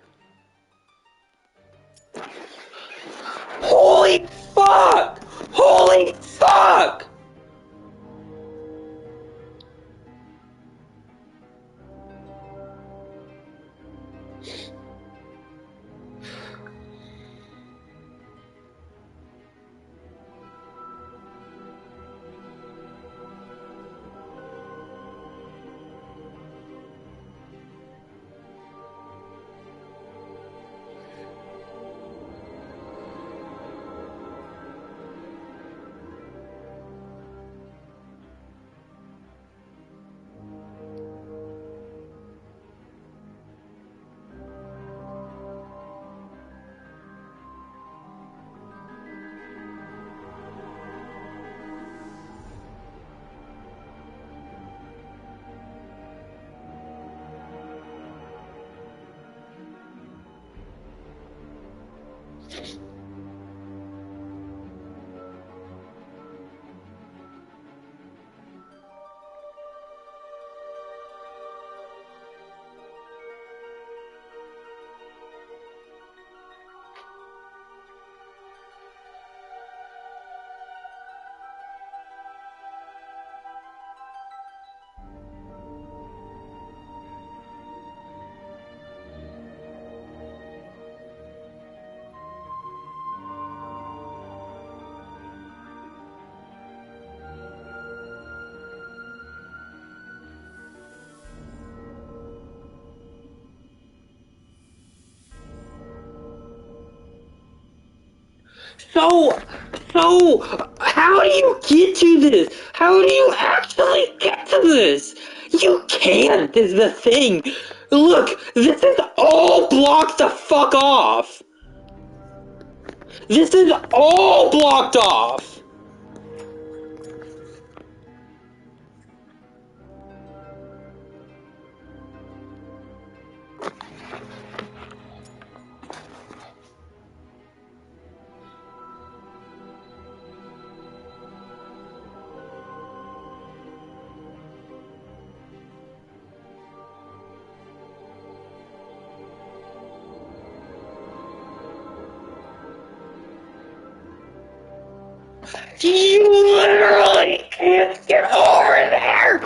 [SPEAKER 20] Holy fuck! Holy fuck! So, how do you get to this? How do you actually get to this? You can't, is the thing. Look, this is all blocked the fuck off. This is all blocked off. You literally can't get over there!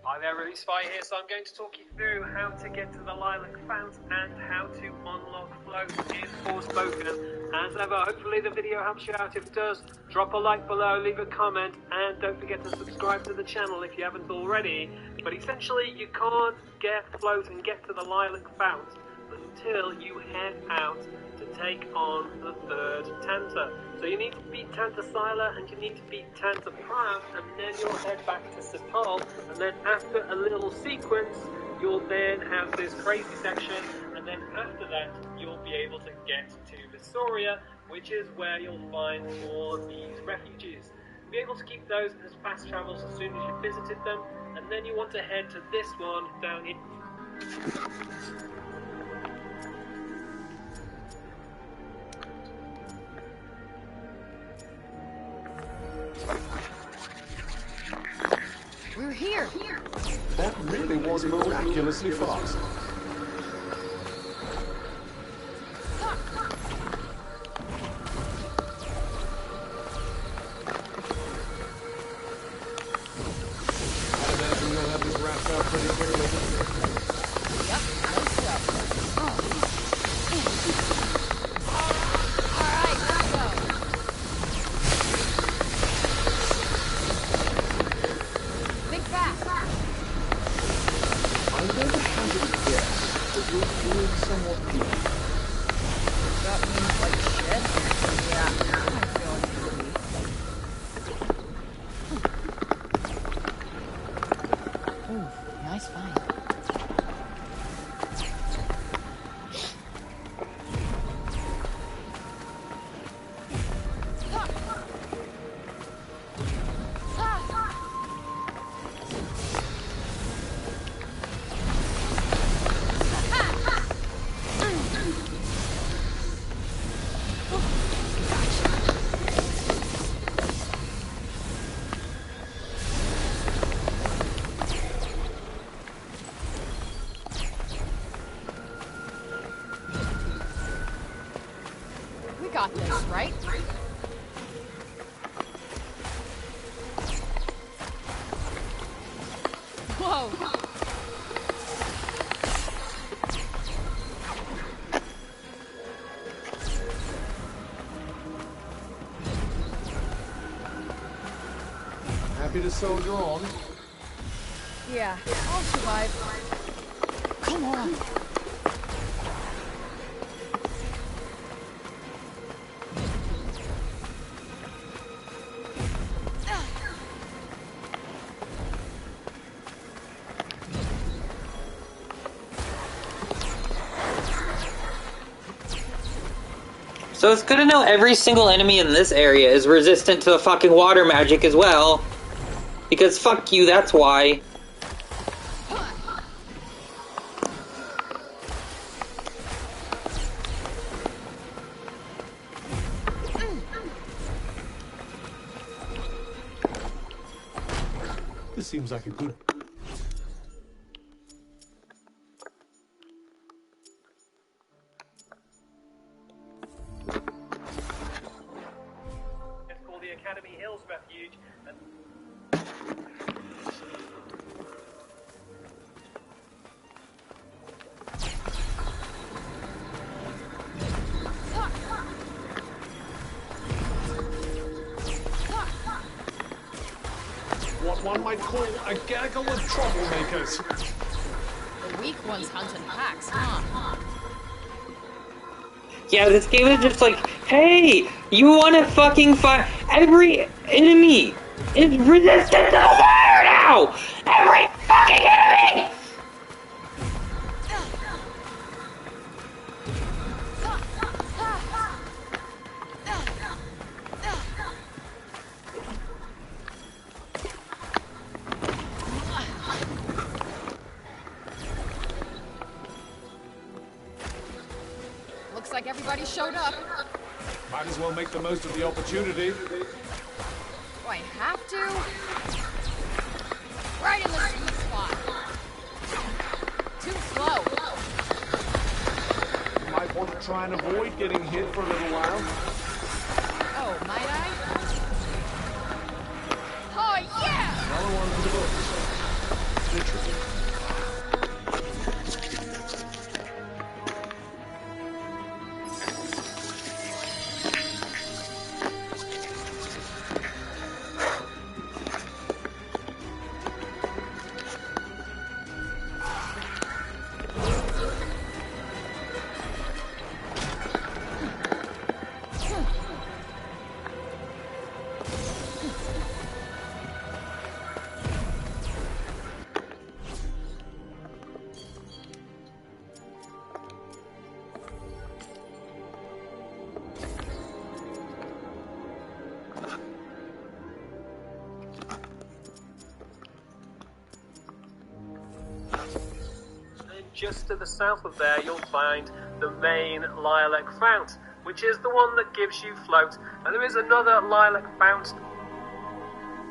[SPEAKER 7] Hi there, Release Spy here, so I'm going to talk you through how to get to the Lilac Fount and how to unlock floats in Forspoken. As ever, hopefully the video helps you out. If it does, drop a like below, leave a comment, and don't forget to subscribe to the channel if you haven't already. But essentially, you can't get float and get to the Lilac Fount until you head out to take on the third Tanta. So you need to beat Tanta Sila and you need to beat Tanta Pram, and then you'll head back to Sepal, and then after a little sequence you'll then have this crazy section, and then after that you'll be able to get to Visoria, which is where you'll find all of these refuges. You'll be able to keep those as fast travels as soon as you've visited them, and then you want to head to this one down here.
[SPEAKER 2] We're here.
[SPEAKER 1] That really was miraculously fast. I imagine you'll have this wrapped up pretty quickly.
[SPEAKER 2] Yep, let's go. Alright, let's go. Think fast.
[SPEAKER 1] I'm going to hazard a guess that you're feeling somewhat peeved.
[SPEAKER 2] That means like shit? Yeah, I'm feeling pretty. Ooh, nice find. We got this, right? Whoa!
[SPEAKER 1] Happy to soldier on.
[SPEAKER 2] Yeah, I'll survive. Come on.
[SPEAKER 20] So it's good to know every single enemy in this area is resistant to the fucking water magic as well. Because fuck you, that's why.
[SPEAKER 1] This seems like a good...
[SPEAKER 7] It's called the Academy Hills Refuge. And
[SPEAKER 1] what one might call a gaggle of troublemakers.
[SPEAKER 2] The weak ones hunting packs, huh?
[SPEAKER 20] Yeah, this game is just like, hey, you wanna fucking fight? Every enemy is resistant to the water now! Every fucking enemy!
[SPEAKER 2] Looks like everybody showed up.
[SPEAKER 1] Might as well make the most of the opportunity.
[SPEAKER 2] Do I have to? Right in the sweet spot. Too slow.
[SPEAKER 1] You might want to try and avoid getting hit for a little while.
[SPEAKER 2] Oh, might I? Oh, yeah!
[SPEAKER 1] Another one for the books. Literally.
[SPEAKER 7] just to the south of there, you'll find the main lilac fount, which is the one that gives you float. And there is another lilac fount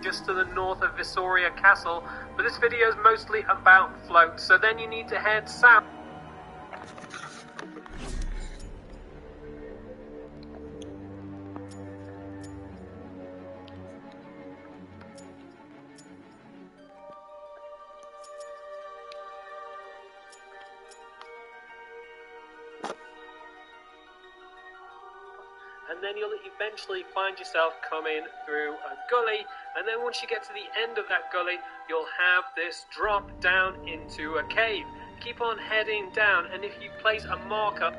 [SPEAKER 7] just to the north of Visoria Castle, but this video is mostly about float, so then you need to head south. And then you'll eventually find yourself coming through a gully, and then once you get to the end of that gully, you'll have this drop down into a cave. Keep on heading down, and if you place a marker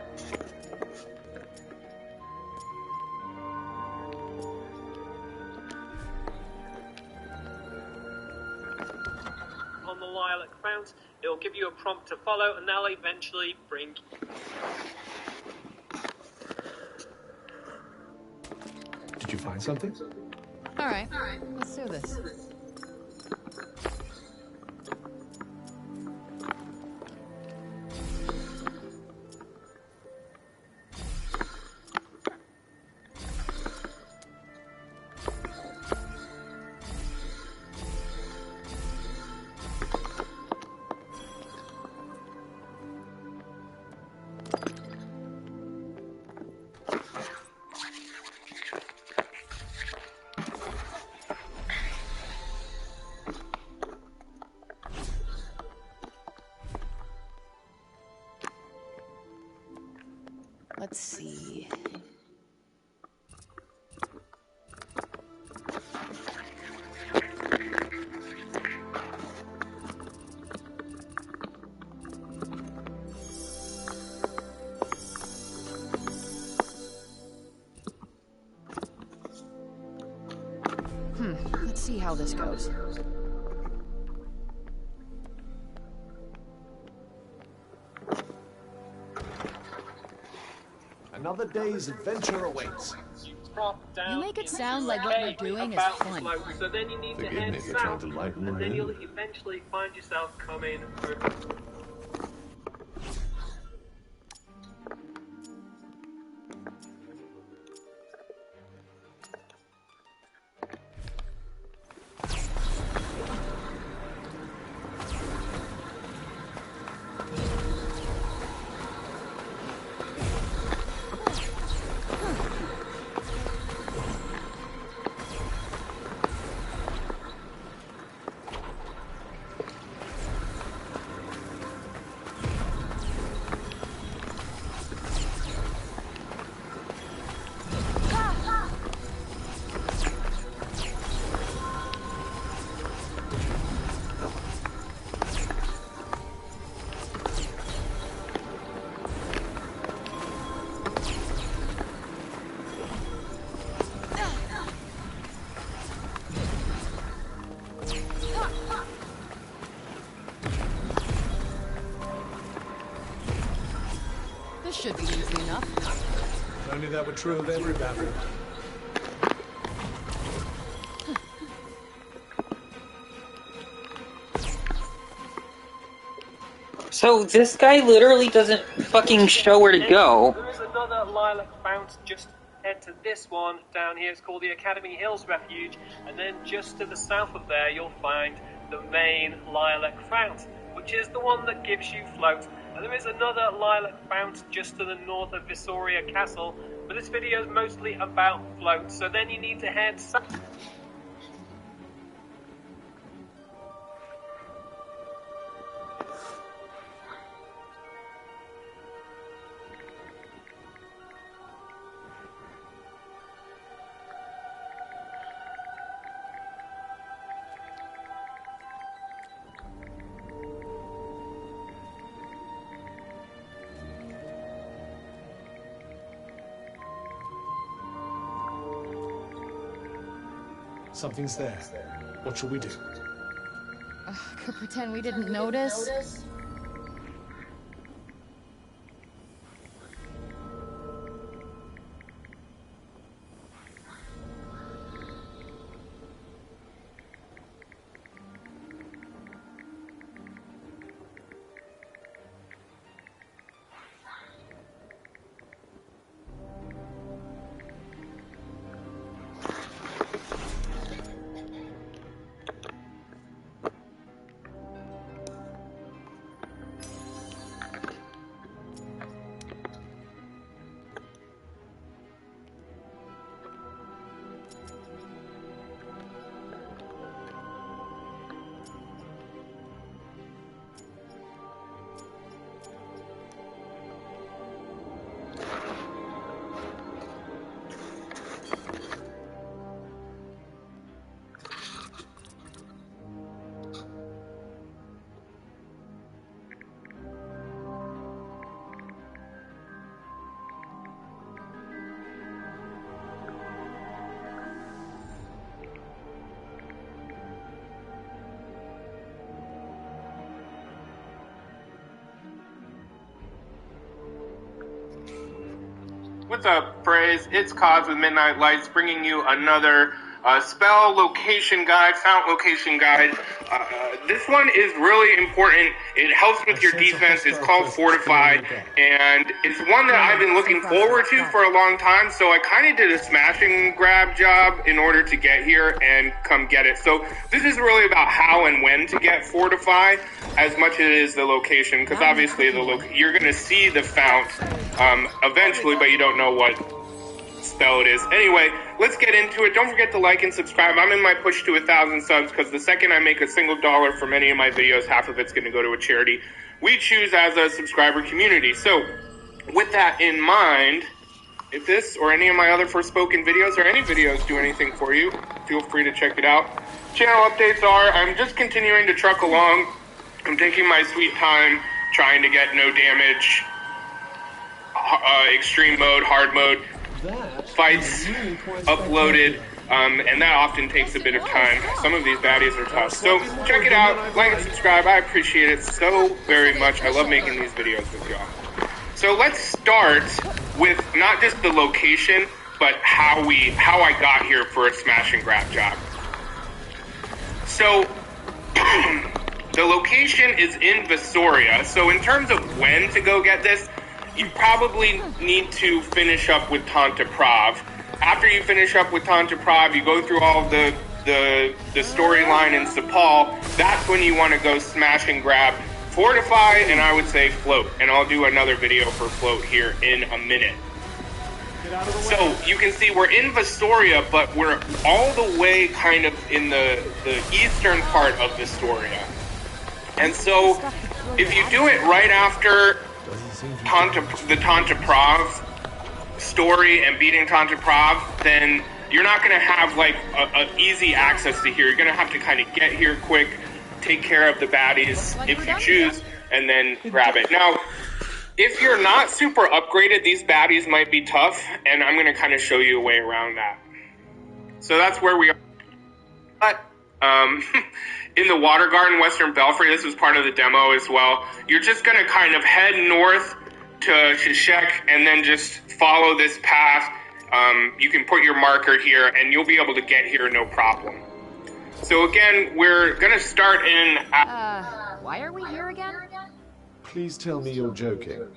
[SPEAKER 7] on the lilac fount, it'll give you a prompt to follow, and that'll eventually bring...
[SPEAKER 1] Did you find something?
[SPEAKER 2] All right, let's do this. Let's see. Let's see how this goes.
[SPEAKER 1] another day's adventure awaits.
[SPEAKER 2] You make it sound like what you're doing is fun.
[SPEAKER 7] So then you need to
[SPEAKER 1] Forgive
[SPEAKER 7] head
[SPEAKER 1] me if you're trying
[SPEAKER 7] south,
[SPEAKER 1] to lighten
[SPEAKER 7] and
[SPEAKER 1] the
[SPEAKER 7] then you'll
[SPEAKER 1] mood.
[SPEAKER 7] eventually find yourself coming over.
[SPEAKER 2] This should be easy enough.
[SPEAKER 1] If only that were true of every bathroom.
[SPEAKER 20] So this guy literally doesn't fucking show where to go.
[SPEAKER 7] There is another lilac fount just head to this one down here. It's called the Academy Hills Refuge, and then just to the south of there you'll find the main lilac fount, which is the one that gives you float. And there is another lilac fount just to the north of Visoria Castle, but this video is mostly about float, so then you need to head south.
[SPEAKER 1] Something's there. What shall we do?
[SPEAKER 2] Could pretend we didn't notice.
[SPEAKER 9] What's up, Praise? It's Cos with Midnight Lights bringing you another spell location guide, fount location guide. This one is really important. It helps with your defense. It's called Fortify, and it's one that I've been looking forward to for a long time, so I kind of did a smash and grab job in order to get here and come get it. So this is really about how and when to get Fortify as much as it is the location, because obviously you're going to see the fount eventually, but you don't know what spell it is. Anyway, let's get into it. Don't forget to like and subscribe. I'm in my push to 1,000 subs because the second I make a single dollar from any of my videos, half of it's going to go to a charity we choose as a subscriber community. So with that in mind, if this or any of my other Forspoken videos or any videos do anything for you, feel free to check it out. Channel updates are, I'm just continuing to truck along. I'm taking my sweet time trying to get no damage, extreme mode, hard mode fights uploaded, and that often takes a bit of time. Some of these baddies are tough. So check it out, like and subscribe. I appreciate it so very much. I love making these videos with y'all. So let's start with not just the location, but how I got here for a smash and grab job. So the location is in Visoria. So in terms of when to go get this, you probably need to finish up with Tanta Prav. After you finish up with Tanta Prav, you go through all the storyline in Sepal. That's when you want to go smash and grab Fortify, and I would say Float. And I'll do another video for Float here in a minute. So you can see we're in Visoria, but we're all the way kind of in the eastern part of Visoria. And so if you do it right after the Tanta Prav story and beating Tanta Prav, then you're not going to have like a easy access to here. You're going to have to kind of get here quick, take care of the baddies if you choose, and then grab it. Now, if you're not super upgraded, these baddies might be tough, and I'm going to kind of show you a way around that. So that's where we are. In the Water Garden, Western Belfry, this was part of the demo as well. You're just going to kind of head north to Shishek and then just follow this path. You can put your marker here, and you'll be able to get here no problem. So again, we're going to start in...
[SPEAKER 2] why are we here again?
[SPEAKER 1] Please tell me you're joking.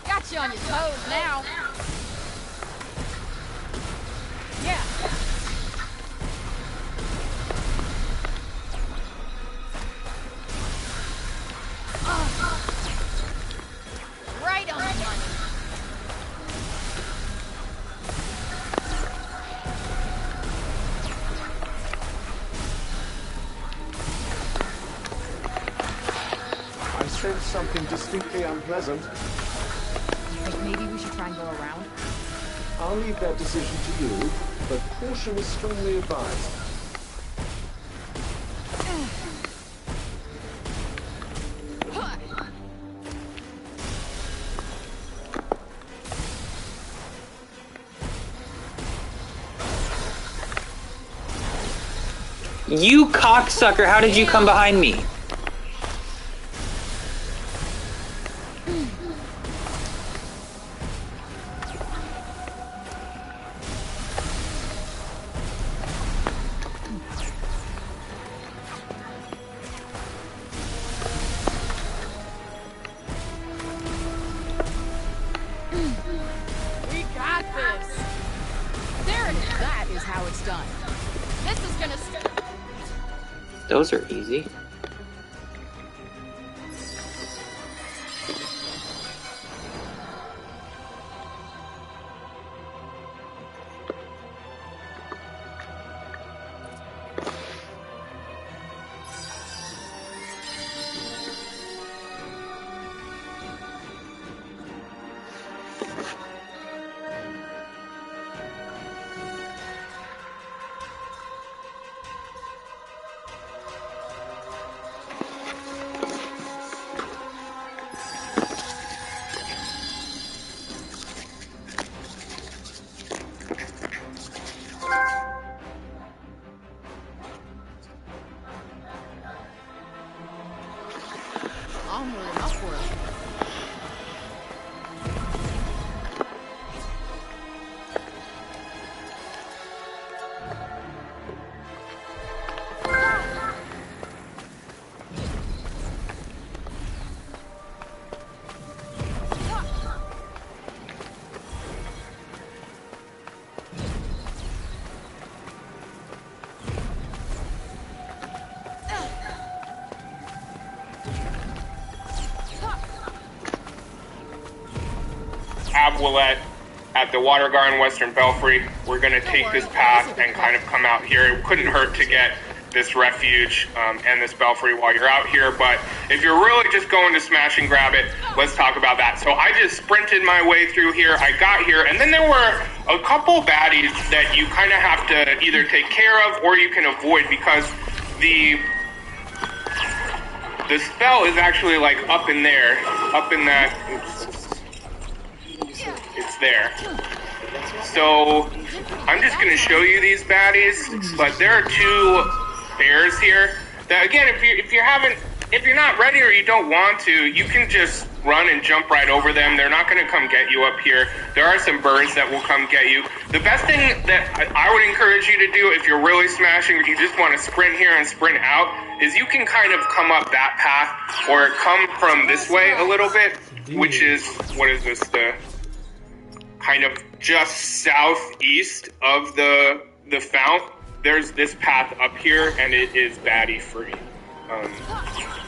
[SPEAKER 2] Got you on your toes now. Yeah. Right on the money.
[SPEAKER 1] I sense something distinctly unpleasant.
[SPEAKER 2] Maybe we should try and go around?
[SPEAKER 1] I'll leave that decision to you, but caution is strongly advised.
[SPEAKER 20] You cocksucker, how did you come behind me?
[SPEAKER 2] We got this. There it is. That is how it's done. This is gonna
[SPEAKER 20] Those are easy.
[SPEAKER 2] onward and upward.
[SPEAKER 9] Willette at the Water Garden Western Belfry. We're going to take this path and kind of come out here. It couldn't hurt to get this refuge and this belfry while you're out here, but if you're really just going to smash and grab it, let's talk about that. So I just sprinted my way through here, I got here, and then there were a couple baddies that you kind of have to either take care of or you can avoid, because the spell is actually like up in there, up in that, it's there. So I'm just going to show you these baddies, but there are two bears here that, again, if you're not ready or you don't want to, you can just run and jump right over them. They're not going to come get you up here. There are some birds that will come get you. The best thing that I would encourage you to do if you're really smashing, or you just want to sprint here and sprint out, is you can kind of come up that path or come from this way a little bit, which is, what is this, the kind of just southeast of the fount. There's this path up here, and it is baddie free.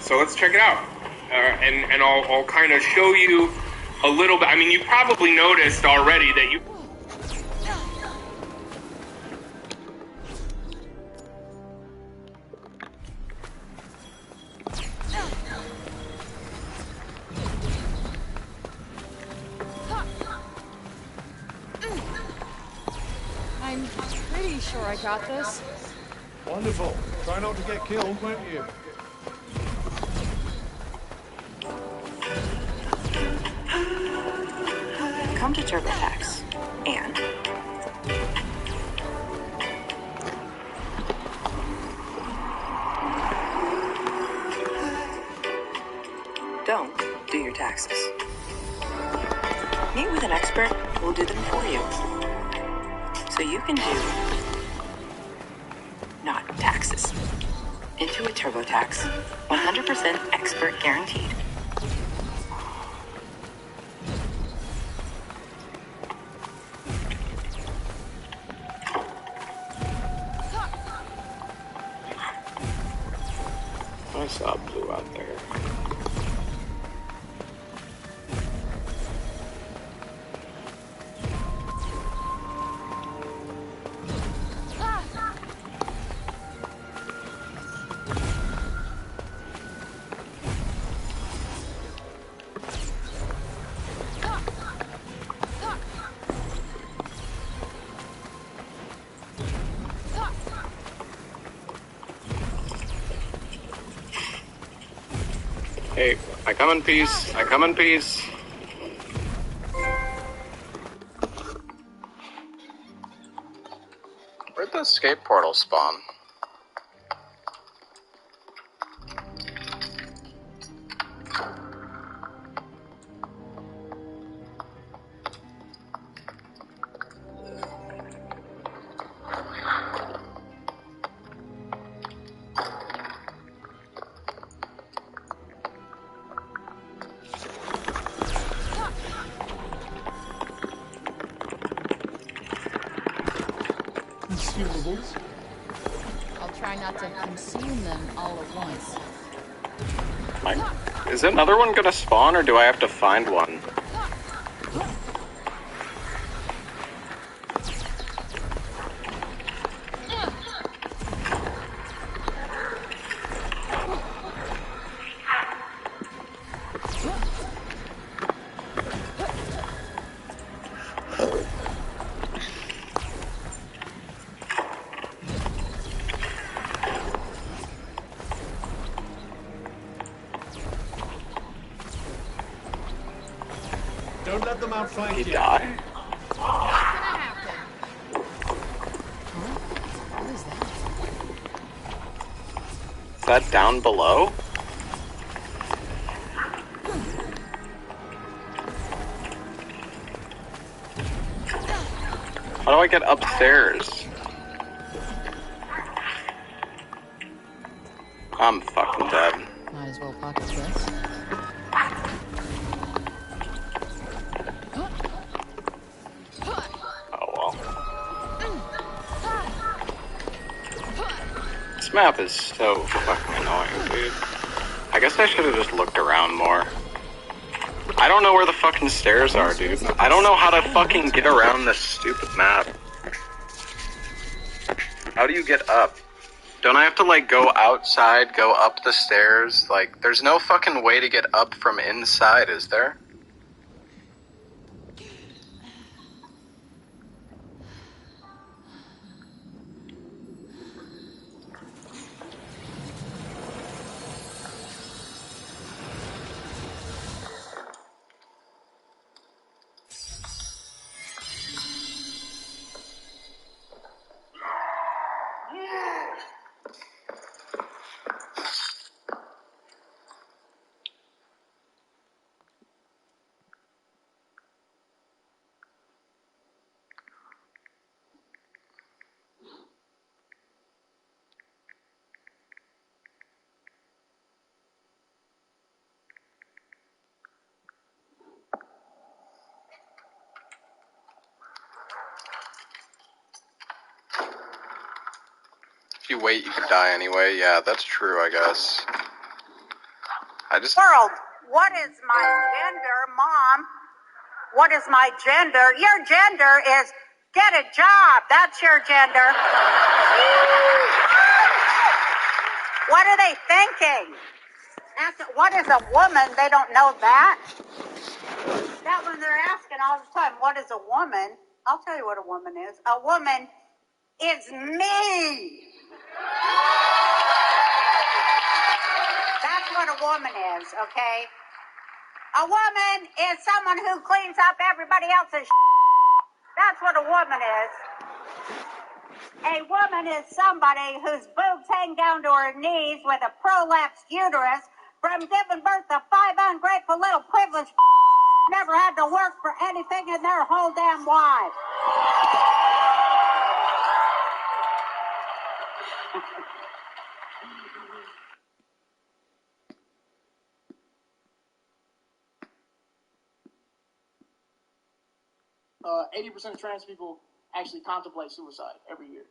[SPEAKER 9] So let's check it out, and I'll kind of show you a little bit. I mean, you probably noticed already that you.
[SPEAKER 2] I'm pretty sure I got this.
[SPEAKER 1] Wonderful. Try not to get killed, won't you?
[SPEAKER 15] Come to TurboTax and don't do your taxes. Meet with an expert who will do them for you. So you can do not taxes. Into a TurboTax, 100% expert guaranteed.
[SPEAKER 5] I saw blue out there. Hey, I come in peace. I come in peace. Where'd the escape portal spawn?
[SPEAKER 1] Consumables.
[SPEAKER 2] I'll try not to consume them all at once.
[SPEAKER 5] Is another one gonna spawn, or do I have to find one?
[SPEAKER 1] Don't let them outflank you.
[SPEAKER 5] He die?
[SPEAKER 2] What is that?
[SPEAKER 5] Is that down below? How do I get upstairs? I'm fucking dead.
[SPEAKER 2] Might as well pocket this.
[SPEAKER 5] This map is so fucking annoying, dude. I guess I should have just looked around more. I don't know where the fucking stairs are, dude. I don't know how to fucking get around this stupid map. How do you get up? Don't I have to, like, go outside, go up the stairs? Like, there's no fucking way to get up from inside, is there? If you wait, you could die anyway. Yeah, that's true, I guess.
[SPEAKER 17] World, what is my gender, Mom? What is my gender? Your gender is get a job. That's your gender. What are they thinking? What is a woman? They don't know that. That one they're asking all the time, what is a woman? I'll tell you what a woman is. A woman is me. That's what a woman is, okay? A woman is someone who cleans up everybody else's That's what a woman is. A woman is somebody whose boobs hang down to her knees with a prolapsed uterus from giving birth to 5 ungrateful little privileged never had to work for anything in their whole damn lives.
[SPEAKER 8] 80% of trans people actually contemplate suicide every year.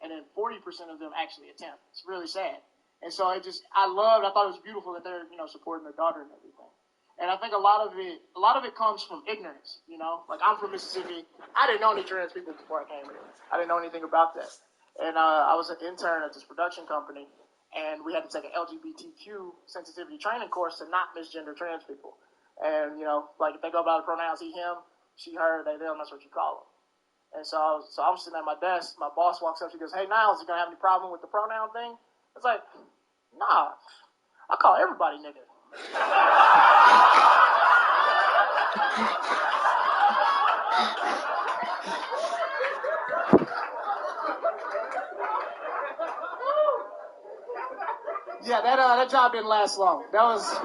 [SPEAKER 8] And then 40% of them actually attempt. It's really sad. And so I thought it was beautiful that they're, supporting their daughter and everything. And I think a lot of it comes from ignorance, Like, I'm from Mississippi. I didn't know any trans people before I came here. I didn't know anything about that. And I was an intern at this production company, and we had to take an LGBTQ sensitivity training course to not misgender trans people. And, like, if they go by the pronouns he, him, she, her, they, them, that's what you call them. And so I was sitting at my desk. My boss walks up. She goes, "Hey, Niles, you gonna have any problem with the pronoun thing?" It's like, nah, I call everybody nigga. Yeah, that job didn't last long. That was.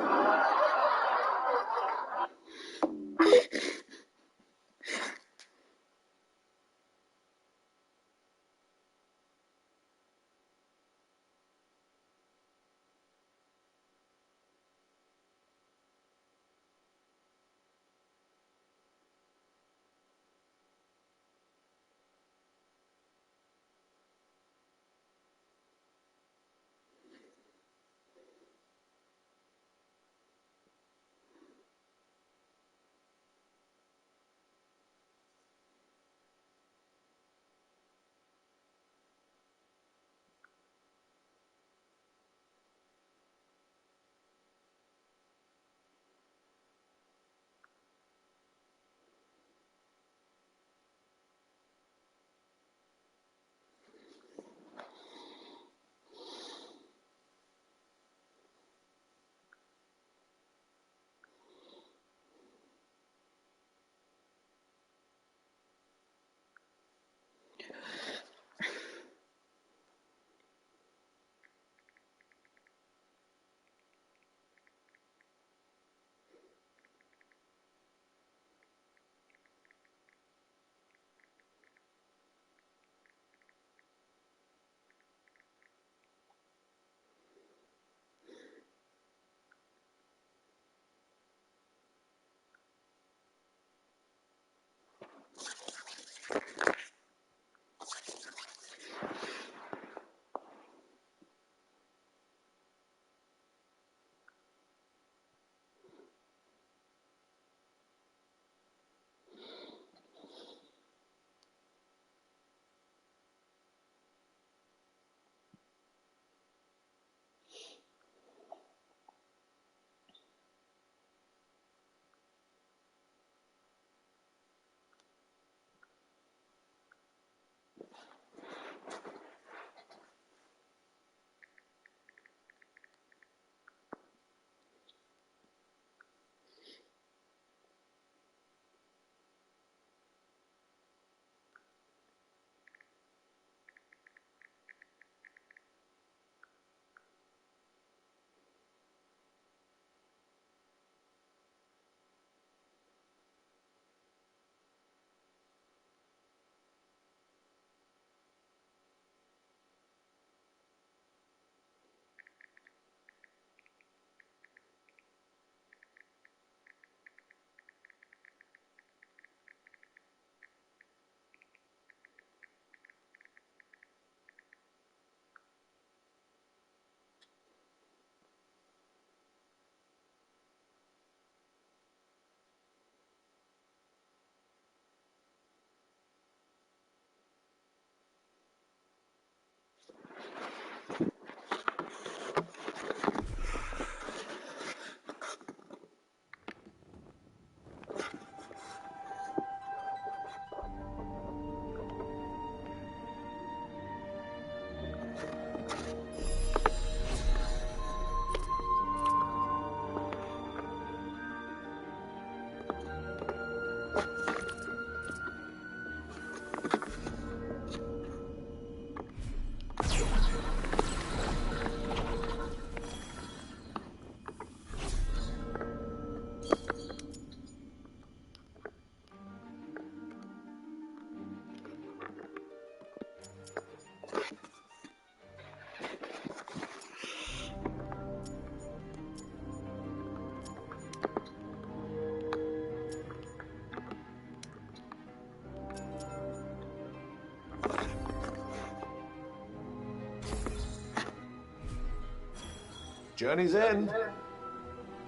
[SPEAKER 1] Journey's in.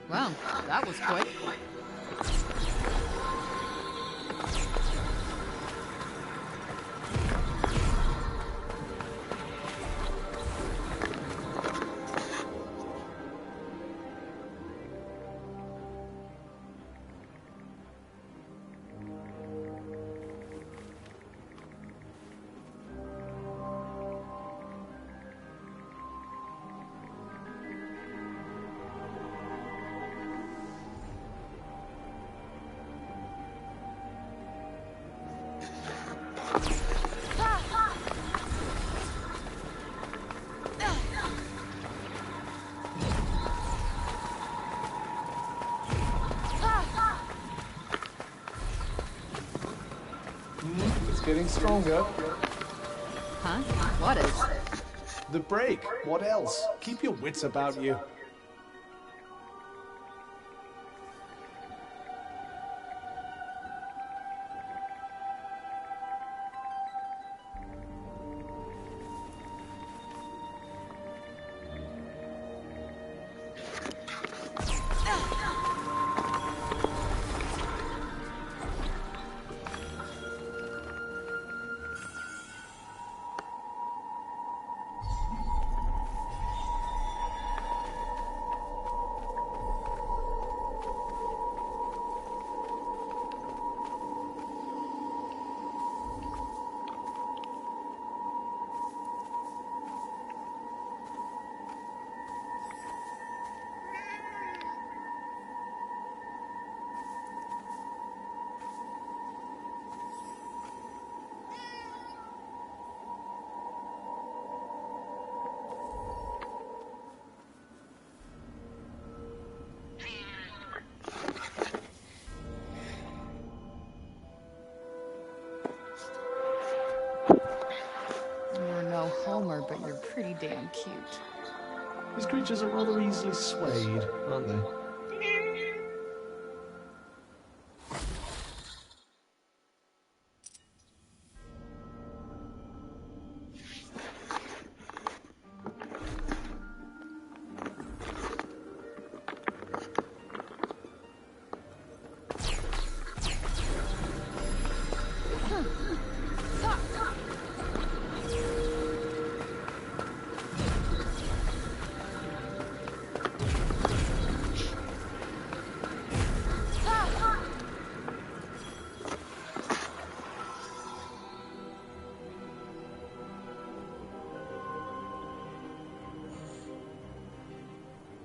[SPEAKER 2] Wow, that was quick.
[SPEAKER 1] Getting stronger.
[SPEAKER 2] Huh? What is?
[SPEAKER 1] The break. What else? Keep your wits about you.
[SPEAKER 2] You're no Homer, but you're pretty damn cute.
[SPEAKER 1] These creatures are rather easily swayed, aren't they?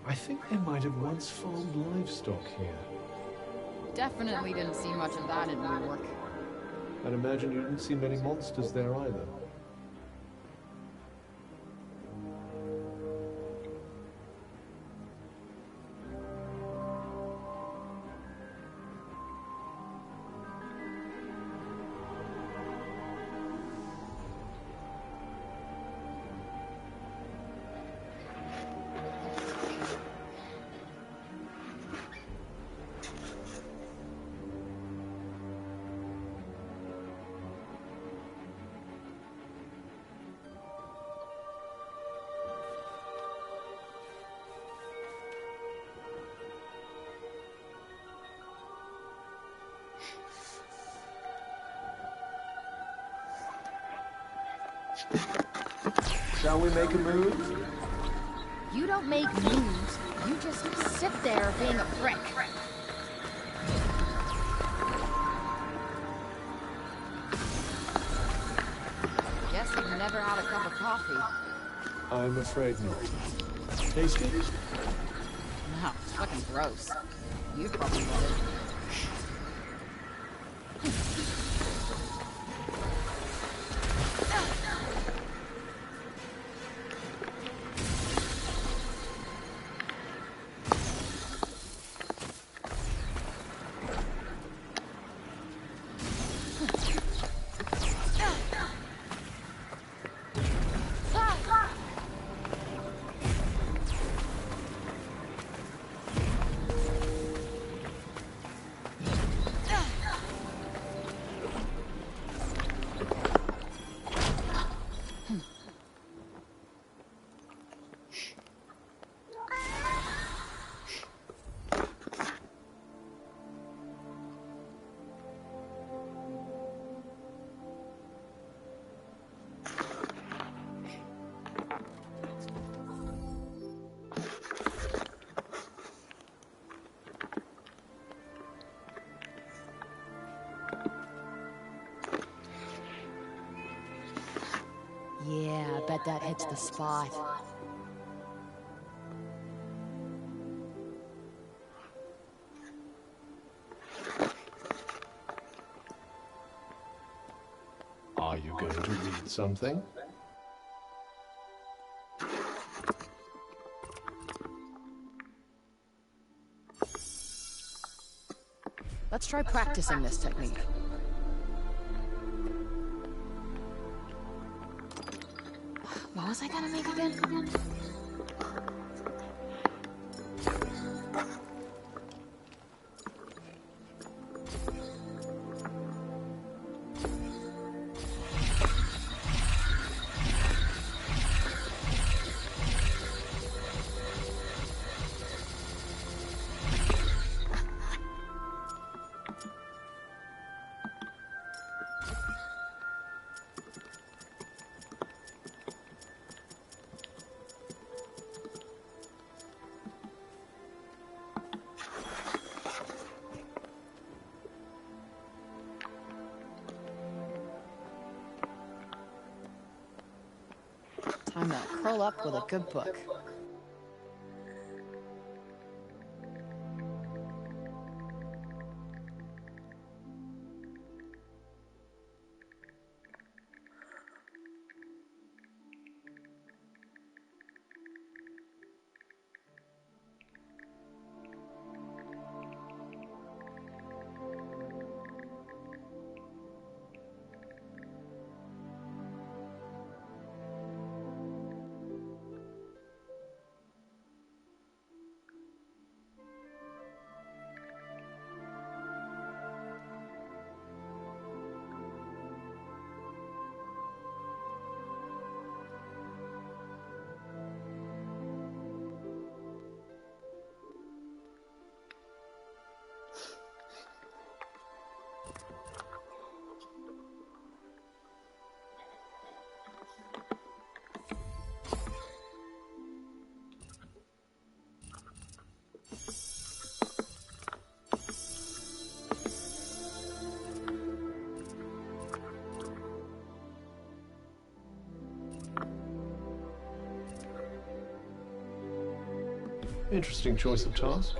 [SPEAKER 1] I think they might have once farmed livestock here.
[SPEAKER 2] Definitely didn't see much of that in New York.
[SPEAKER 1] I'd imagine you didn't see many monsters there either. Shall we make a move?
[SPEAKER 2] You don't make moves. You just sit there being a prick. Guess you've never had a cup of coffee.
[SPEAKER 1] I'm afraid not. Tasty?
[SPEAKER 2] No, it's fucking gross. You'd probably love it. bet that hits the spot.
[SPEAKER 1] Are you going to read something?
[SPEAKER 2] Let's try practicing this technique. What was I gonna make again? Time to curl up with a good book.
[SPEAKER 1] Interesting choice of task.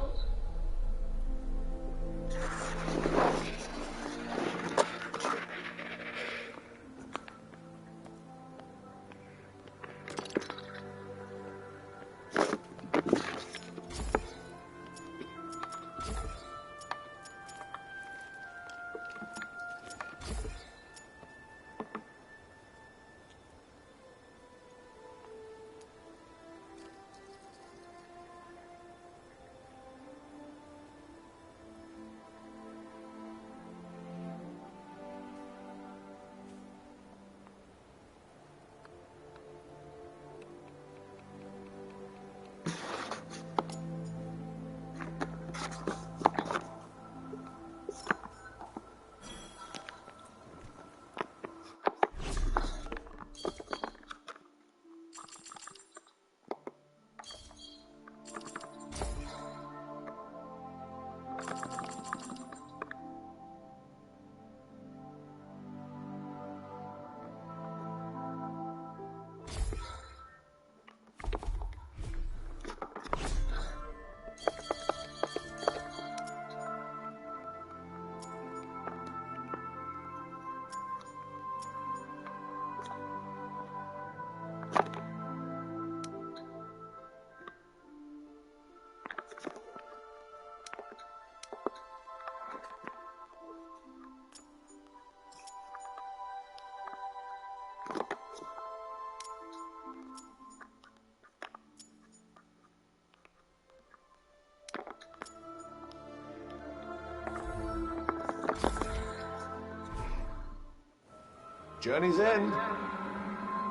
[SPEAKER 1] Journey's end.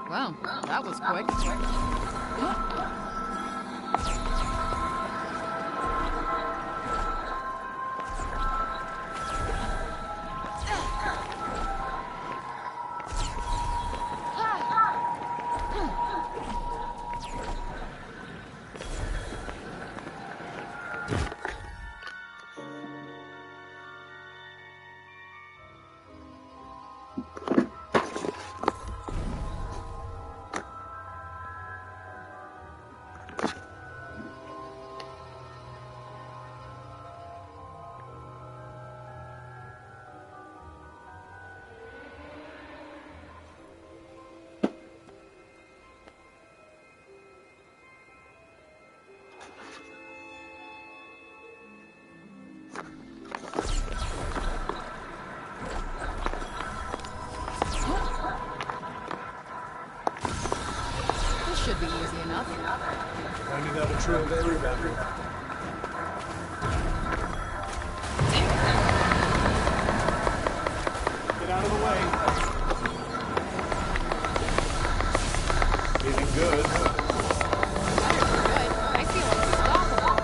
[SPEAKER 2] Well, that was quick.
[SPEAKER 1] Finding out a trail very rapid. Get out of the way. Feeling good.
[SPEAKER 2] I feel unstoppable.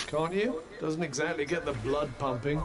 [SPEAKER 1] Can't you? Doesn't exactly get the blood pumping.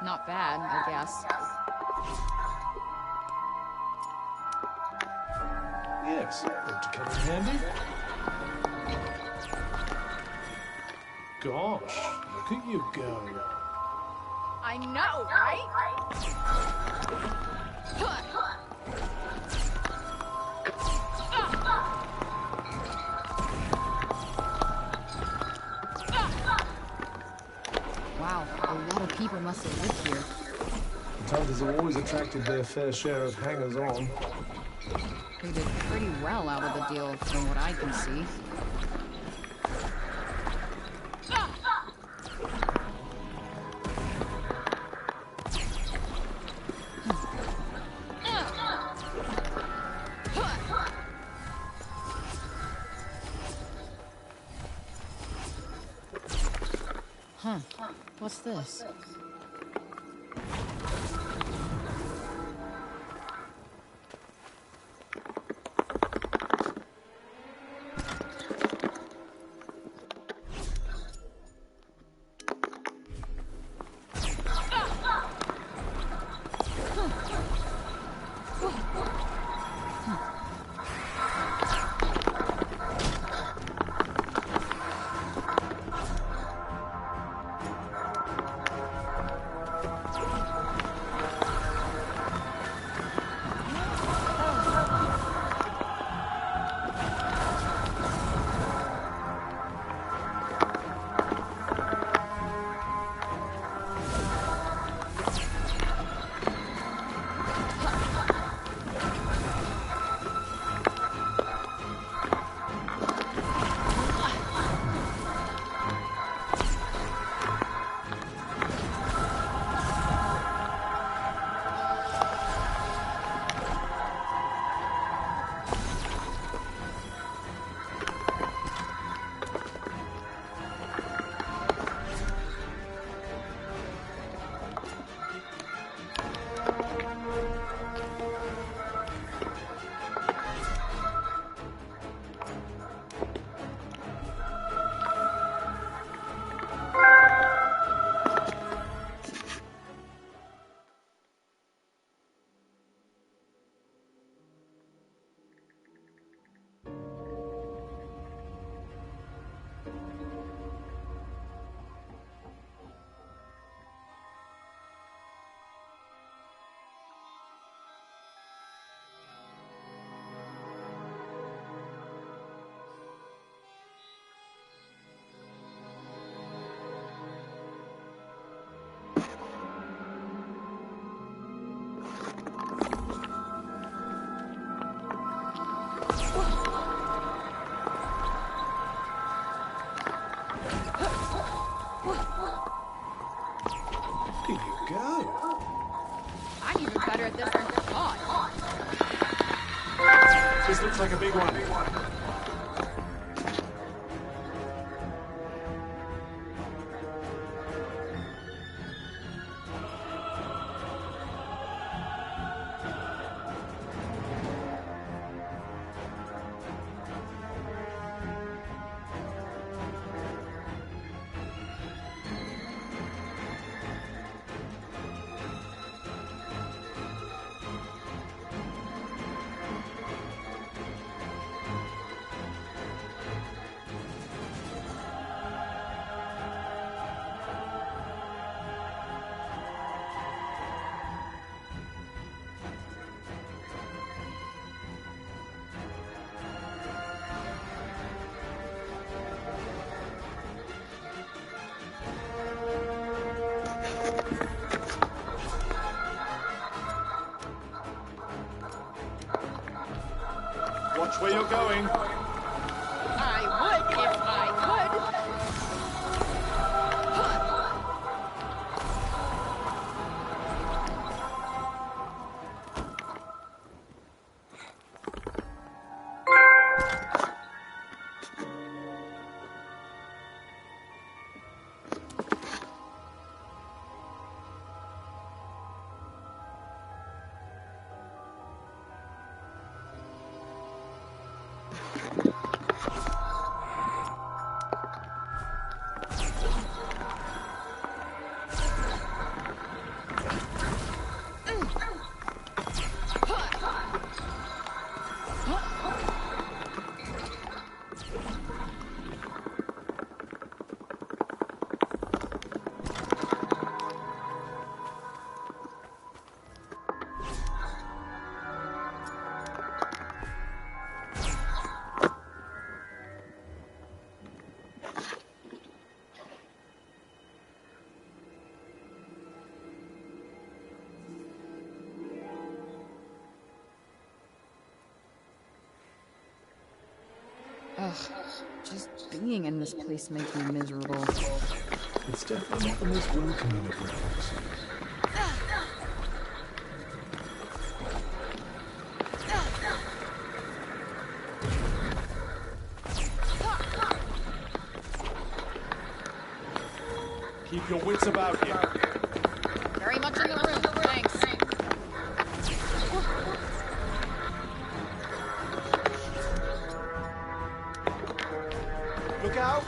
[SPEAKER 2] Not bad, I guess.
[SPEAKER 1] Yes, ought to come in handy. Gosh, look at you go.
[SPEAKER 2] I know, right? Wow, a lot of people must have lived here.
[SPEAKER 1] The Tigers have always attracted their fair share of hangers-on.
[SPEAKER 2] They did pretty well out of the deal, from what I can see. Huh. What's this?
[SPEAKER 1] Here you go.
[SPEAKER 2] I'm even better at this than I thought.
[SPEAKER 1] This looks like a big one. Watch where you're going.
[SPEAKER 2] I would if I could. Ugh, just being in this place makes me miserable.
[SPEAKER 1] It's definitely not the most welcoming of realms. Keep your wits about you.
[SPEAKER 2] Very much in the room, thanks.
[SPEAKER 1] Look out!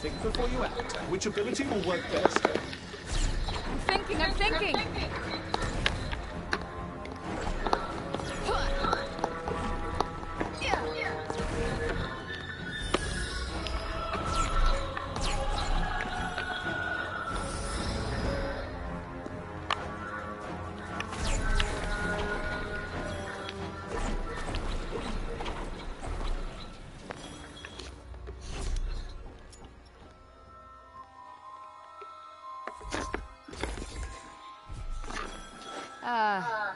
[SPEAKER 1] Think before you act. Which ability will work best?
[SPEAKER 2] I'm thinking.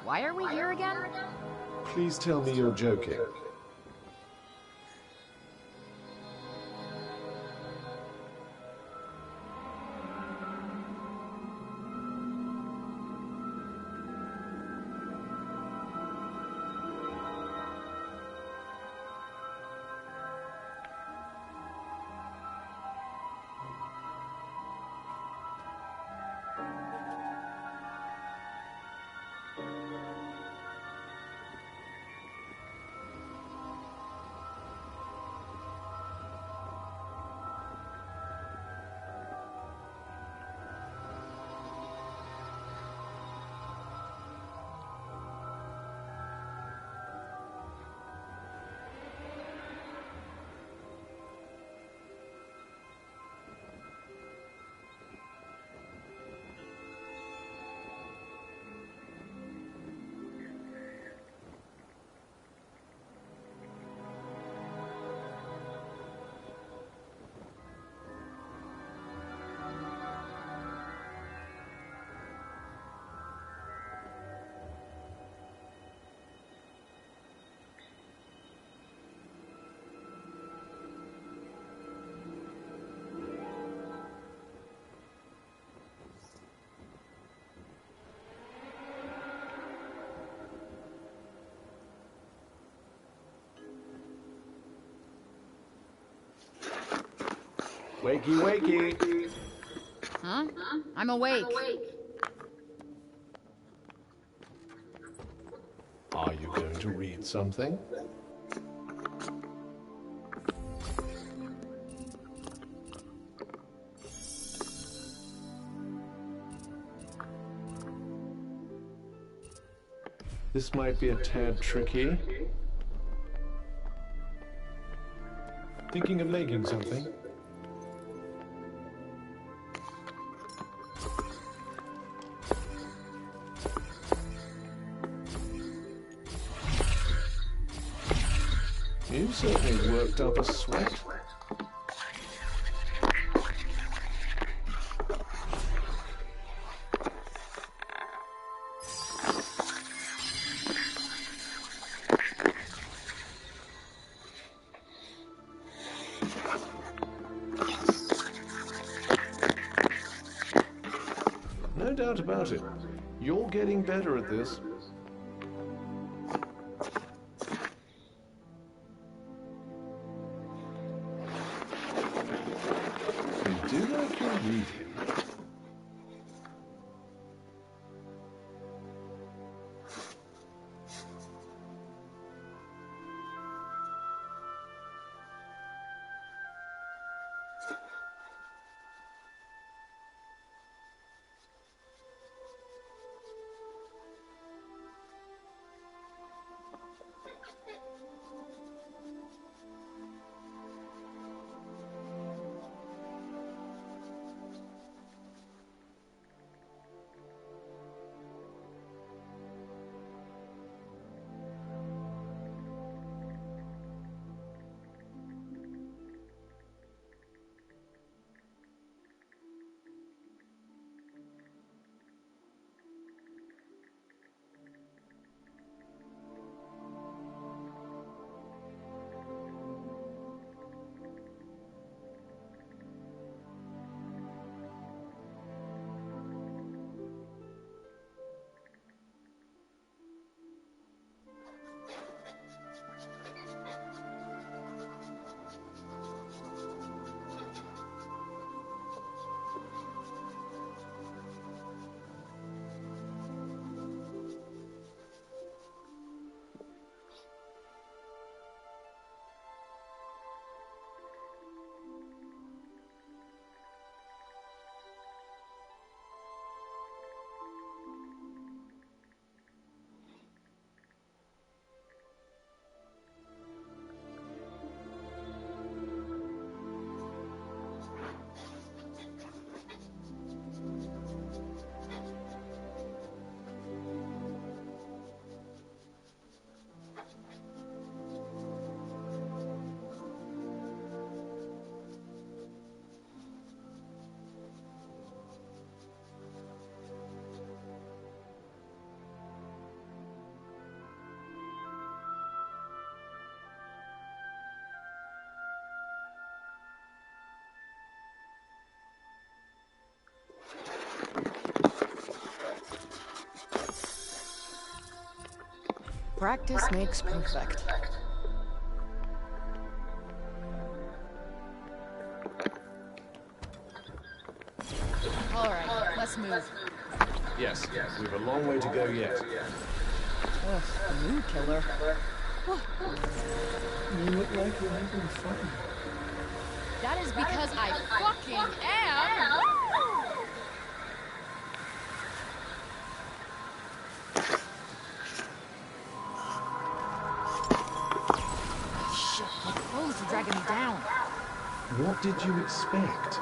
[SPEAKER 2] Why are we here again?
[SPEAKER 1] Please tell me you're joking. Wakey, wakey.
[SPEAKER 2] Huh? I'm awake.
[SPEAKER 1] Are you going to read something? This might be a tad tricky. Thinking of making something? You certainly worked up a sweat. No doubt about it. You're getting better at this. You do like your reading.
[SPEAKER 2] Practice makes perfect. All right, let's move.
[SPEAKER 1] Yes, we've a long way to go yet.
[SPEAKER 2] Ugh, the mood killer.
[SPEAKER 1] You look like you're having fun.
[SPEAKER 2] That is because I fucking am. Shit, my clothes are dragging me down.
[SPEAKER 1] What did you expect?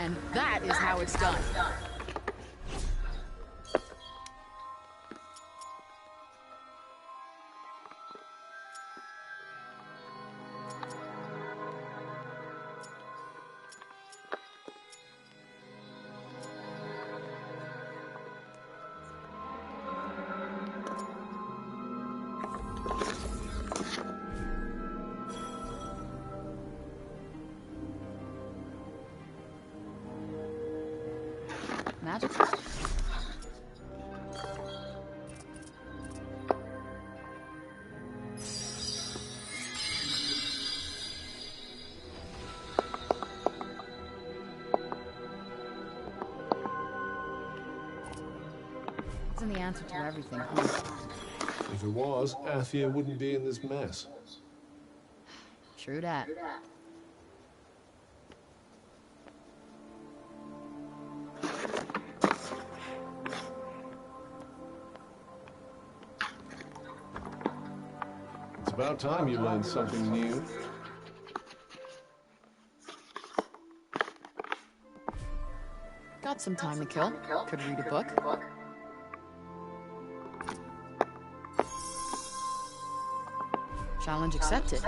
[SPEAKER 2] And that is how it's done. Magic. Isn't the answer to everything.
[SPEAKER 1] If it was, Athia wouldn't be in this mess.
[SPEAKER 2] True that.
[SPEAKER 1] It's about time you learned something new.
[SPEAKER 2] Got some time to kill. Could read a book. Challenge accepted.